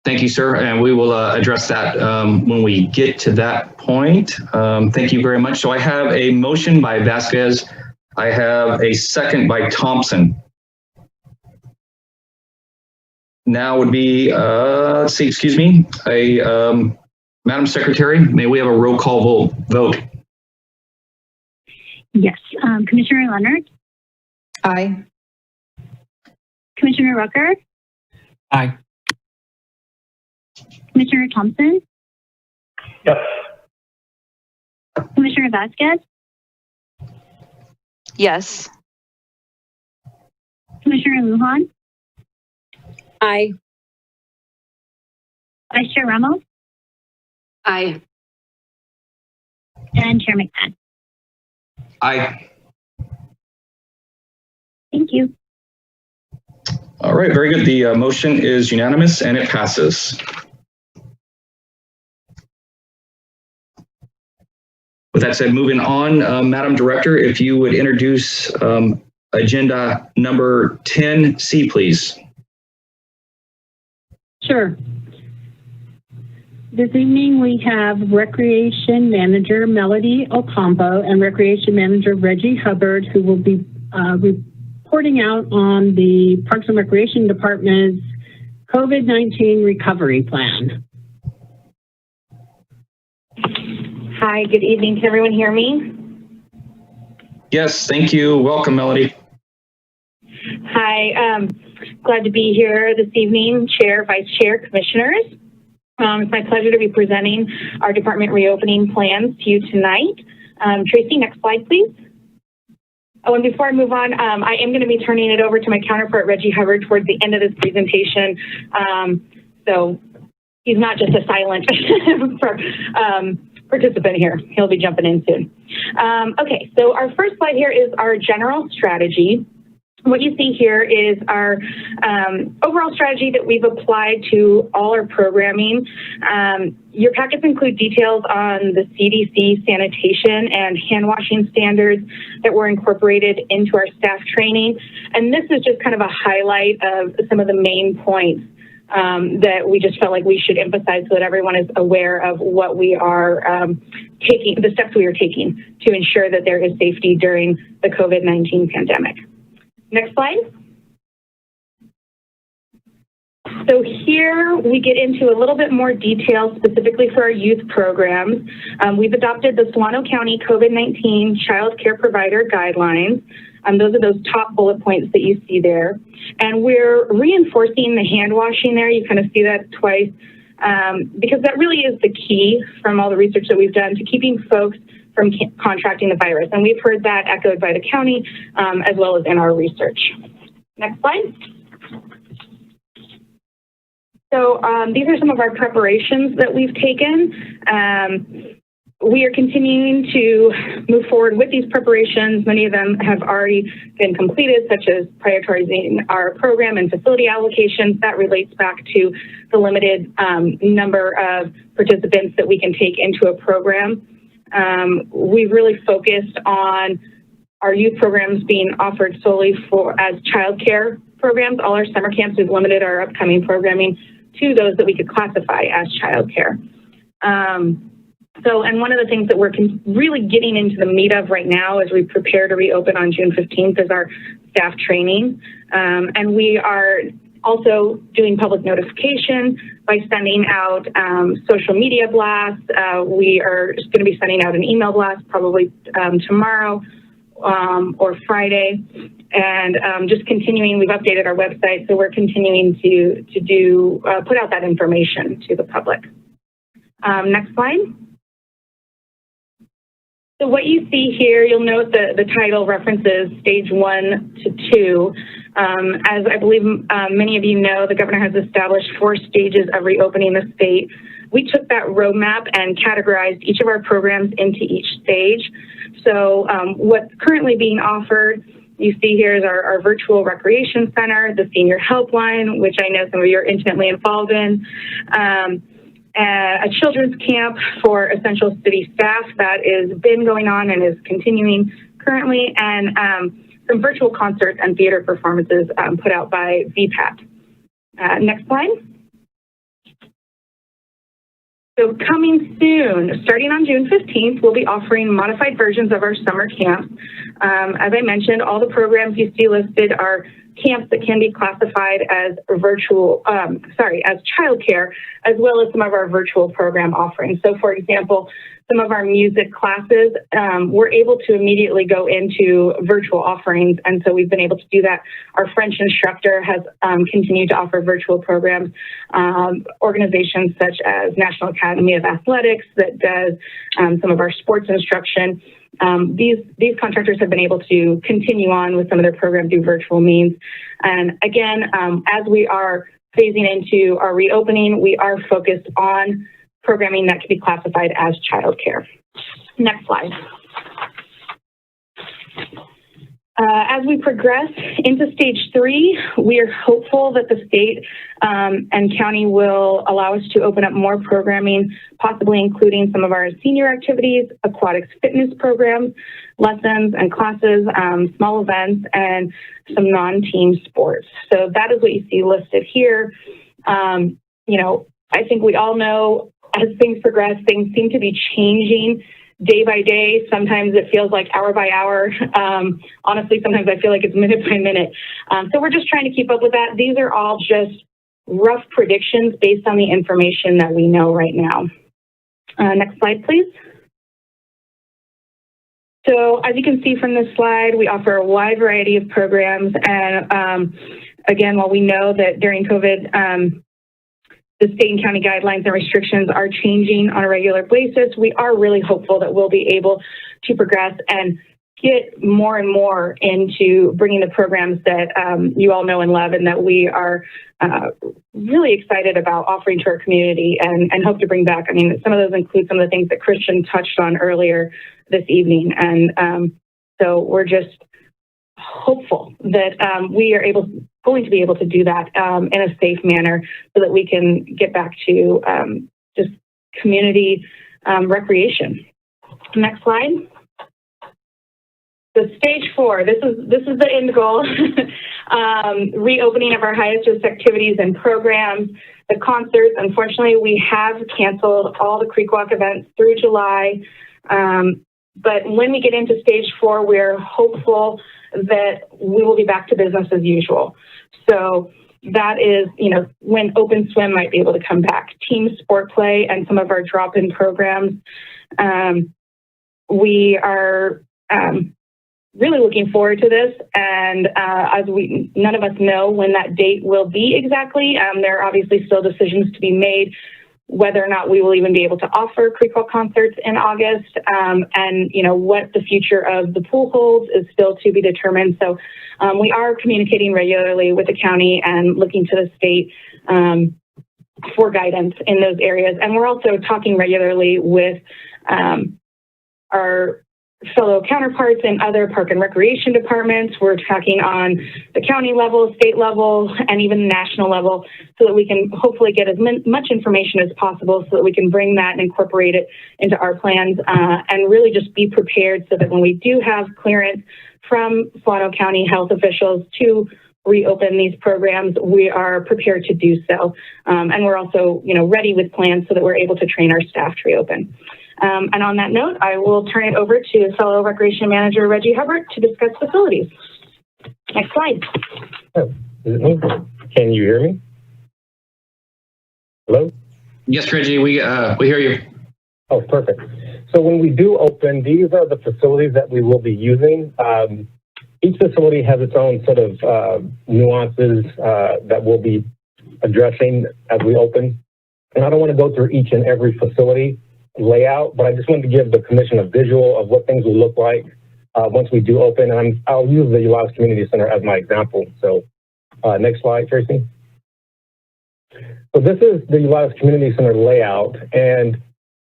Thank you, sir. And we will address that when we get to that point. Thank you very much. So I have a motion by Vasquez. I have a second by Thompson. Now would be, let's see, excuse me, Madam Secretary, may we have a roll call vote? Yes. Commissioner Leonard? Aye. Commissioner Rucker? Aye. Commissioner Thompson? Yes. Commissioner Vasquez? Yes. Commissioner Lujan? Aye. Vice Chair Ramos? Aye. And Chair McMahon? Aye. Thank you. All right, very good. The motion is unanimous and it passes. With that said, moving on, Madam Director, if you would introduce agenda number 10C, please. Sure. This evening we have Recreation Manager Melody Ocampo and Recreation Manager Reggie Hubbard, who will be reporting out on the Parks and Recreation Department's COVID-19 recovery plan. Hi, good evening. Can everyone hear me? Yes, thank you. Welcome, Melody. Hi, glad to be here this evening, Chair, Vice Chair, Commissioners. It's my pleasure to be presenting our department reopening plans to you tonight. Tracy, next slide, please. Oh, and before I move on, I am going to be turning it over to my counterpart, Reggie Hubbard, towards the end of this presentation. So he's not just a silent participant here. He'll be jumping in soon. Okay, so our first slide here is our general strategy. What you see here is our overall strategy that we've applied to all our programming. Your packets include details on the CDC sanitation and hand washing standards that were incorporated into our staff training. And this is just kind of a highlight of some of the main points that we just felt like we should emphasize so that everyone is aware of what we are taking, the steps we are taking to ensure that there is safety during the COVID-19 pandemic. Next slide. So here we get into a little bit more detail specifically for our youth programs. We've adopted the Solano County COVID-19 Child Care Provider Guidelines. Those are those top bullet points that you see there. And we're reinforcing the hand washing there. You kind of see that twice because that really is the key from all the research that we've done to keeping folks from contracting the virus. And we've heard that echoed by the county as well as in our research. Next slide. So these are some of our preparations that we've taken. We are continuing to move forward with these preparations. Many of them have already been completed, such as prioritizing our program and facility allocations. That relates back to the limited number of participants that we can take into a program. We've really focused on our youth programs being offered solely as childcare programs. All our summer camps, we've limited our upcoming programming to those that we could classify as childcare. And one of the things that we're really getting into the meat of right now as we prepare to reopen on June 15th is our staff training. And we are also doing public notification by sending out social media blasts. We are going to be sending out an email blast probably tomorrow or Friday. And just continuing, we've updated our website, so we're continuing to put out that information to the public. Next slide. So what you see here, you'll note the title references stage 1 to 2. As I believe many of you know, the governor has established 4 stages of reopening the state. We took that roadmap and categorized each of our programs into each stage. So what's currently being offered, you see here is our virtual recreation center, the senior helpline, which I know some of you are intimately involved in, a children's camp for essential city staff that has been going on and is continuing currently, and some virtual concerts and theater performances put out by VPAT. Next slide. So coming soon, starting on June 15th, we'll be offering modified versions of our summer camps. As I mentioned, all the programs you see listed are camps that can be classified as as childcare, as well as some of our virtual program offerings. So for example, some of our music classes, we're able to immediately go into virtual offerings. And so we've been able to do that. Our French instructor has continued to offer virtual programs. Organizations such as National Academy of Athletics that does some of our sports instruction. These contractors have been able to continue on with some of their programs through virtual means. And again, as we are phasing into our reopening, we are focused on programming that can be classified as childcare. Next slide. As we progress into stage 3, we are hopeful that the state and county will allow us to open up more programming, possibly including some of our senior activities, aquatics fitness programs, lessons and classes, small events, and some non-team sports. So that is what you see listed here. You know, I think we all know as things progress, things seem to be changing day by day. Sometimes it feels like hour by hour. Honestly, sometimes I feel like it's minute by minute. So we're just trying to keep up with that. These are all just rough predictions based on the information that we know right now. Next slide, please. So as you can see from this slide, we offer a wide variety of programs. And again, while we know that during COVID, the state and county guidelines and restrictions are changing on a regular basis, we are really hopeful that we'll be able to progress and get more and more into bringing the programs that you all know and love and that we are really excited about offering to our community and hope to bring back. I mean, some of those include some of the things that Christian touched on earlier this evening. And so we're just hopeful that we are going to be able to do that in a safe manner so that we can get back to just community recreation. Next slide. So stage 4, this is the end goal. Reopening of our highest risk activities and programs. The concerts, unfortunately, we have canceled all the Creek Walk events through July. But when we get into stage 4, we're hopeful that we will be back to business as usual. So that is, you know, when Open Swim might be able to come back. Team sport play and some of our drop-in programs. We are really looking forward to this. And as none of us know when that date will be exactly, there are obviously still decisions to be made whether or not we will even be able to offer Creek Walk concerts in August. And, you know, what the future of the pool holds is still to be determined. So we are communicating regularly with the county and looking to the state for guidance in those areas. And we're also talking regularly with our fellow counterparts in other park and recreation departments. We're talking on the county level, state level, and even national level so that we can hopefully get as much information as possible so that we can bring that and incorporate it into our plans and really just be prepared so that when we do have clearance from Solano County health officials to reopen these programs, we are prepared to do so. And we're also, you know, ready with plans so that we're able to train our staff to reopen. And on that note, I will turn it over to fellow Recreation Manager Reggie Hubbard to discuss facilities. Next slide. Can you hear me? Hello? Yes, Reggie, we hear you. Oh, perfect. So when we do open, these are the facilities that we will be using. Each facility has its own sort of nuances that we'll be addressing as we open. And I don't want to go through each and every facility layout, but I just wanted to give the commission a visual of what things will look like once we do open. And I'll use the Ulias Community Center as my example. So next slide, Tracy. So this is the Ulias Community Center layout. And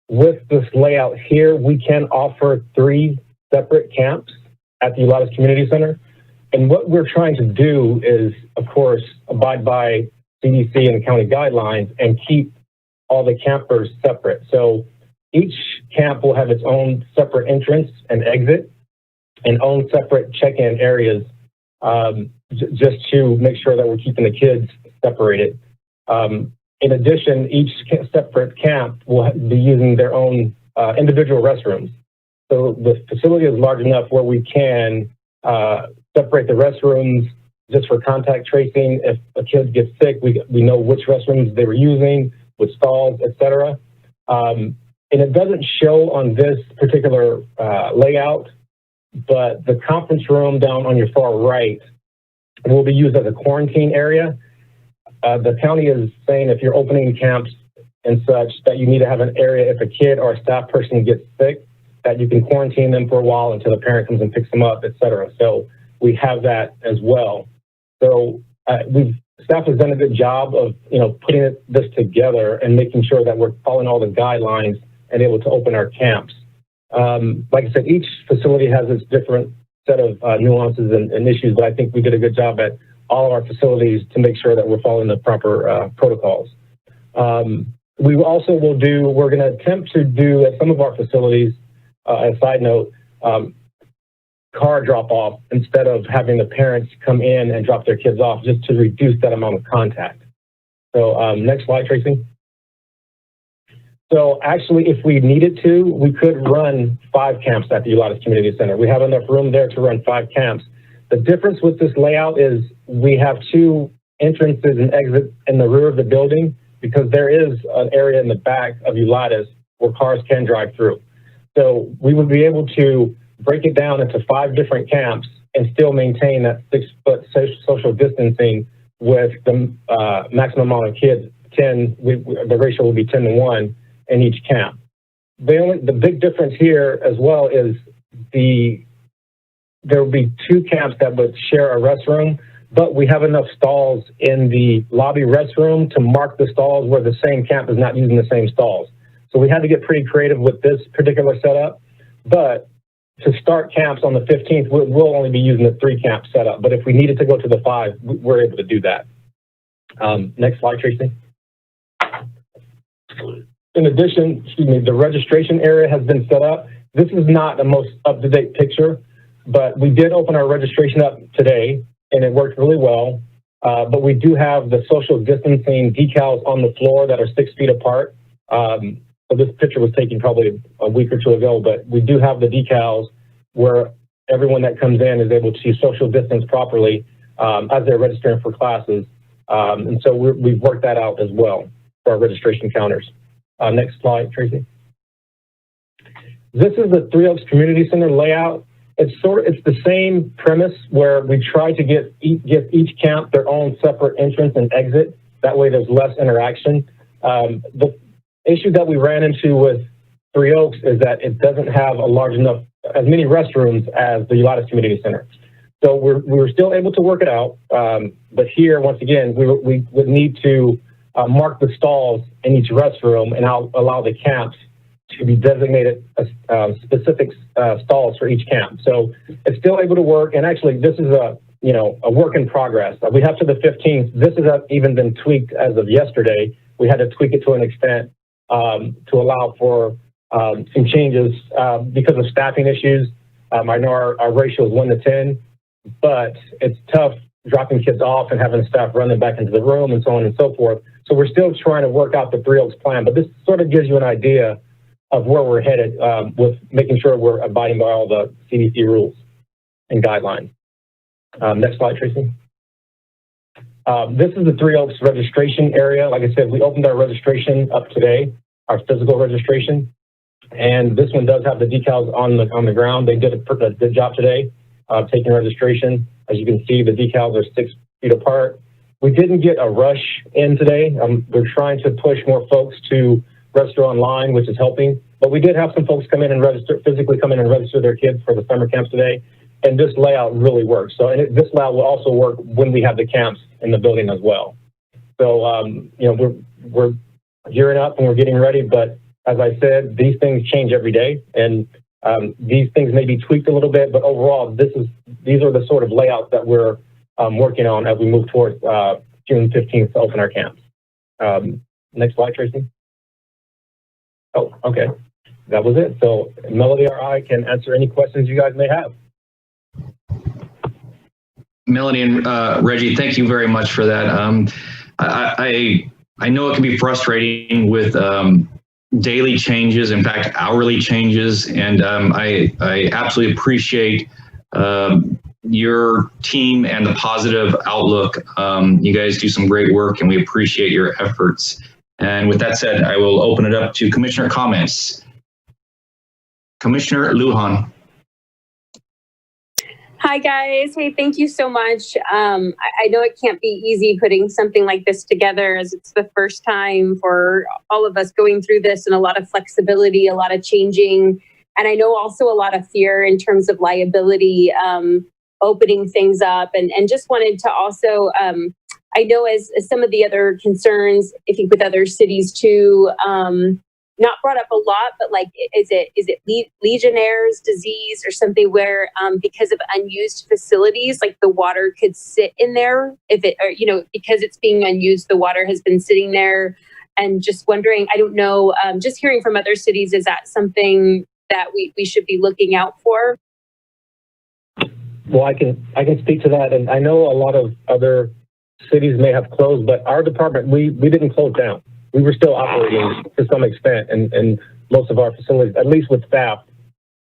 with this layout here, we can offer 3 separate camps at the Ulias Community Center. And what we're trying to do is, of course, abide by CDC and county guidelines and keep all the campers separate. So each camp will have its own separate entrance and exit and own separate check-in areas just to make sure that we're keeping the kids separated. In addition, each separate camp will be using their own individual restrooms. So the facility is large enough where we can separate the restrooms just for contact tracing. If a kid gets sick, we know which restrooms they were using, which stalls, etc. and it doesn't show on this particular layout, but the conference room down on your far right will be used as a quarantine area. The county is saying if you're opening camps and such, that you need to have an area if a kid or a staff person gets sick, that you can quarantine them for a while until the parent comes and picks them up, et cetera. So we have that as well. So staff has done a good job of, putting this together and making sure that we're following all the guidelines and able to open our camps. Like I said, each facility has its different set of nuances and issues, but I think we did a good job at all of our facilities to make sure that we're following the proper protocols. We also we're going to attempt to do at some of our facilities, a side note, car drop off instead of having the parents come in and drop their kids off, just to reduce that amount of contact. So next slide, Tracy. So actually, if we needed to, we could run 5 camps at the Ulatis Community Center. We have enough room there to run 5 camps. The difference with this layout is we have 2 entrances and exits in the rear of the building, because there is an area in the back of Ulatis where cars can drive through. So we would be able to break it down into 5 different camps and still maintain that 6-foot social distancing with the maximum amount of kids, 10, the ratio will be 10 to 1 in each camp. The big difference here as well is there will be 2 camps that would share a restroom, but we have enough stalls in the lobby restroom to mark the stalls where the same camp is not using the same stalls. So we had to get pretty creative with this particular setup, but to start camps on the 15th, we'll only be using the 3 camp setup. But if we needed to go to the 5, we're able to do that. Next slide, Tracy. In addition, the registration area has been set up. This is not the most up-to-date picture, but we did open our registration up today, and it worked really well. But we do have the social distancing decals on the floor that are 6 feet apart. So this picture was taken probably a week or 2 ago, but we do have the decals where everyone that comes in is able to social distance properly as they're registering for classes. And so we've worked that out as well for our registration counters. Next slide, Tracy. This is the Three Oaks Community Center layout. It's the same premise where we try to give each camp their own separate entrance and exit. That way there's less interaction. The issue that we ran into with Three Oaks is that it doesn't have as many restrooms as the Ulatis Community Center. So we were still able to work it out. But here, once again, we would need to mark the stalls in each restroom and allow the camps to be designated specific stalls for each camp. So it's still able to work. And actually, this is a work in progress. We have to the 15th. This has even been tweaked as of yesterday. We had to tweak it to an extent to allow for some changes because of staffing issues. I know our ratio is 1 to 10, but it's tough dropping kids off and having staff run them back into the room and so on and so forth. So we're still trying to work out the Three Oaks plan, but this sort of gives you an idea of where we're headed with making sure we're abiding by all the CDC rules and guidelines. Next slide, Tracy. This is the Three Oaks registration area. Like I said, we opened our registration up today, our physical registration, and this one does have the decals on the ground. They did a good job today taking registration. As you can see, the decals are 6 feet apart. We didn't get a rush in today. We're trying to push more folks to register online, which is helping. But we did have some folks physically come in and register their kids for the summer camps today. And this layout really works. So this layout will also work when we have the camps in the building as well. So, we're gearing up and we're getting ready. But as I said, these things change every day. And these things may be tweaked a little bit, but overall, these are the sort of layouts that we're working on as we move towards June 15th to open our camps. Next slide, Tracy. Oh, okay. That was it. So Melody or I can answer any questions you guys may have. Melanie and Reggie, thank you very much for that. I know it can be frustrating with daily changes, in fact, hourly changes, and I absolutely appreciate your team and the positive outlook. You guys do some great work, and we appreciate your efforts. And with that said, I will open it up to commissioner comments. Commissioner Lujan. Hi, guys. Hey, thank you so much. I know it can't be easy putting something like this together, as it's the first time for all of us going through this, and a lot of flexibility, a lot of changing. And I know also a lot of fear in terms of liability, opening things up, and just wanted to also, I know as some of the other concerns, I think with other cities too, not brought up a lot, but like, is it Legionnaire's disease or something where because of unused facilities, like the water could sit in there if it, or, you know, because it's being unused, the water has been sitting there. And just wondering, I don't know, just hearing from other cities, is that something that we should be looking out for? Well, I can speak to that, and I know a lot of other cities may have closed, but our department, we didn't close down. We were still operating to some extent, and most of our facilities, at least with staff,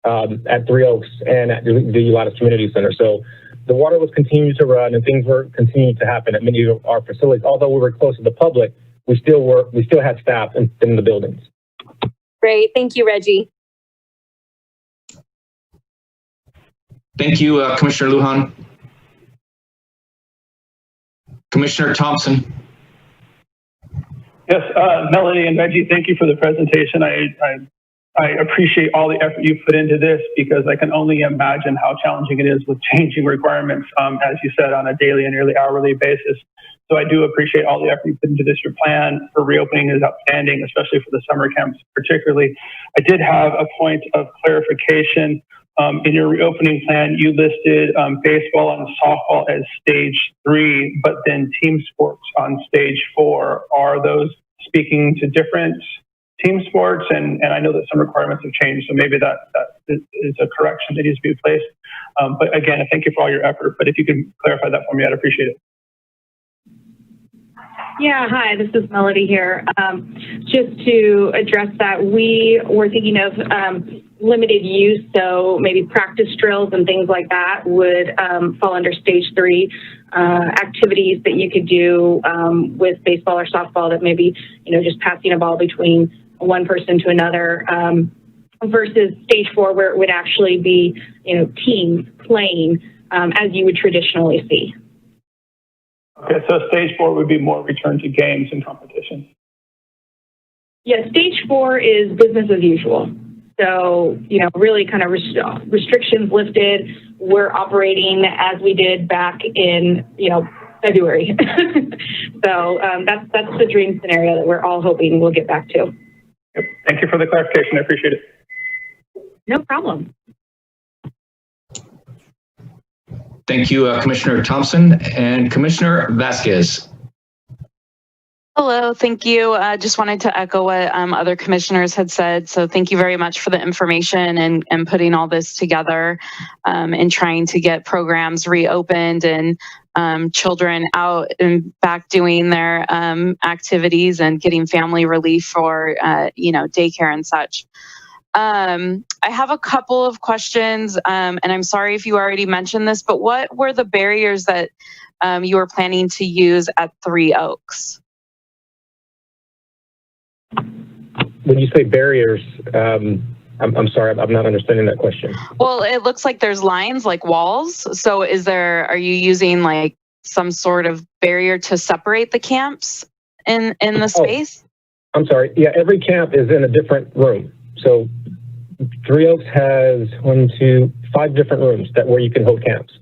at Three Oaks and at the Ulatis Community Center. So the water was continuing to run, and things were continuing to happen at many of our facilities. Although we were close to the public, we still had staff in the buildings. Great, thank you, Reggie. Thank you, Commissioner Lujan. Commissioner Thompson. Yes, Melody and Reggie, thank you for the presentation. I appreciate all the effort you put into this, because I can only imagine how challenging it is with changing requirements, as you said, on a daily and nearly hourly basis. So I do appreciate all the effort you put into this. Your plan for reopening is outstanding, especially for the summer camps particularly. I did have a point of clarification. In your reopening plan, you listed baseball and softball as stage 3, but then team sports on stage 4. Are those speaking to different team sports? And I know that some requirements have changed, so maybe that is a correction that needs to be placed. But again, thank you for all your effort. But if you can clarify that for me, I'd appreciate it. Yeah, hi, this is Melody here. Just to address that, we were thinking of limited use, so maybe practice drills and things like that would fall under stage 3. Activities that you could do with baseball or softball, that maybe, you know, just passing a ball between one person to another, versus stage 4, where it would actually be, you know, teams playing as you would traditionally see. Okay, so stage 4 would be more return to games and competition. Yeah, stage 4 is business as usual. So, you know, really kind of restrictions lifted. We're operating as we did back in, you know, February. So that's the dream scenario that we're all hoping we'll get back to. Yep. Thank you for the clarification. I appreciate it. No problem. Thank you, Commissioner Thompson. And Commissioner Vasquez. Hello, thank you. Just wanted to echo what other commissioners had said. So thank you very much for the information and putting all this together and trying to get programs reopened and children out and back doing their activities and getting family relief for, you know, daycare and such. I have a couple of questions, and I'm sorry if you already mentioned this, but what were the barriers that you were planning to use at Three Oaks? When you say barriers, I'm sorry, I'm not understanding that question. Well, it looks like there's lines like walls. So are you using like some sort of barrier to separate the camps in the space? I'm sorry. Yeah, every camp is in a different room. So Three Oaks has 5 different rooms where you can hold camps.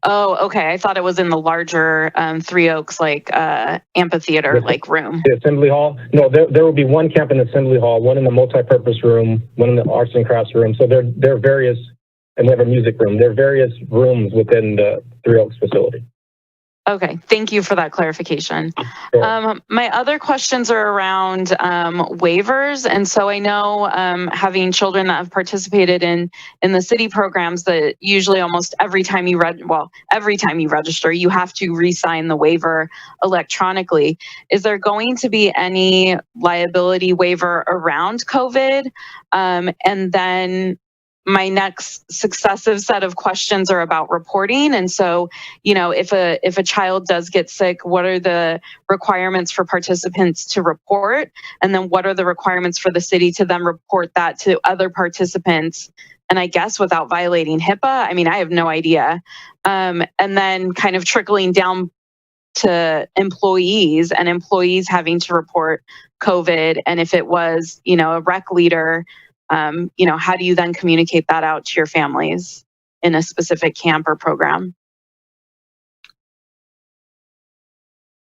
Oh, okay. I thought it was in the larger Three Oaks, like amphitheater like room. The assembly hall? No, there will be one camp in the assembly hall, one in the multi-purpose room, one in the arts and crafts room. So there are various, and we have a music room. There are various rooms within the Three Oaks facility. Okay, thank you for that clarification. Sure. My other questions are around waivers. And so I know having children that have participated in the city programs, that usually almost every time you register, you have to re-sign the waiver electronically. Is there going to be any liability waiver around COVID? And then my next successive set of questions are about reporting. And so, if a child does get sick, what are the requirements for participants to report? And then what are the requirements for the city to then report that to other participants? And I guess without violating HIPAA, I mean, I have no idea. And then kind of trickling down to employees and employees having to report COVID. And if it was, a rec leader, how do you then communicate that out to your families in a specific camp or program?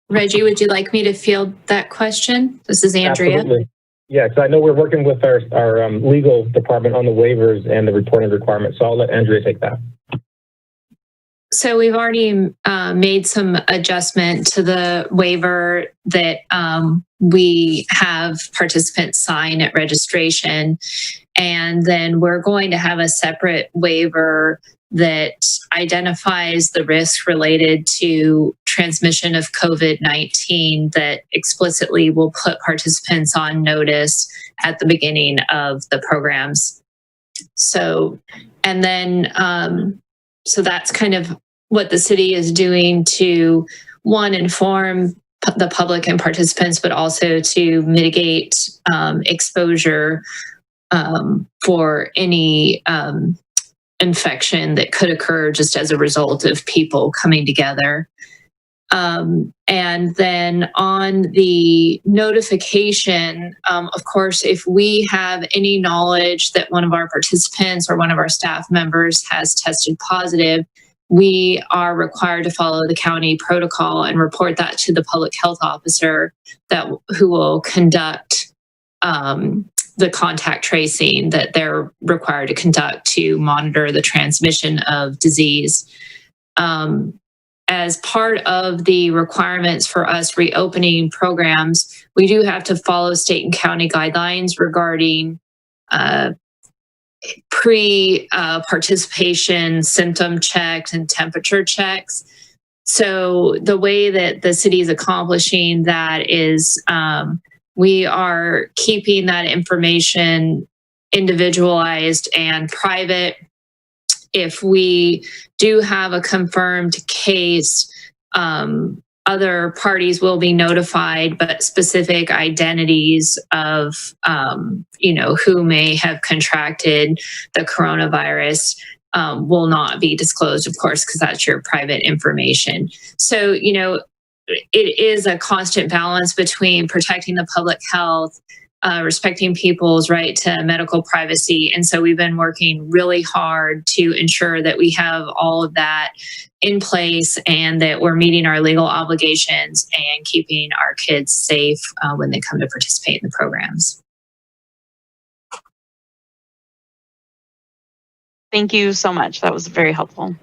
Reggie, would you like me to field that question? This is Andrea. Absolutely. Yeah, because I know we're working with our legal department on the waivers and the reporting requirements. So I'll let Andrea take that. So we've already made some adjustment to the waiver that we have participants sign at registration. And then we're going to have a separate waiver that identifies the risk related to transmission of COVID-19 that explicitly will put participants on notice at the beginning of the programs. So, and then, so that's kind of what the city is doing to, one, inform the public and participants, but also to mitigate exposure for any infection that could occur just as a result of people coming together. And then on the notification, of course, if we have any knowledge that one of our participants or one of our staff members has tested positive, we are required to follow the county protocol and report that to the public health officer who will conduct the contact tracing that they're required to conduct to monitor the transmission of disease. As part of the requirements for us reopening programs, we do have to follow state and county guidelines regarding pre-participation symptom checks and temperature checks. So the way that the city is accomplishing that is we are keeping that information individualized and private. If we do have a confirmed case, other parties will be notified, but specific identities of, who may have contracted the coronavirus will not be disclosed, of course, because that's your private information. So, it is a constant balance between protecting the public health, respecting people's right to medical privacy. And so we've been working really hard to ensure that we have all of that in place and that we're meeting our legal obligations and keeping our kids safe when they come to participate in the programs. Thank you so much. That was very helpful.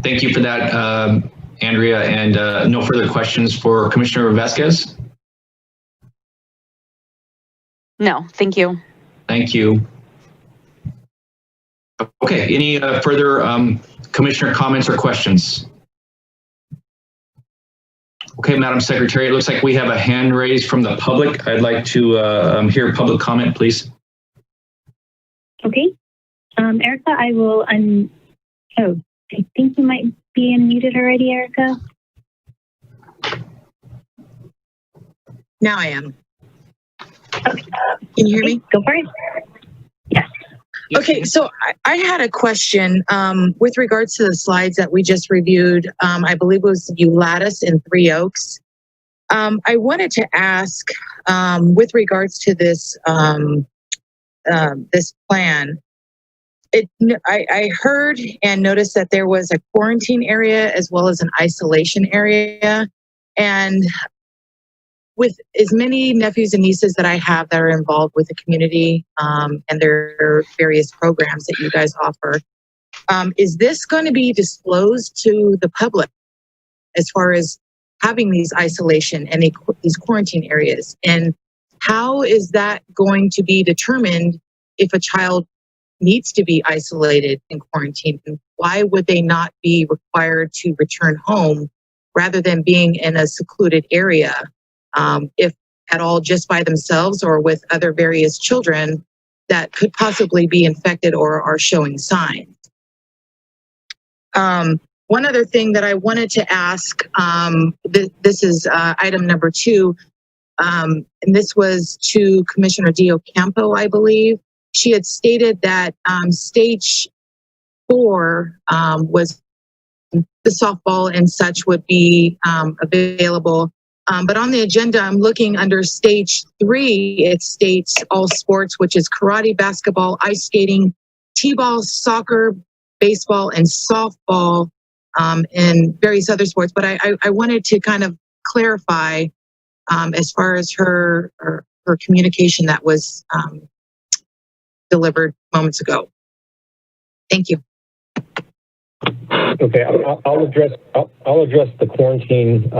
Thank you for that, Andrea, and no further questions for Commissioner Vasquez? No, thank you. Thank you. Okay, any further Commissioner comments or questions? Okay, Madam Secretary, it looks like we have a hand raised from the public. I'd like to hear public comment, please. Okay. Erica, I will I think you might be unmuted already, Erica. Now I am. Okay. Can you hear me? Go for it. Yes. Okay, so I had a question with regards to the slides that we just reviewed. I believe it was Ulatus and Three Oaks. I wanted to ask with regards to this this plan. I heard and noticed that there was a quarantine area as well as an isolation area. And with as many nephews and nieces that I have that are involved with the community and their various programs that you guys offer, is this going to be disclosed to the public as far as having these isolation and these quarantine areas? And how is that going to be determined if a child needs to be isolated and quarantined? And why would they not be required to return home rather than being in a secluded area if at all just by themselves or with other various children that could possibly be infected or are showing signs. One other thing that I wanted to ask, this is item number 2, and this was to Commissioner Diocampo, I believe. She had stated that stage 4 was the softball and such would be available. But on the agenda, I'm looking under stage 3, it states all sports, which is karate, basketball, ice skating, t-ball, soccer, baseball, and softball, and various other sports. But I wanted to kind of clarify as far as her communication that was delivered moments ago. Thank you. Okay, I'll address the quarantine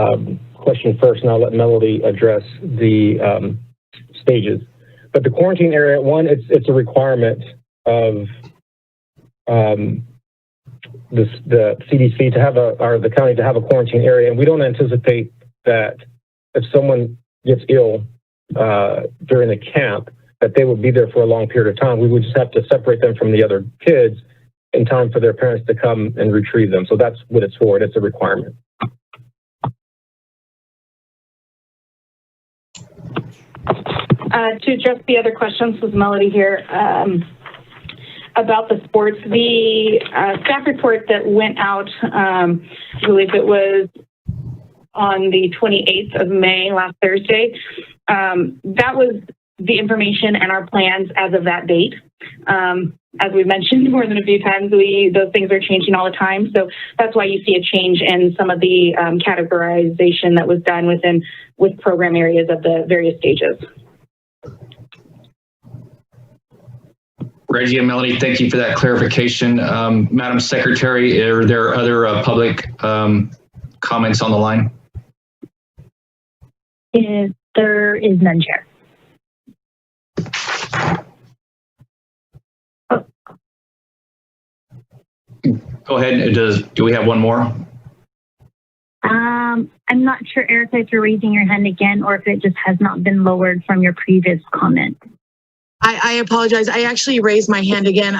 question first, and I'll let Melody address the stages. But the quarantine area, one, it's a requirement of the CDC to have or the county to have a quarantine area, and we don't anticipate that if someone gets ill during the camp, that they would be there for a long period of time. We would just have to separate them from the other kids in time for their parents to come and retrieve them. So that's what it's for. It's a requirement. To address the other questions, was Melody here, about the sports. The staff report that went out, I believe it was on the 28th of May, last Thursday, that was the information and our plans as of that date. As we've mentioned more than a few times, those things are changing all the time. So that's why you see a change in some of the categorization that was done with program areas of the various stages. Reggie and Melody, thank you for that clarification. Madam Secretary, are there other public comments on the line? There is none, Chair. Go ahead. Do we have one more? I'm not sure, Erica, if you're raising your hand again or if it just has not been lowered from your previous comment. I apologize. I actually raised my hand again.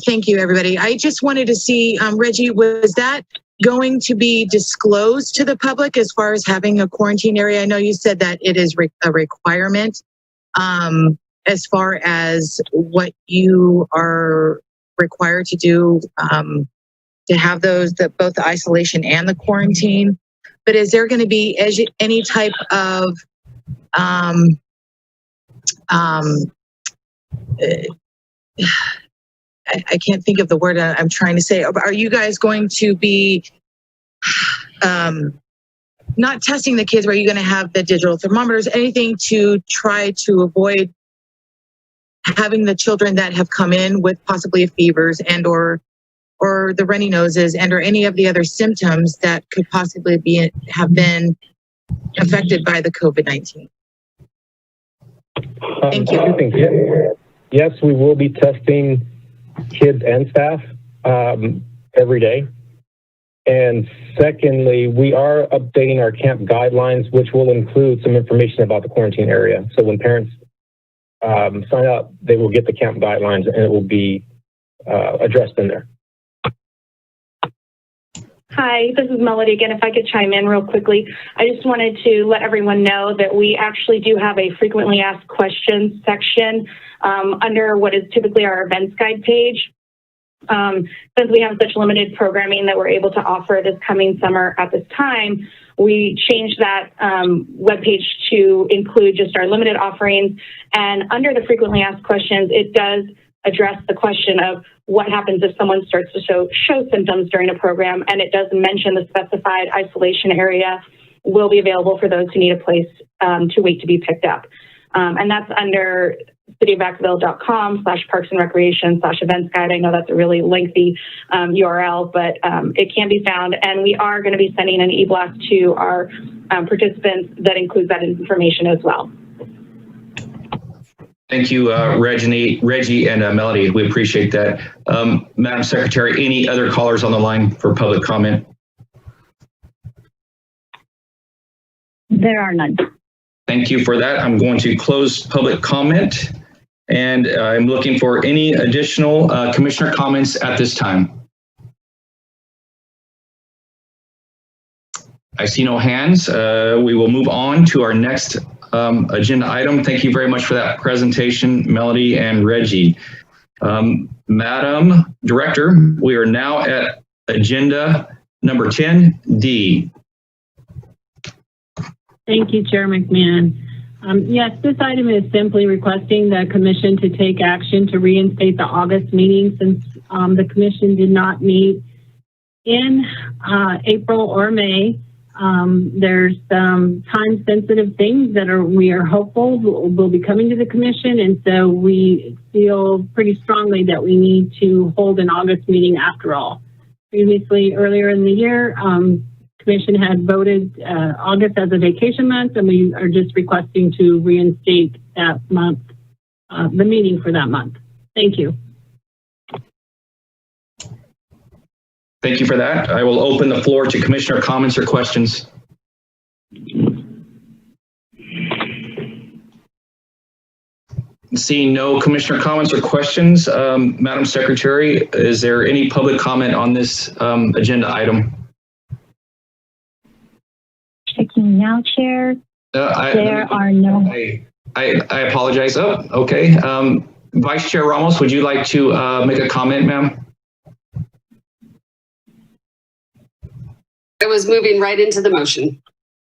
Thank you, everybody. I just wanted to see, Reggie, was that going to be disclosed to the public as far as having a quarantine area? I know you said that it is a requirement as far as what you are required to do to have those, both the isolation and the quarantine. But is there going to be any type of I can't think of the word I'm trying to say. Are you guys going to be not testing the kids? Are you going to have the digital thermometers, anything to try to avoid having the children that have come in with possibly fevers and or the runny noses and or any of the other symptoms that could possibly have been affected by the COVID-19? Thank you. Yes, we will be testing kids and staff every day. And secondly, we are updating our camp guidelines, which will include some information about the quarantine area. So when parents sign up, they will get the camp guidelines and it will be addressed in there. Hi, this is Melody again. If I could chime in real quickly, I just wanted to let everyone know that we actually do have a frequently asked questions section under what is typically our events guide page. Since we have such limited programming that we're able to offer this coming summer at this time, we changed that webpage to include just our limited offerings. And under the frequently asked questions, it does address the question of what happens if someone starts to show symptoms during a program, and it does mention the specified isolation area will be available for those who need a place to wait to be picked up. And that's under cityofvacaville.com/parks and recreation/events guide. I know that's a really lengthy URL, but it can be found. And we are going to be sending an e-blast to our participants that includes that information as well. Thank you, Reggie and Melody. We appreciate that. Madam Secretary, any other callers on the line for public comment? There are none. Thank you for that. I'm going to close public comment, and I'm looking for any additional commissioner comments at this time. I see no hands. We will move on to our next agenda item. Thank you very much for that presentation, Melody and Reggie. Madam Director, we are now at agenda number 10D. Thank you, Chair McMahon. Yes, this item is simply requesting the Commission to take action to reinstate the August meeting since the Commission did not meet in April or May. There's some time-sensitive things that we are hopeful will be coming to the Commission, and so we feel pretty strongly that we need to hold an August meeting after all. Previously, earlier in the year, Commission had voted August as a vacation month, and we are just requesting to reinstate that month, the meeting for that month. Thank you. Thank you for that. I will open the floor to commissioner comments or questions. Seeing no commissioner comments or questions, Madam Secretary, is there any public comment on this agenda item? Checking now, Chair. There are no. I apologize. Oh, okay. Vice Chair Ramos, would you like to make a comment, ma'am? I was moving right into the motion.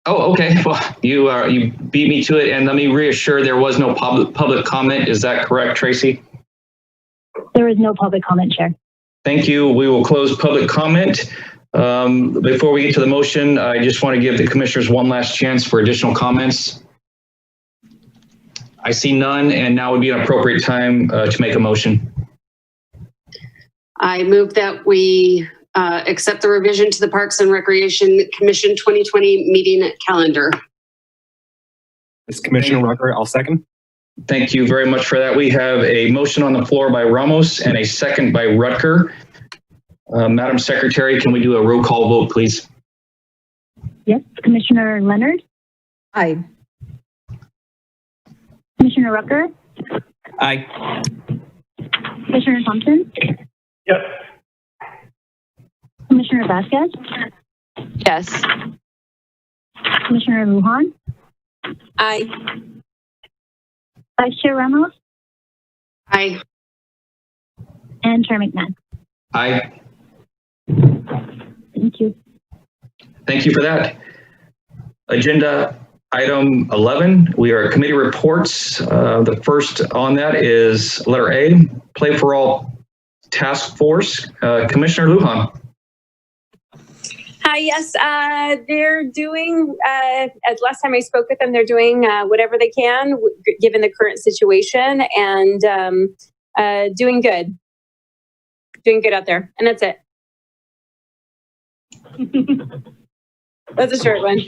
Oh, okay. Well, you beat me to it, and let me reassure there was no public comment. Is that correct, Tracy? There is no public comment, Chair. Thank you. We will close public comment. Before we get to the motion, I just want to give the commissioners one last chance for additional comments. I see none, and now would be an appropriate time to make a motion. I move that we accept the revision to the Parks and Recreation Commission 2020 meeting calendar. This Commissioner Rucker, I'll second. Thank you very much for that. We have a motion on the floor by Ramos and a second by Rutger. Madam Secretary, can we do a roll call vote, please? Yes, Commissioner Leonard? Aye. Commissioner Rucker? Aye. Commissioner Thompson? Yep. Commissioner Vasquez? Yes. Commissioner Lujan? Aye. Vice Chair Ramos? Aye. And Chair McMahon? Aye. Thank you. Thank you for that. Agenda item 11, we are at committee reports. The first on that is letter A, Play for All Task Force. Commissioner Lujan. Hi, yes, they're doing, as last time I spoke with them, they're doing whatever they can given the current situation, and doing good. Doing good out there. And that's it. That's a short one.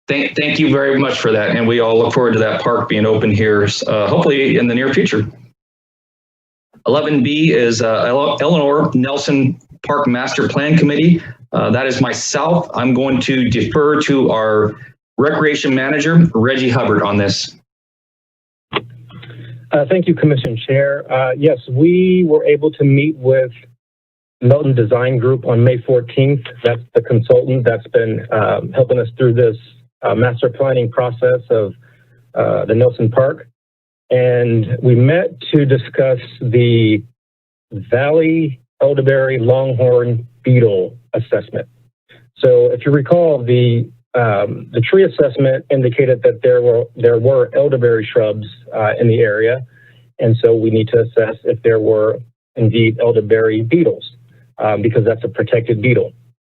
Thank you very much for that. And we all look forward to that park being open here, hopefully in the near future. 11B is Eleanor Nelson Park Master Plan Committee. That is myself. I'm going to defer to our Recreation Manager, Reggie Hubbard, on this. Thank you, Commission Chair. Yes, we were able to meet with Melton Design Group on May 14th. That's the consultant that's been helping us through this master planning process of the Nelson Park. And we met to discuss the Valley Elderberry Longhorn Beetle assessment. So if you recall, the tree assessment indicated that there were elderberry shrubs in the area, and so we need to assess if there were indeed elderberry beetles, because that's a protected beetle.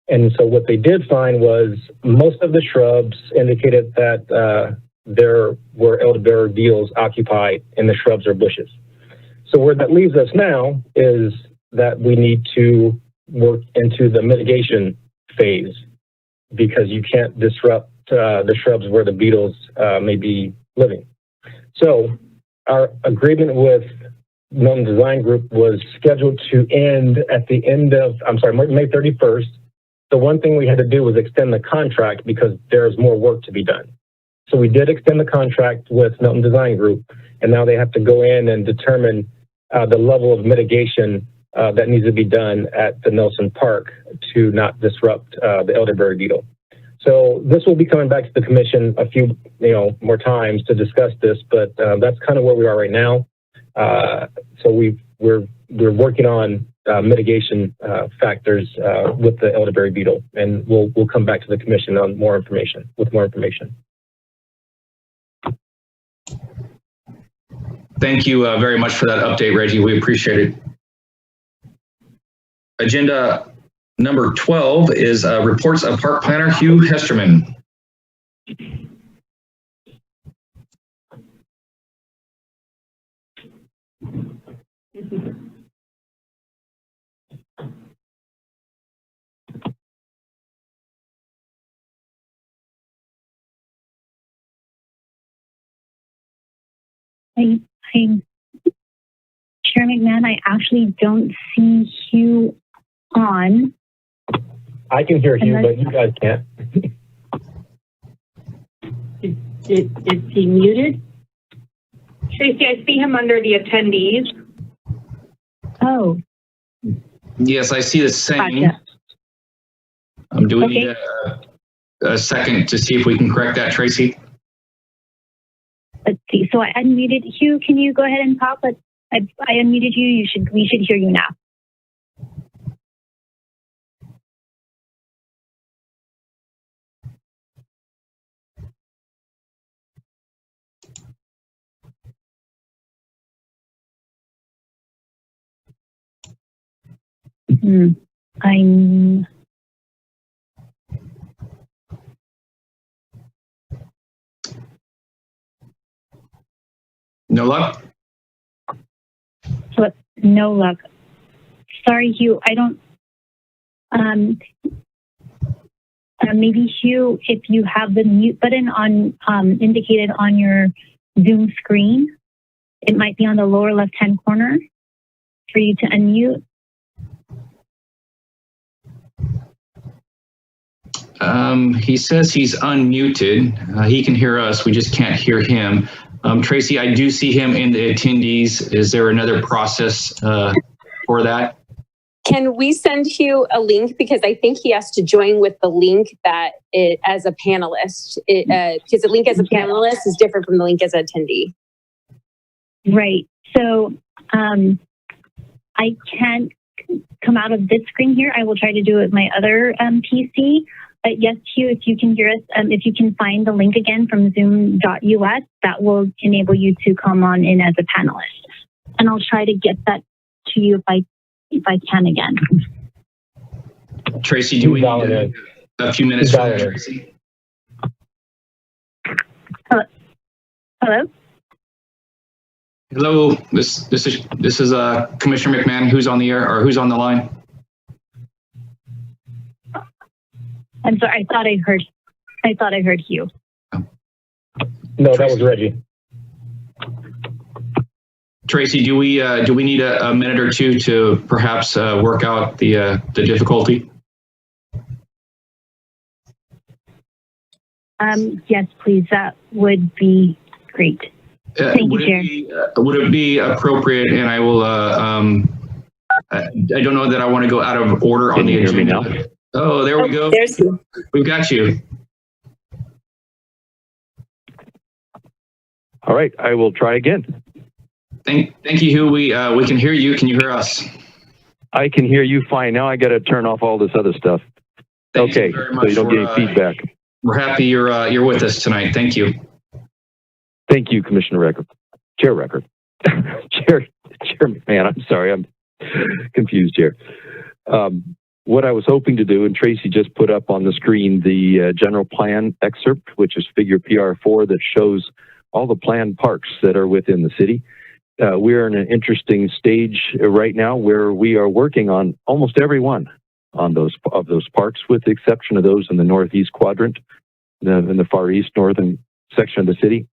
And so what they did find was most of the shrubs indicated that there were elderberry beetles occupied in the shrubs or bushes. So where that leaves us now is that we need to work into the mitigation phase, because you can't disrupt the shrubs where the beetles may be living. So our agreement with Melton Design Group was scheduled to end at the end of, May 31st. The one thing we had to do was extend the contract because there's more work to be done. So we did extend the contract with Milton Design Group, and now they have to go in and determine the level of mitigation that needs to be done at the Nelson Park to not disrupt the elderberry beetle. So this will be coming back to the commission a few, more times to discuss this, but that's kind of where we are right now. So we're working on mitigation factors with the elderberry beetle, and we'll come back to the commission on more information. Thank you very much for that update, Reggie. We appreciate it. Agenda number 12 is reports of Park Planner Hugh Hesterman. Chair McMahon, I actually don't see Hugh on. I can hear Hugh, but you guys can't. Is he muted? Tracy, I see him under the attendees. Oh. Yes, I see the same. Gotcha. Do we need a second to see if we can correct that, Tracy? Let's see. So I unmuted Hugh. Can you go ahead and talk? I unmuted you. We should hear you now. No luck? No luck. Sorry, Hugh. I don't. Maybe Hugh, if you have the mute button on indicated on your Zoom screen, it might be on the lower left-hand corner for you to unmute. He says he's unmuted. He can hear us. We just can't hear him. Tracy, I do see him in the attendees. Is there another process for that? Can we send Hugh a link? Because I think he has to join with the link that as a panelist. Because the link as a panelist is different from the link as an attendee. Right. So I can't come out of this screen here. I will try to do it with my other PC. But yes, Hugh, if you can hear us, if you can find the link again from zoom.us, that will enable you to come on in as a panelist. And I'll try to get that to you if I can again. Tracy, do we need a few minutes for that, Tracy? Hello? Hello, this is Commissioner McMahon. Who's on the air or who's on the line? I'm sorry. I thought I heard Hugh. No, that was Reggie. Tracy, do we need a minute or two to perhaps work out the difficulty? Yes, please. That would be great. Thank you, Chair. Would it be appropriate? And I will. I don't know that I want to go out of order on the agenda. Now? Oh, there we go. There's you. We've got you. All right, I will try again. Thank you, Hugh. We can hear you. Can you hear us? I can hear you fine. Now I got to turn off all this other stuff. Thank okay, you very much. So you don't get any feedback. We're happy you're with us tonight. Thank you. Thank you, Commissioner Record. Chair Record. Chair McMahon, I'm sorry, I'm confused here. What I was hoping to do, and Tracy just put up on the screen the general plan excerpt, which is figure PR4 that shows all the planned parks that are within the city. We're in an interesting stage right now where we are working on almost every one of those parks, with the exception of those in the northeast quadrant, in the far east northern section of the city.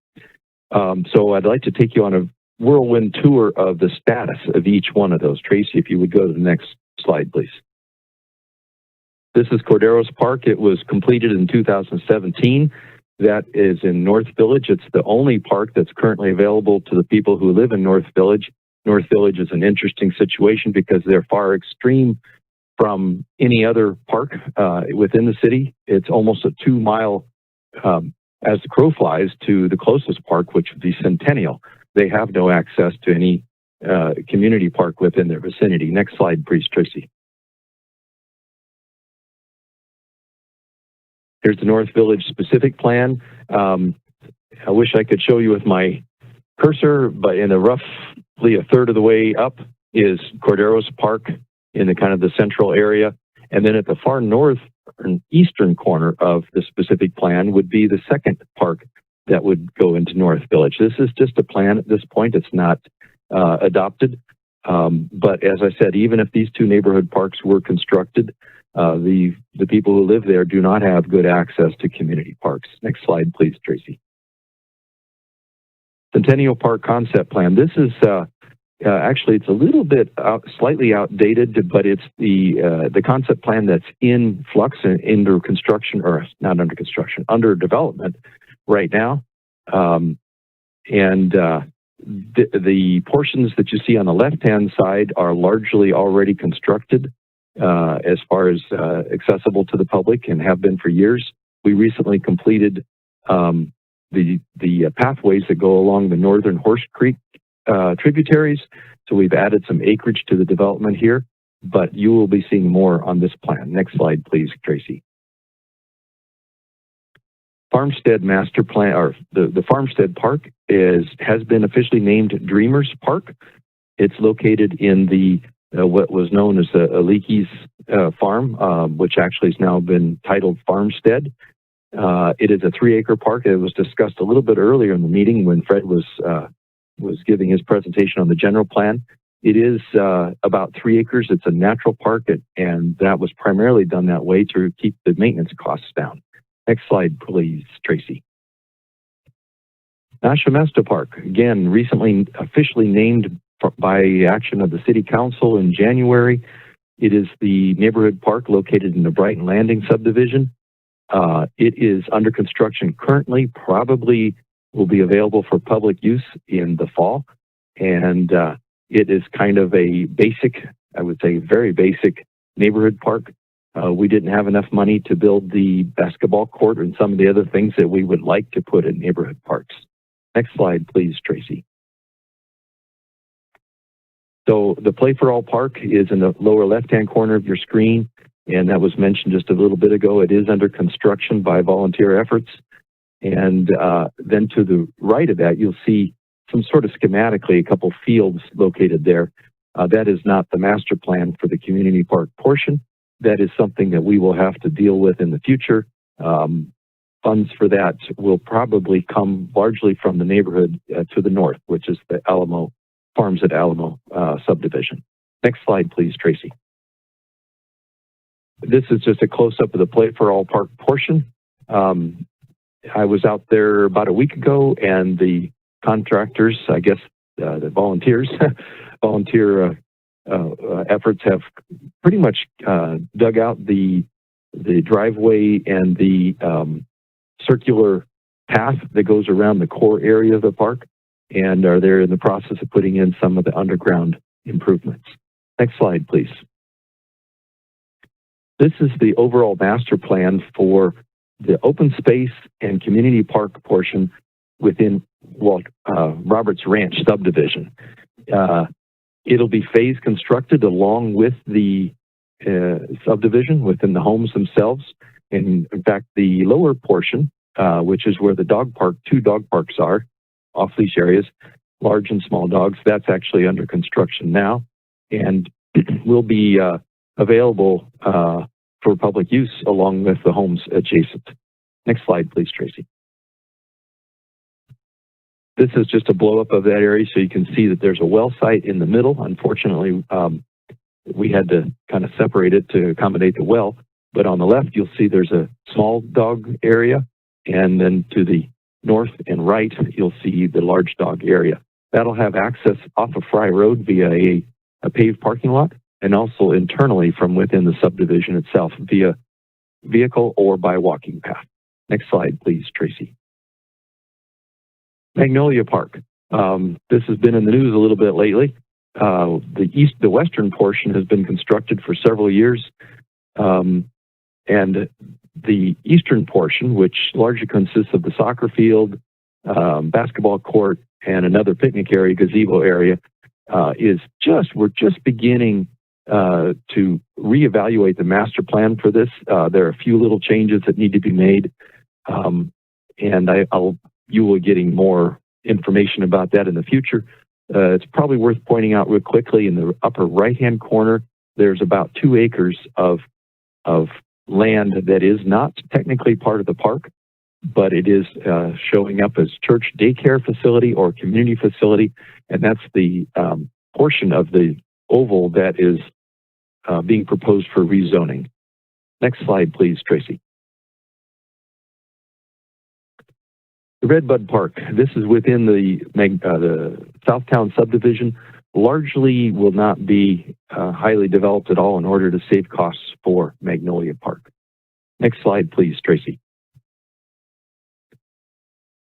So I'd like to take you on a whirlwind tour of the status of each one of those. Tracy, if you would go to the next slide, please. This is Corderos Park. It was completed in 2017. That is in North Village. It's the only park that's currently available to the people who live in North Village. North Village is an interesting situation because they're far extreme from any other park within the city. It's almost a 2-mile, as the crow flies, to the closest park, which would be Centennial. They have no access to any community park within their vicinity. Next slide, please, Tracy. Here's the North Village specific plan. I wish I could show you with my cursor, but in a roughly a third of the way up is Corderos Park in the kind of the central area. And then at the far north and eastern corner of the specific plan would be the second park that would go into North Village. This is just a plan at this point. It's not adopted. But as I said, even if these two neighborhood parks were constructed, the people who live there do not have good access to community parks. Next slide, please, Tracy. Centennial Park Concept Plan. This is actually, it's a little bit slightly outdated, but it's the concept plan that's in flux and under construction, or not under construction, under development right now. The portions that you see on the left-hand side are largely already constructed as far as accessible to the public and have been for years. We recently completed the pathways that go along the northern Horse Creek tributaries. So we've added some acreage to the development here, but you will be seeing more on this plan. Next slide, please, Tracy. Farmstead Master Plan, or the Farmstead Park has been officially named Dreamers Park. It's located in the what was known as the Aleki's farm, which actually has now been titled Farmstead. It is a 3-acre park. It was discussed a little bit earlier in the meeting when Fred was giving his presentation on the general plan. It is about 3 acres. It's a natural park, and that was primarily done that way to keep the maintenance costs down. Next slide, please, Tracy. Nashua Park, again, recently officially named by action of the City Council in January. It is the neighborhood park located in the Brighton Landing subdivision. It is under construction currently, probably will be available for public use in the fall. And it is kind of a basic, I would say very basic neighborhood park. We didn't have enough money to build the basketball court and some of the other things that we would like to put in neighborhood parks. Next slide, please, Tracy. So the Play for All Park is in the lower left-hand corner of your screen, and that was mentioned just a little bit ago. It is under construction by volunteer efforts. And then to the right of that, you'll see some sort of schematically a couple fields located there. That is not the master plan for the community park portion. That is something that we will have to deal with in the future. Funds for that will probably come largely from the neighborhood to the north, which is the Alamo Farms at Alamo subdivision. Next slide, please, Tracy. This is just a close-up of the Play for All Park portion. I was out there about a week ago, and the contractors, I guess the volunteers, volunteer efforts have pretty much dug out the driveway and the circular path that goes around the core area of the park, and are there in the process of putting in some of the underground improvements. Next slide, please. This is the overall master plan for the open space and community park portion within Roberts Ranch subdivision. It'll be phase constructed along with the subdivision within the homes themselves. And in fact, the lower portion, which is where the dog park, 2 dog parks are, off-leash areas, large and small dogs, that's actually under construction now and will be available for public use along with the homes adjacent. Next slide, please, Tracy. This is just a blow up of that area so you can see that there's a well site in the middle. Unfortunately, we had to kind of separate it to accommodate the well, but on the left, you'll see there's a small dog area, and then to the north and right, you'll see the large dog area. That'll have access off of Fry Road via a paved parking lot, and also internally from within the subdivision itself via vehicle or by walking path. Next slide, please, Tracy. Magnolia Park. This has been in the news a little bit lately. The western portion has been constructed for several years, and the eastern portion, which largely consists of the soccer field, basketball court, and another picnic area, gazebo area, we're just beginning to reevaluate the master plan for this. There are a few little changes that need to be made, and you will be getting more information about that in the future. It's probably worth pointing out real quickly, in the upper right-hand corner, there's about 2 acres of land that is not technically part of the park, but it is showing up as church daycare facility or community facility, and that's the portion of the oval that is being proposed for rezoning. Next slide, please, Tracy. The Redbud Park. This is within the Southtown subdivision. Largely will not be highly developed at all in order to save costs for Magnolia Park. Next slide, please, Tracy.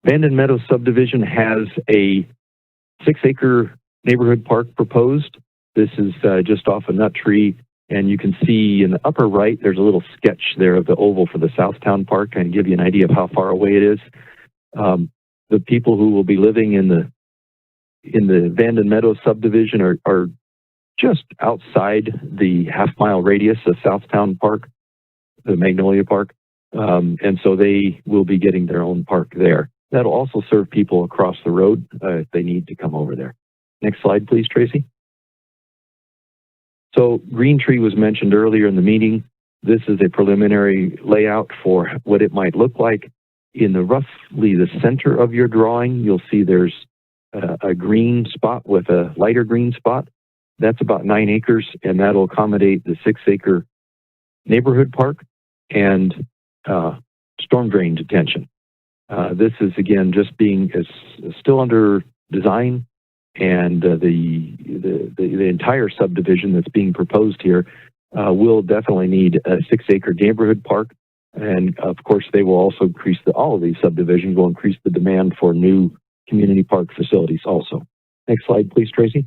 Bandon Meadows subdivision has a 6-acre neighborhood park proposed. This is just off a nut tree, and you can see in the upper right, there's a little sketch there of the oval for the Southtown Park, and give you an idea of how far away it is. The people who will be living in the Bandon Meadows subdivision are just outside the half-mile radius of Southtown Park, the Magnolia Park, and so they will be getting their own park there. That'll also serve people across the road if they need to come over there. Next slide, please, Tracy. So Green Tree was mentioned earlier in the meeting. This is a preliminary layout for what it might look like. In roughly the center of your drawing, you'll see there's a green spot with a lighter green spot. That's about 9 acres, and that'll accommodate the 6-acre neighborhood park and storm drain detention. This is, again, just is still under design, and the entire subdivision that's being proposed here will definitely need a 6-acre neighborhood park. And of course, they will also increase all of these subdivisions will increase the demand for new community park facilities also. Next slide, please, Tracy.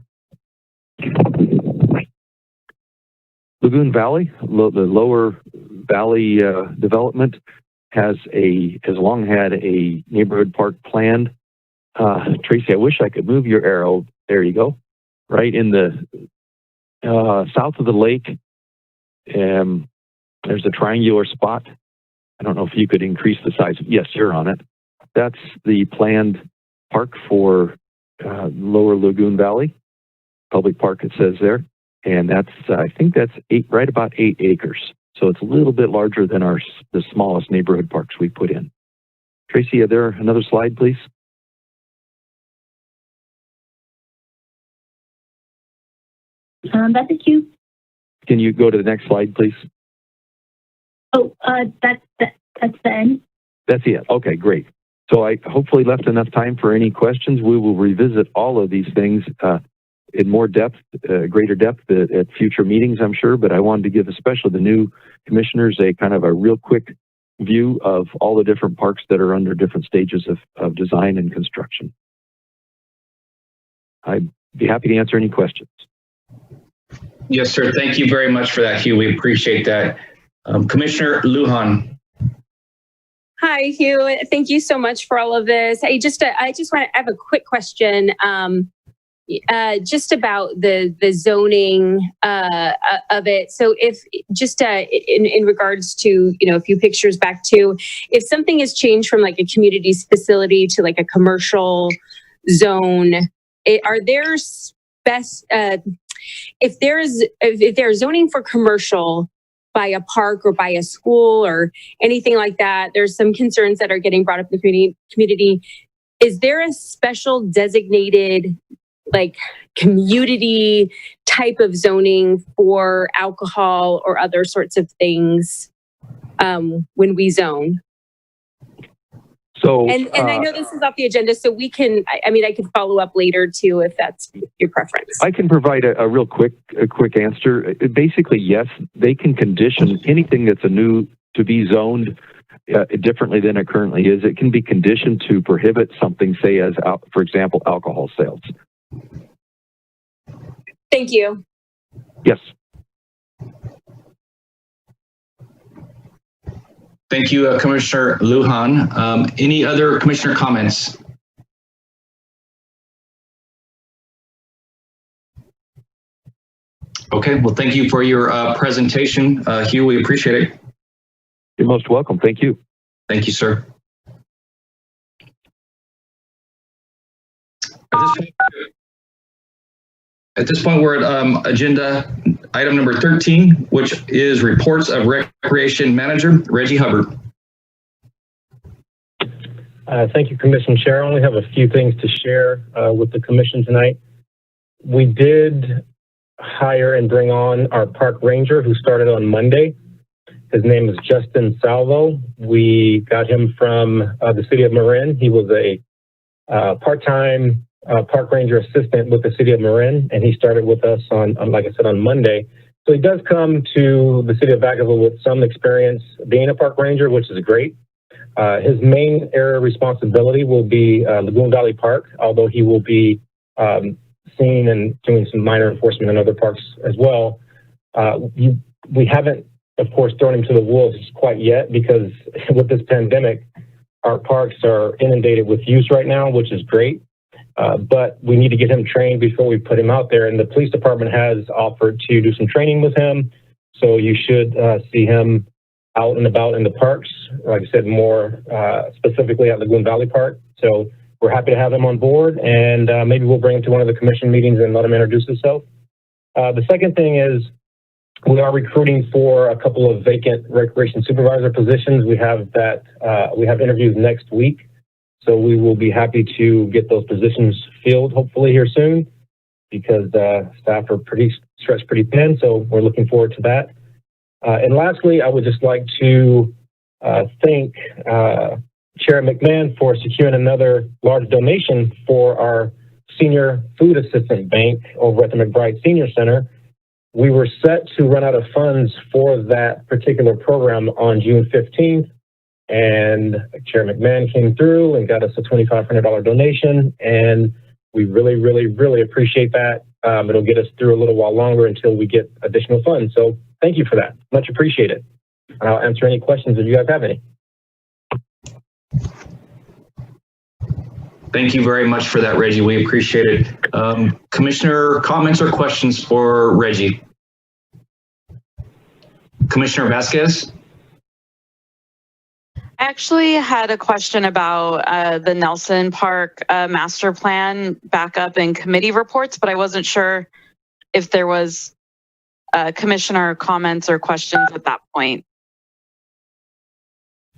Lagoon Valley, the lower valley development has long had a neighborhood park planned. Tracy, I wish I could move your arrow. There you go. Right in the south of the lake, there's a triangular spot. I don't know if you could increase the size. Yes, you're on it. That's the planned park for Lower Lagoon Valley, public park it says there. And that's, I think that's right about 8 acres. So it's a little bit larger than the smallest neighborhood parks we put in. Tracy, are there another slide, please? That's a cue. Can you go to the next slide, please? Oh, that's the end. That's it. Okay, great. So I hopefully left enough time for any questions. We will revisit all of these things in more depth, greater depth at future meetings, I'm sure. But I wanted to give especially the new commissioners a kind of a real quick view of all the different parks that are under different stages of design and construction. I'd be happy to answer any questions. Yes, sir. Thank you very much for that, Hugh. We appreciate that. Commissioner Lujan. Hi, Hugh. Thank you so much for all of this. I have a quick question, just about the zoning of it. So if just in regards to, a few pictures back to, if something has changed from like a community's facility to like a commercial zone, are there if there's zoning for commercial by a park or by a school or anything like that, there's some concerns that are getting brought up in the community. Is there a special designated like community type of zoning for alcohol or other sorts of things when we zone? So, and I know this is off the agenda, so we can, I can follow up later too, if that's your preference. I can provide a real quick answer. Basically, yes, they can condition anything that's to be zoned differently than it currently is. It can be conditioned to prohibit something, say as, for example, alcohol sales. Thank you. Yes. Thank you, Commissioner Lujan. Any other commissioner comments? Okay, well, thank you for your presentation, Hugh. We appreciate it. You're most welcome. Thank you. Thank you, sir. At this point, we're at agenda item number 13, which is reports of Recreation Manager Reggie Hubbard. Thank you, Commission Chair. I only have a few things to share with the Commission tonight. We did hire and bring on our park ranger who started on Monday. His name is Justin Salvo. We got him from the city of Marin. He was a part-time park ranger assistant with the city of Marin, and he started with us on, like I said, on Monday. So he does come to the city of Vacaville with some experience being a park ranger, which is great. His main area of responsibility will be Lagoon Valley Park, although he will be seeing and doing some minor enforcement in other parks as well. We haven't, of course, thrown him to the wolves quite yet because with this pandemic, our parks are inundated with use right now, which is great. But we need to get him trained before we put him out there. And the police department has offered to do some training with him. So you should see him out and about in the parks, like I said, more specifically at Lagoon Valley Park. So we're happy to have him on board, and maybe we'll bring him to one of the commission meetings and let him introduce himself. The second thing is we are recruiting for a couple of vacant recreation supervisor positions. We have interviews next week. So we will be happy to get those positions filled hopefully here soon because staff are stretched pretty thin. So we're looking forward to that. And lastly, I would just like to thank Chair McMahon for securing another large donation for our senior food assistant bank over at the McBride Senior Center. We were set to run out of funds for that particular program on June 15th. And Chair McMahon came through and got us a $2,500 donation. And we really, really, really appreciate that. It'll get us through a little while longer until we get additional funds. So thank you for that. Much appreciated. I'll answer any questions if you guys have any. Thank you very much for that, Reggie. We appreciate it. Commissioner, comments or questions for Reggie? Commissioner Vasquez? I actually had a question about the Nelson Park master plan backup and committee reports, but I wasn't sure if there was commissioner comments or questions at that point.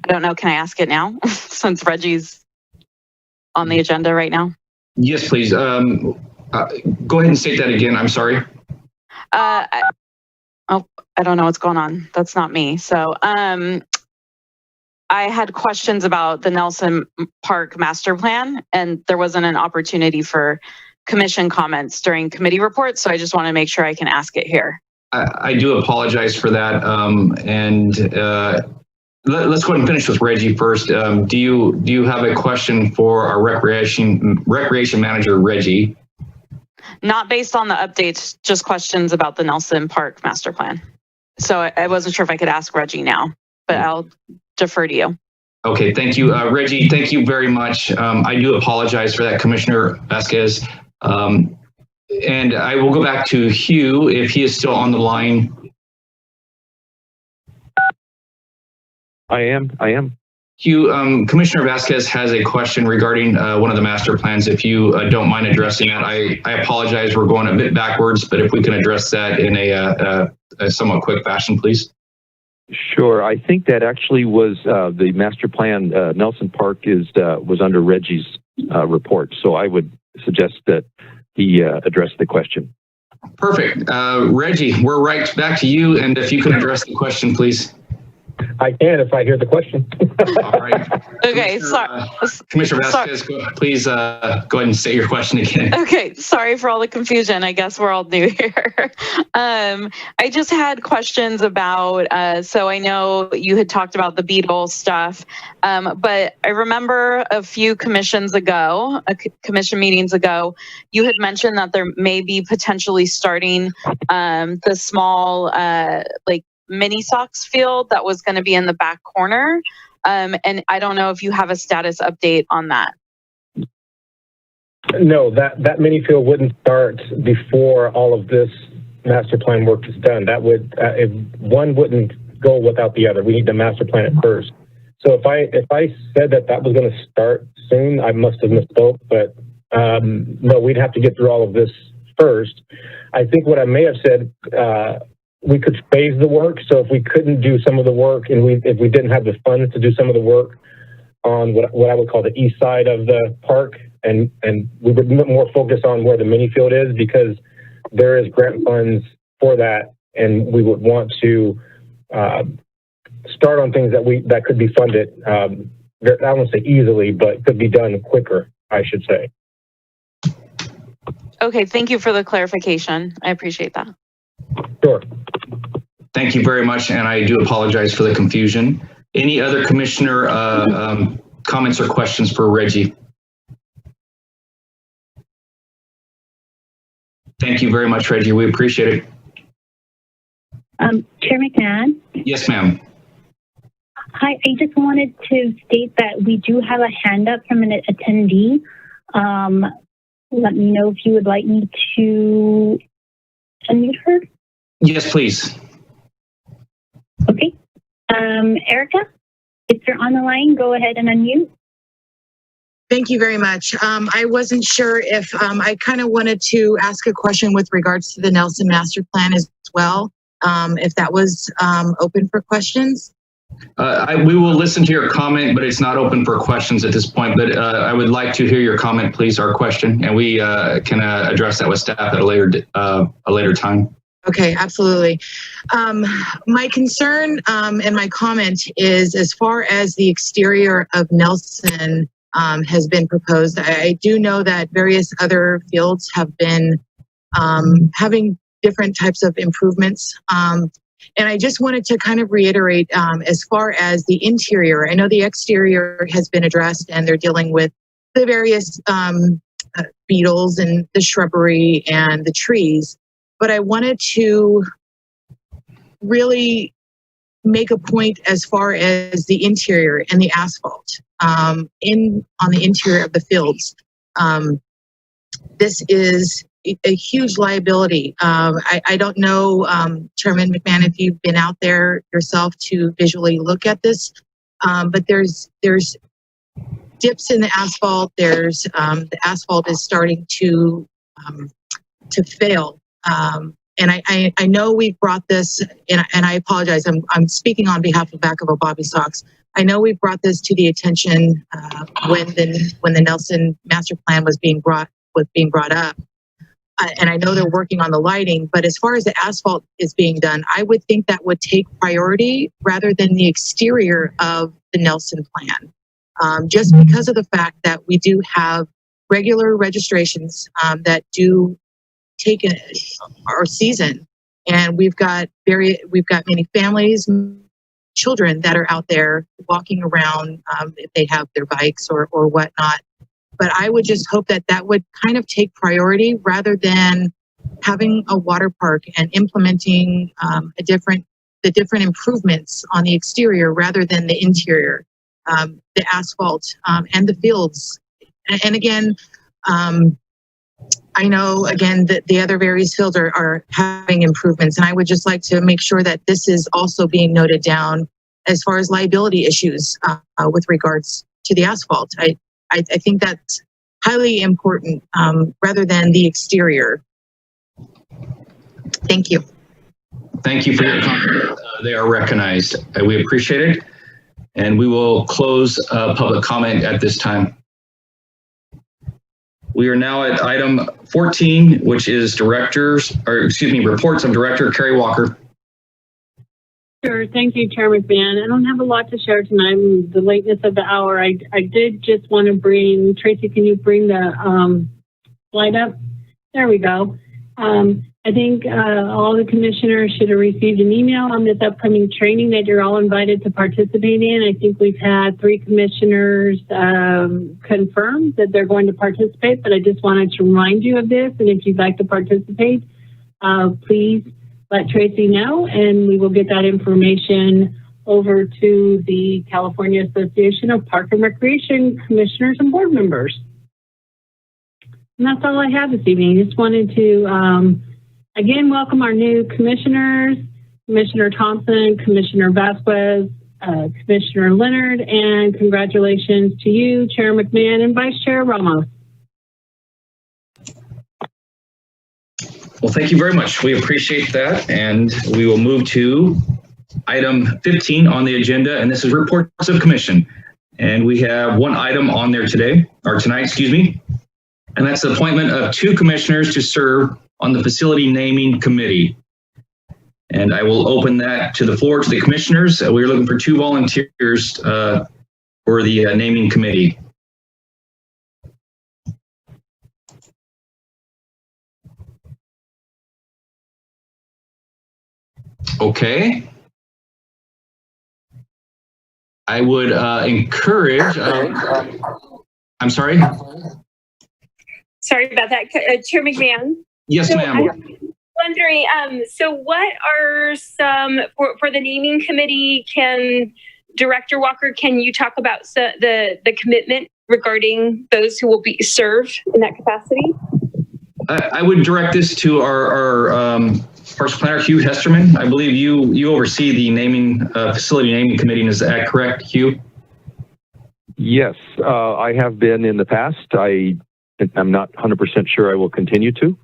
I don't know. Can I ask it now since Reggie's on the agenda right now? Yes, please. Go ahead and state that again. I'm sorry. I don't know what's going on. That's not me. So I had questions about the Nelson Park master plan, and there wasn't an opportunity for commission comments during committee reports. So I just want to make sure I can ask it here. I do apologize for that. Let's go ahead and finish with Reggie first. Do you have a question for our recreation manager, Reggie? Not based on the updates, just questions about the Nelson Park master plan. So I wasn't sure if I could ask Reggie now, but I'll defer to you. Okay, thank you. Reggie, thank you very much. I do apologize for that, Commissioner Vasquez. And I will go back to Hugh if he is still on the line. I am. Hugh, Commissioner Vasquez has a question regarding one of the master plans. If you don't mind addressing that, I apologize. We're going a bit backwards, but if we can address that in a somewhat quick fashion, please. Sure. I think that actually was the master plan. Nelson Park was under Reggie's report, so I would suggest that he address the question. Perfect. Reggie, we're right back to you, and if you can address the question, please. I can if I hear the question. All right. Okay, Commissioner Vasquez, please go ahead and state your question again. Okay, sorry for all the confusion. I guess we're all new here. I just had questions about, so I know you had talked about the beetle stuff, but I remember a few commission meetings ago, you had mentioned that there may be potentially starting the small mini socks field that was going to be in the back corner. And I don't know if you have a status update on that. No, that mini field wouldn't start before all of this master plan work is done. That would, if one wouldn't go without the other. We need to master plan it first. So if I said that was going to start soon, I must have misspoke, but no, we'd have to get through all of this first. I think what I may have said, we could phase the work. So if we couldn't do some of the work and if we didn't have the funds to do some of the work on what I would call the east side of the park, and we would more focus on where the mini field is, because there is grant funds for that, and we would want to start on things that could be funded. I won't say easily, but could be done quicker, I should say. Okay, thank you for the clarification. I appreciate that. Sure. Thank you very much, and I do apologize for the confusion. Any other commissioner comments or questions for Reggie? Thank you very much, Reggie. We appreciate it. Chair McMahon? Yes, ma'am. Hi, I just wanted to state that we do have a hand up from an attendee. Let me know if you would like me to unmute her. Yes, please. Okay. Erica, if you're on the line, go ahead and unmute. Thank you very much. I wasn't sure if I kind of wanted to ask a question with regards to the Nelson Master Plan as well, if that was open for questions. We will listen to your comment, but it's not open for questions at this point. But I would like to hear your comment, please, our question, and we can address that with staff at a later time. Okay, absolutely. My concern and my comment is, as far as the exterior of Nelson has been proposed, I do know that various other fields have been having different types of improvements. And I just wanted to kind of reiterate, as far as the interior, I know the exterior has been addressed and they're dealing with the various beetles and the shrubbery and the trees. But I wanted to really make a point as far as the interior and the asphalt on the interior of the fields. This is a huge liability. I don't know, Chairman McMahon, if you've been out there yourself to visually look at this, but there's dips in the asphalt. There's the asphalt is starting to fail. And I know we've brought this, and I apologize, I'm speaking on behalf of Vacaville Bobby Sox. I know we brought this to the attention when the Nelson Master Plan was being brought up. And I know they're working on the lighting, but as far as the asphalt is being done, I would think that would take priority rather than the exterior of the Nelson Plan. Just because of the fact that we do have regular registrations that do take our season, and we've got many families, children that are out there walking around if they have their bikes or whatnot. But I would just hope that would kind of take priority rather than having a water park and implementing the different improvements on the exterior rather than the interior, the asphalt and the fields. And again, I know, again, that the other various fields are having improvements, and I would just like to make sure that this is also being noted down as far as liability issues with regards to the asphalt. I think that's highly important rather than the exterior. Thank you. Thank you for your comment. They are recognized. We appreciate it. And we will close public comment at this time. We are now at item 14, which is reports of Director Kerry Walker. Sure. Thank you, Chair McMahon. I don't have a lot to share tonight. The lateness of the hour. I did just want to bring, Tracy, can you bring the slide up? There we go. I think all the commissioners should have received an email on this upcoming training that you're all invited to participate in. I think we've had 3 commissioners confirm that they're going to participate, but I just wanted to remind you of this. And if you'd like to participate, please let Tracy know, and we will get that information over to the California Association of Park and Recreation Commissioners and Board Members. And that's all I have this evening. Just wanted to, again, welcome our new commissioners, Commissioner Thompson, Commissioner Vasquez, Commissioner Leonard, and congratulations to you, Chair McMahon, and Vice Chair Ramos. Well, thank you very much. We appreciate that. And we will move to item 15 on the agenda, and this is reports of commission. And we have one item on there tonight, and that's the appointment of 2 commissioners to serve on the Facility Naming Committee. And I will open that to the floor to the commissioners. We're looking for 2 volunteers for the naming committee. Okay. I would encourage, I'm sorry? Sorry about that, Chair McMahon. Yes, ma'am. Wondering, so what are some, for the naming committee, Director Walker, can you talk about the commitment regarding those who will be served in that capacity? I would direct this to our Parks Planner, Hugh Hesterman. I believe you oversee the naming facility naming committee. Is that correct, Hugh? Yes, I have been in the past. I'm not 100% sure I will continue to.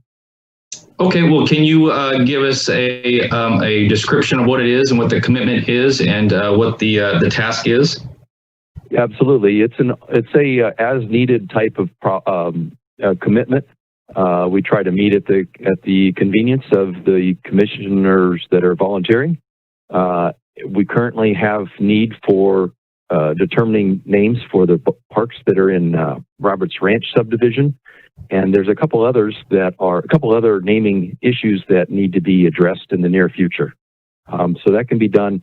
Okay, well, can you give us a description of what it is and what the commitment is and what the task is? Absolutely, it's a as needed type of commitment. We try to meet at the convenience of the commissioners that are volunteering. We currently have need for determining names for the parks that are in Roberts Ranch subdivision, and there's a couple other naming issues that need to be addressed in the near future. So that can be done.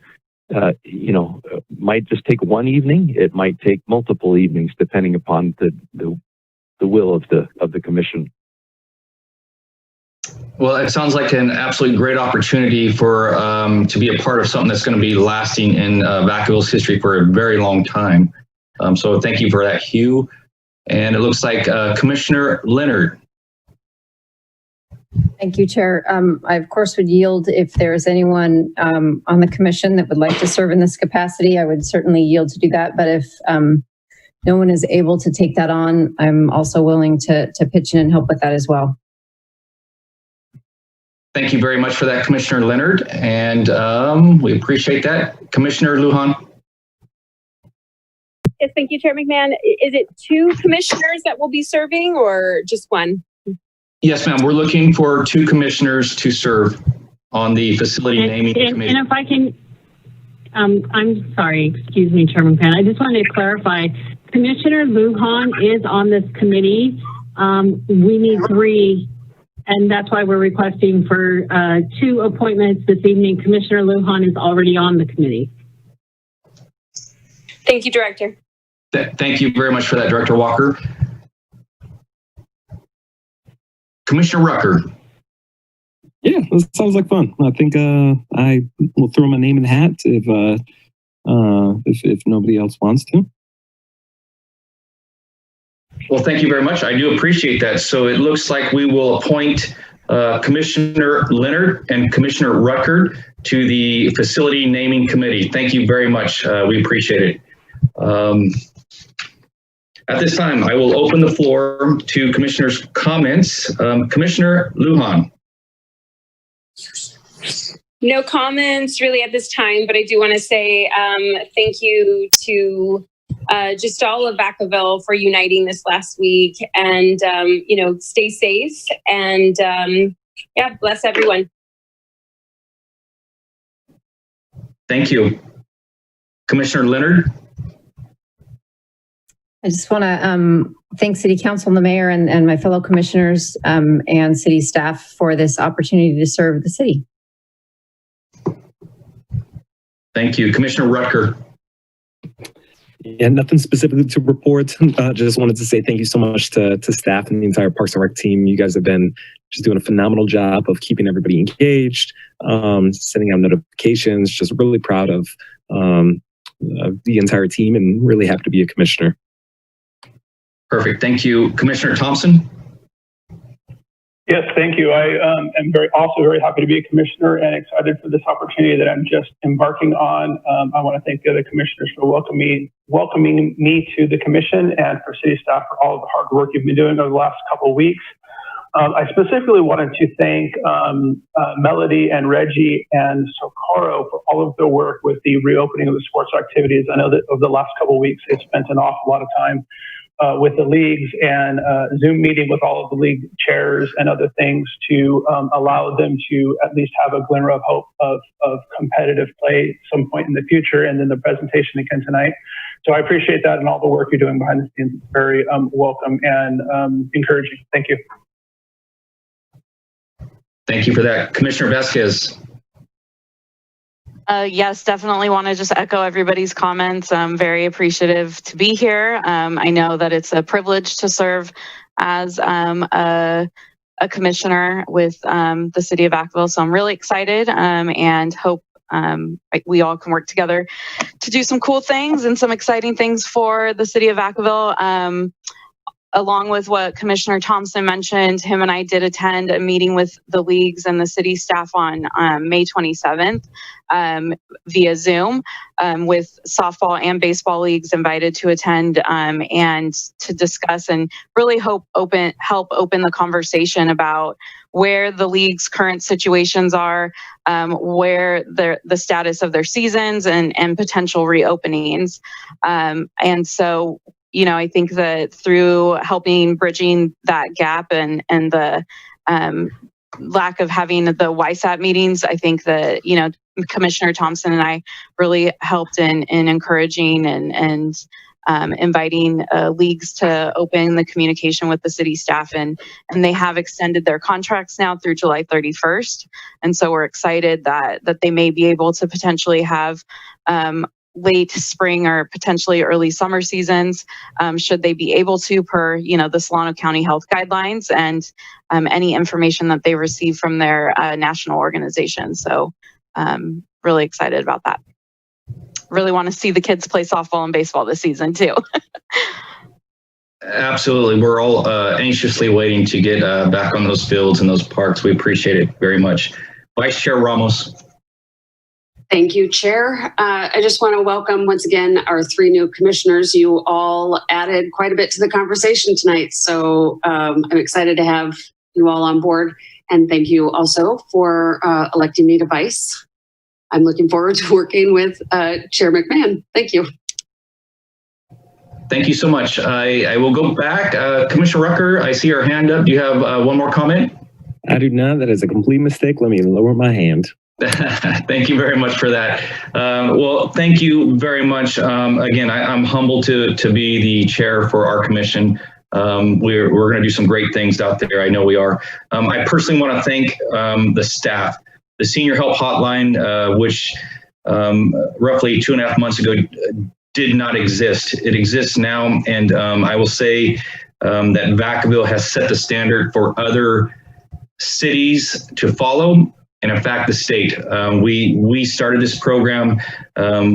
Might just take one evening. It might take multiple evenings, depending upon the will of the commission. Well, it sounds like an absolutely great opportunity for to be a part of something that's going to be lasting in Vacaville's history for a very long time. So thank you for that, Hugh. And it looks like Commissioner Leonard. Thank you, Chair. I, of course, would yield if there is anyone on the commission that would like to serve in this capacity. I would certainly yield to do that. But if no one is able to take that on, I'm also willing to pitch in and help with that as well. Thank you very much for that, Commissioner Leonard, and we appreciate that. Commissioner Lujan. Yes, thank you, Chair McMahon. Is it 2 commissioners that will be serving or just 1? Yes, ma'am. We're looking for 2 commissioners to serve on the facility naming committee. And if I can, I'm sorry, excuse me, Chair McMahon. I just wanted to clarify. Commissioner Lujan is on this committee. We need 3. And that's why we're requesting for 2 appointments this evening. Commissioner Lujan is already on the committee. Thank you, Director. Thank you very much for that, Director Walker. Commissioner Rucker. Yeah, this sounds like fun. I think I will throw my name in the hat if nobody else wants to. Well, thank you very much. I do appreciate that. So it looks like we will appoint Commissioner Leonard and Commissioner Rucker to the Facility Naming Committee. Thank you very much. We appreciate it. At this time, I will open the floor to Commissioners' comments. Commissioner Lujan. No comments really at this time, but I do want to say thank you to just all of Vacaville for uniting this last week, and stay safe, and bless everyone. Thank you. Commissioner Leonard? I just want to thank City Council and the Mayor and my fellow commissioners and city staff for this opportunity to serve the city. Thank you. Commissioner Rutger? Yeah, nothing specifically to report. Just wanted to say thank you so much to staff and the entire Parks and Rec team. You guys have been just doing a phenomenal job of keeping everybody engaged, sending out notifications. Just really proud of the entire team and really happy to be a commissioner. Perfect. Thank you. Commissioner Thompson? Yes, thank you. I am also very happy to be a commissioner and excited for this opportunity that I'm just embarking on. I want to thank the other commissioners for welcoming me to the commission and for city staff for all of the hard work you've been doing over the last couple of weeks. I specifically wanted to thank Melody and Reggie and Socorro for all of their work with the reopening of the sports activities. I know that over the last couple of weeks, they've spent an awful lot of time with the leagues and Zoom meeting with all of the league chairs and other things to allow them to at least have a glimmer of hope of competitive play at some point in the future, and then the presentation again tonight. So I appreciate that and all the work you're doing behind the scenes. It's very welcome and encouraging. Thank you. Thank you for that. Commissioner Vasquez? Yes, definitely want to just echo everybody's comments. I'm very appreciative to be here. I know that it's a privilege to serve as a commissioner with the city of Vacaville, so I'm really excited and hope we all can work together to do some cool things and some exciting things for the city of Vacaville. Along with what Commissioner Thompson mentioned, him and I did attend a meeting with the leagues and the city staff on May 27th via Zoom with softball and baseball leagues invited to attend and to discuss and really help open the conversation about where the league's current situations are, where the status of their seasons and potential reopenings. And so, you know, I think that through bridging that gap and the lack of having the YSAT meetings, I think that, you know, Commissioner Thompson and I really helped in encouraging and inviting leagues to open the communication with the city staff, and they have extended their contracts now through July 31st. And so we're excited that they may be able to potentially have late spring or potentially early summer seasons, should they be able to, per, you know, the Solano County Health Guidelines and any information that they receive from their national organization. So really excited about that. Really want to see the kids play softball and baseball this season too. Absolutely. We're all anxiously waiting to get back on those fields and those parks. We appreciate it very much. Vice Chair Ramos. Thank you, Chair. I just want to welcome once again our three new commissioners. You all added quite a bit to the conversation tonight, so I'm excited to have you all on board. And thank you also for electing me to vice. I'm looking forward to working with Chair McMahon. Thank you. Thank you so much. I will go back. Commissioner Rucker, I see your hand up. Do you have one more comment? I do not. That is a complete mistake. Let me lower my hand. Thank you very much for that. Well, thank you very much. Again, I'm humbled to be the chair for our commission. We're going to do some great things out there. I know we are. I personally want to thank the staff, the Senior Help Hotline, which roughly 2.5 months ago did not exist. It exists now, and I will say that Vacaville has set the standard for other cities to follow. And in fact, the state, we started this program.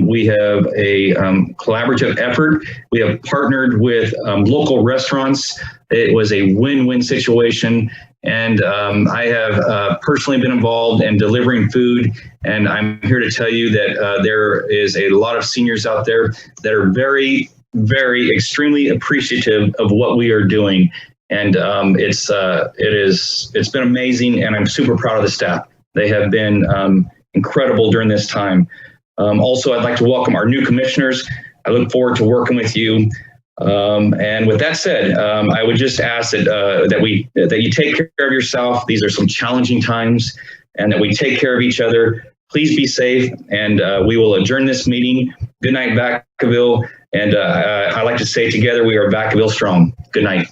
We have a collaborative effort. We have partnered with local restaurants. It was a win-win situation. And I have personally been involved in delivering food. And I'm here to tell you that there is a lot of seniors out there that are very, very extremely appreciative of what we are doing. And it's been amazing. And I'm super proud of the staff. They have been incredible during this time. Also, I'd like to welcome our new commissioners. I look forward to working with you. And with that said, I would just ask that you take care of yourself. These are some challenging times, and that we take care of each other. Please be safe, and we will adjourn this meeting. Good night, Vacaville. And I like to say together, we are Vacaville strong. Good night.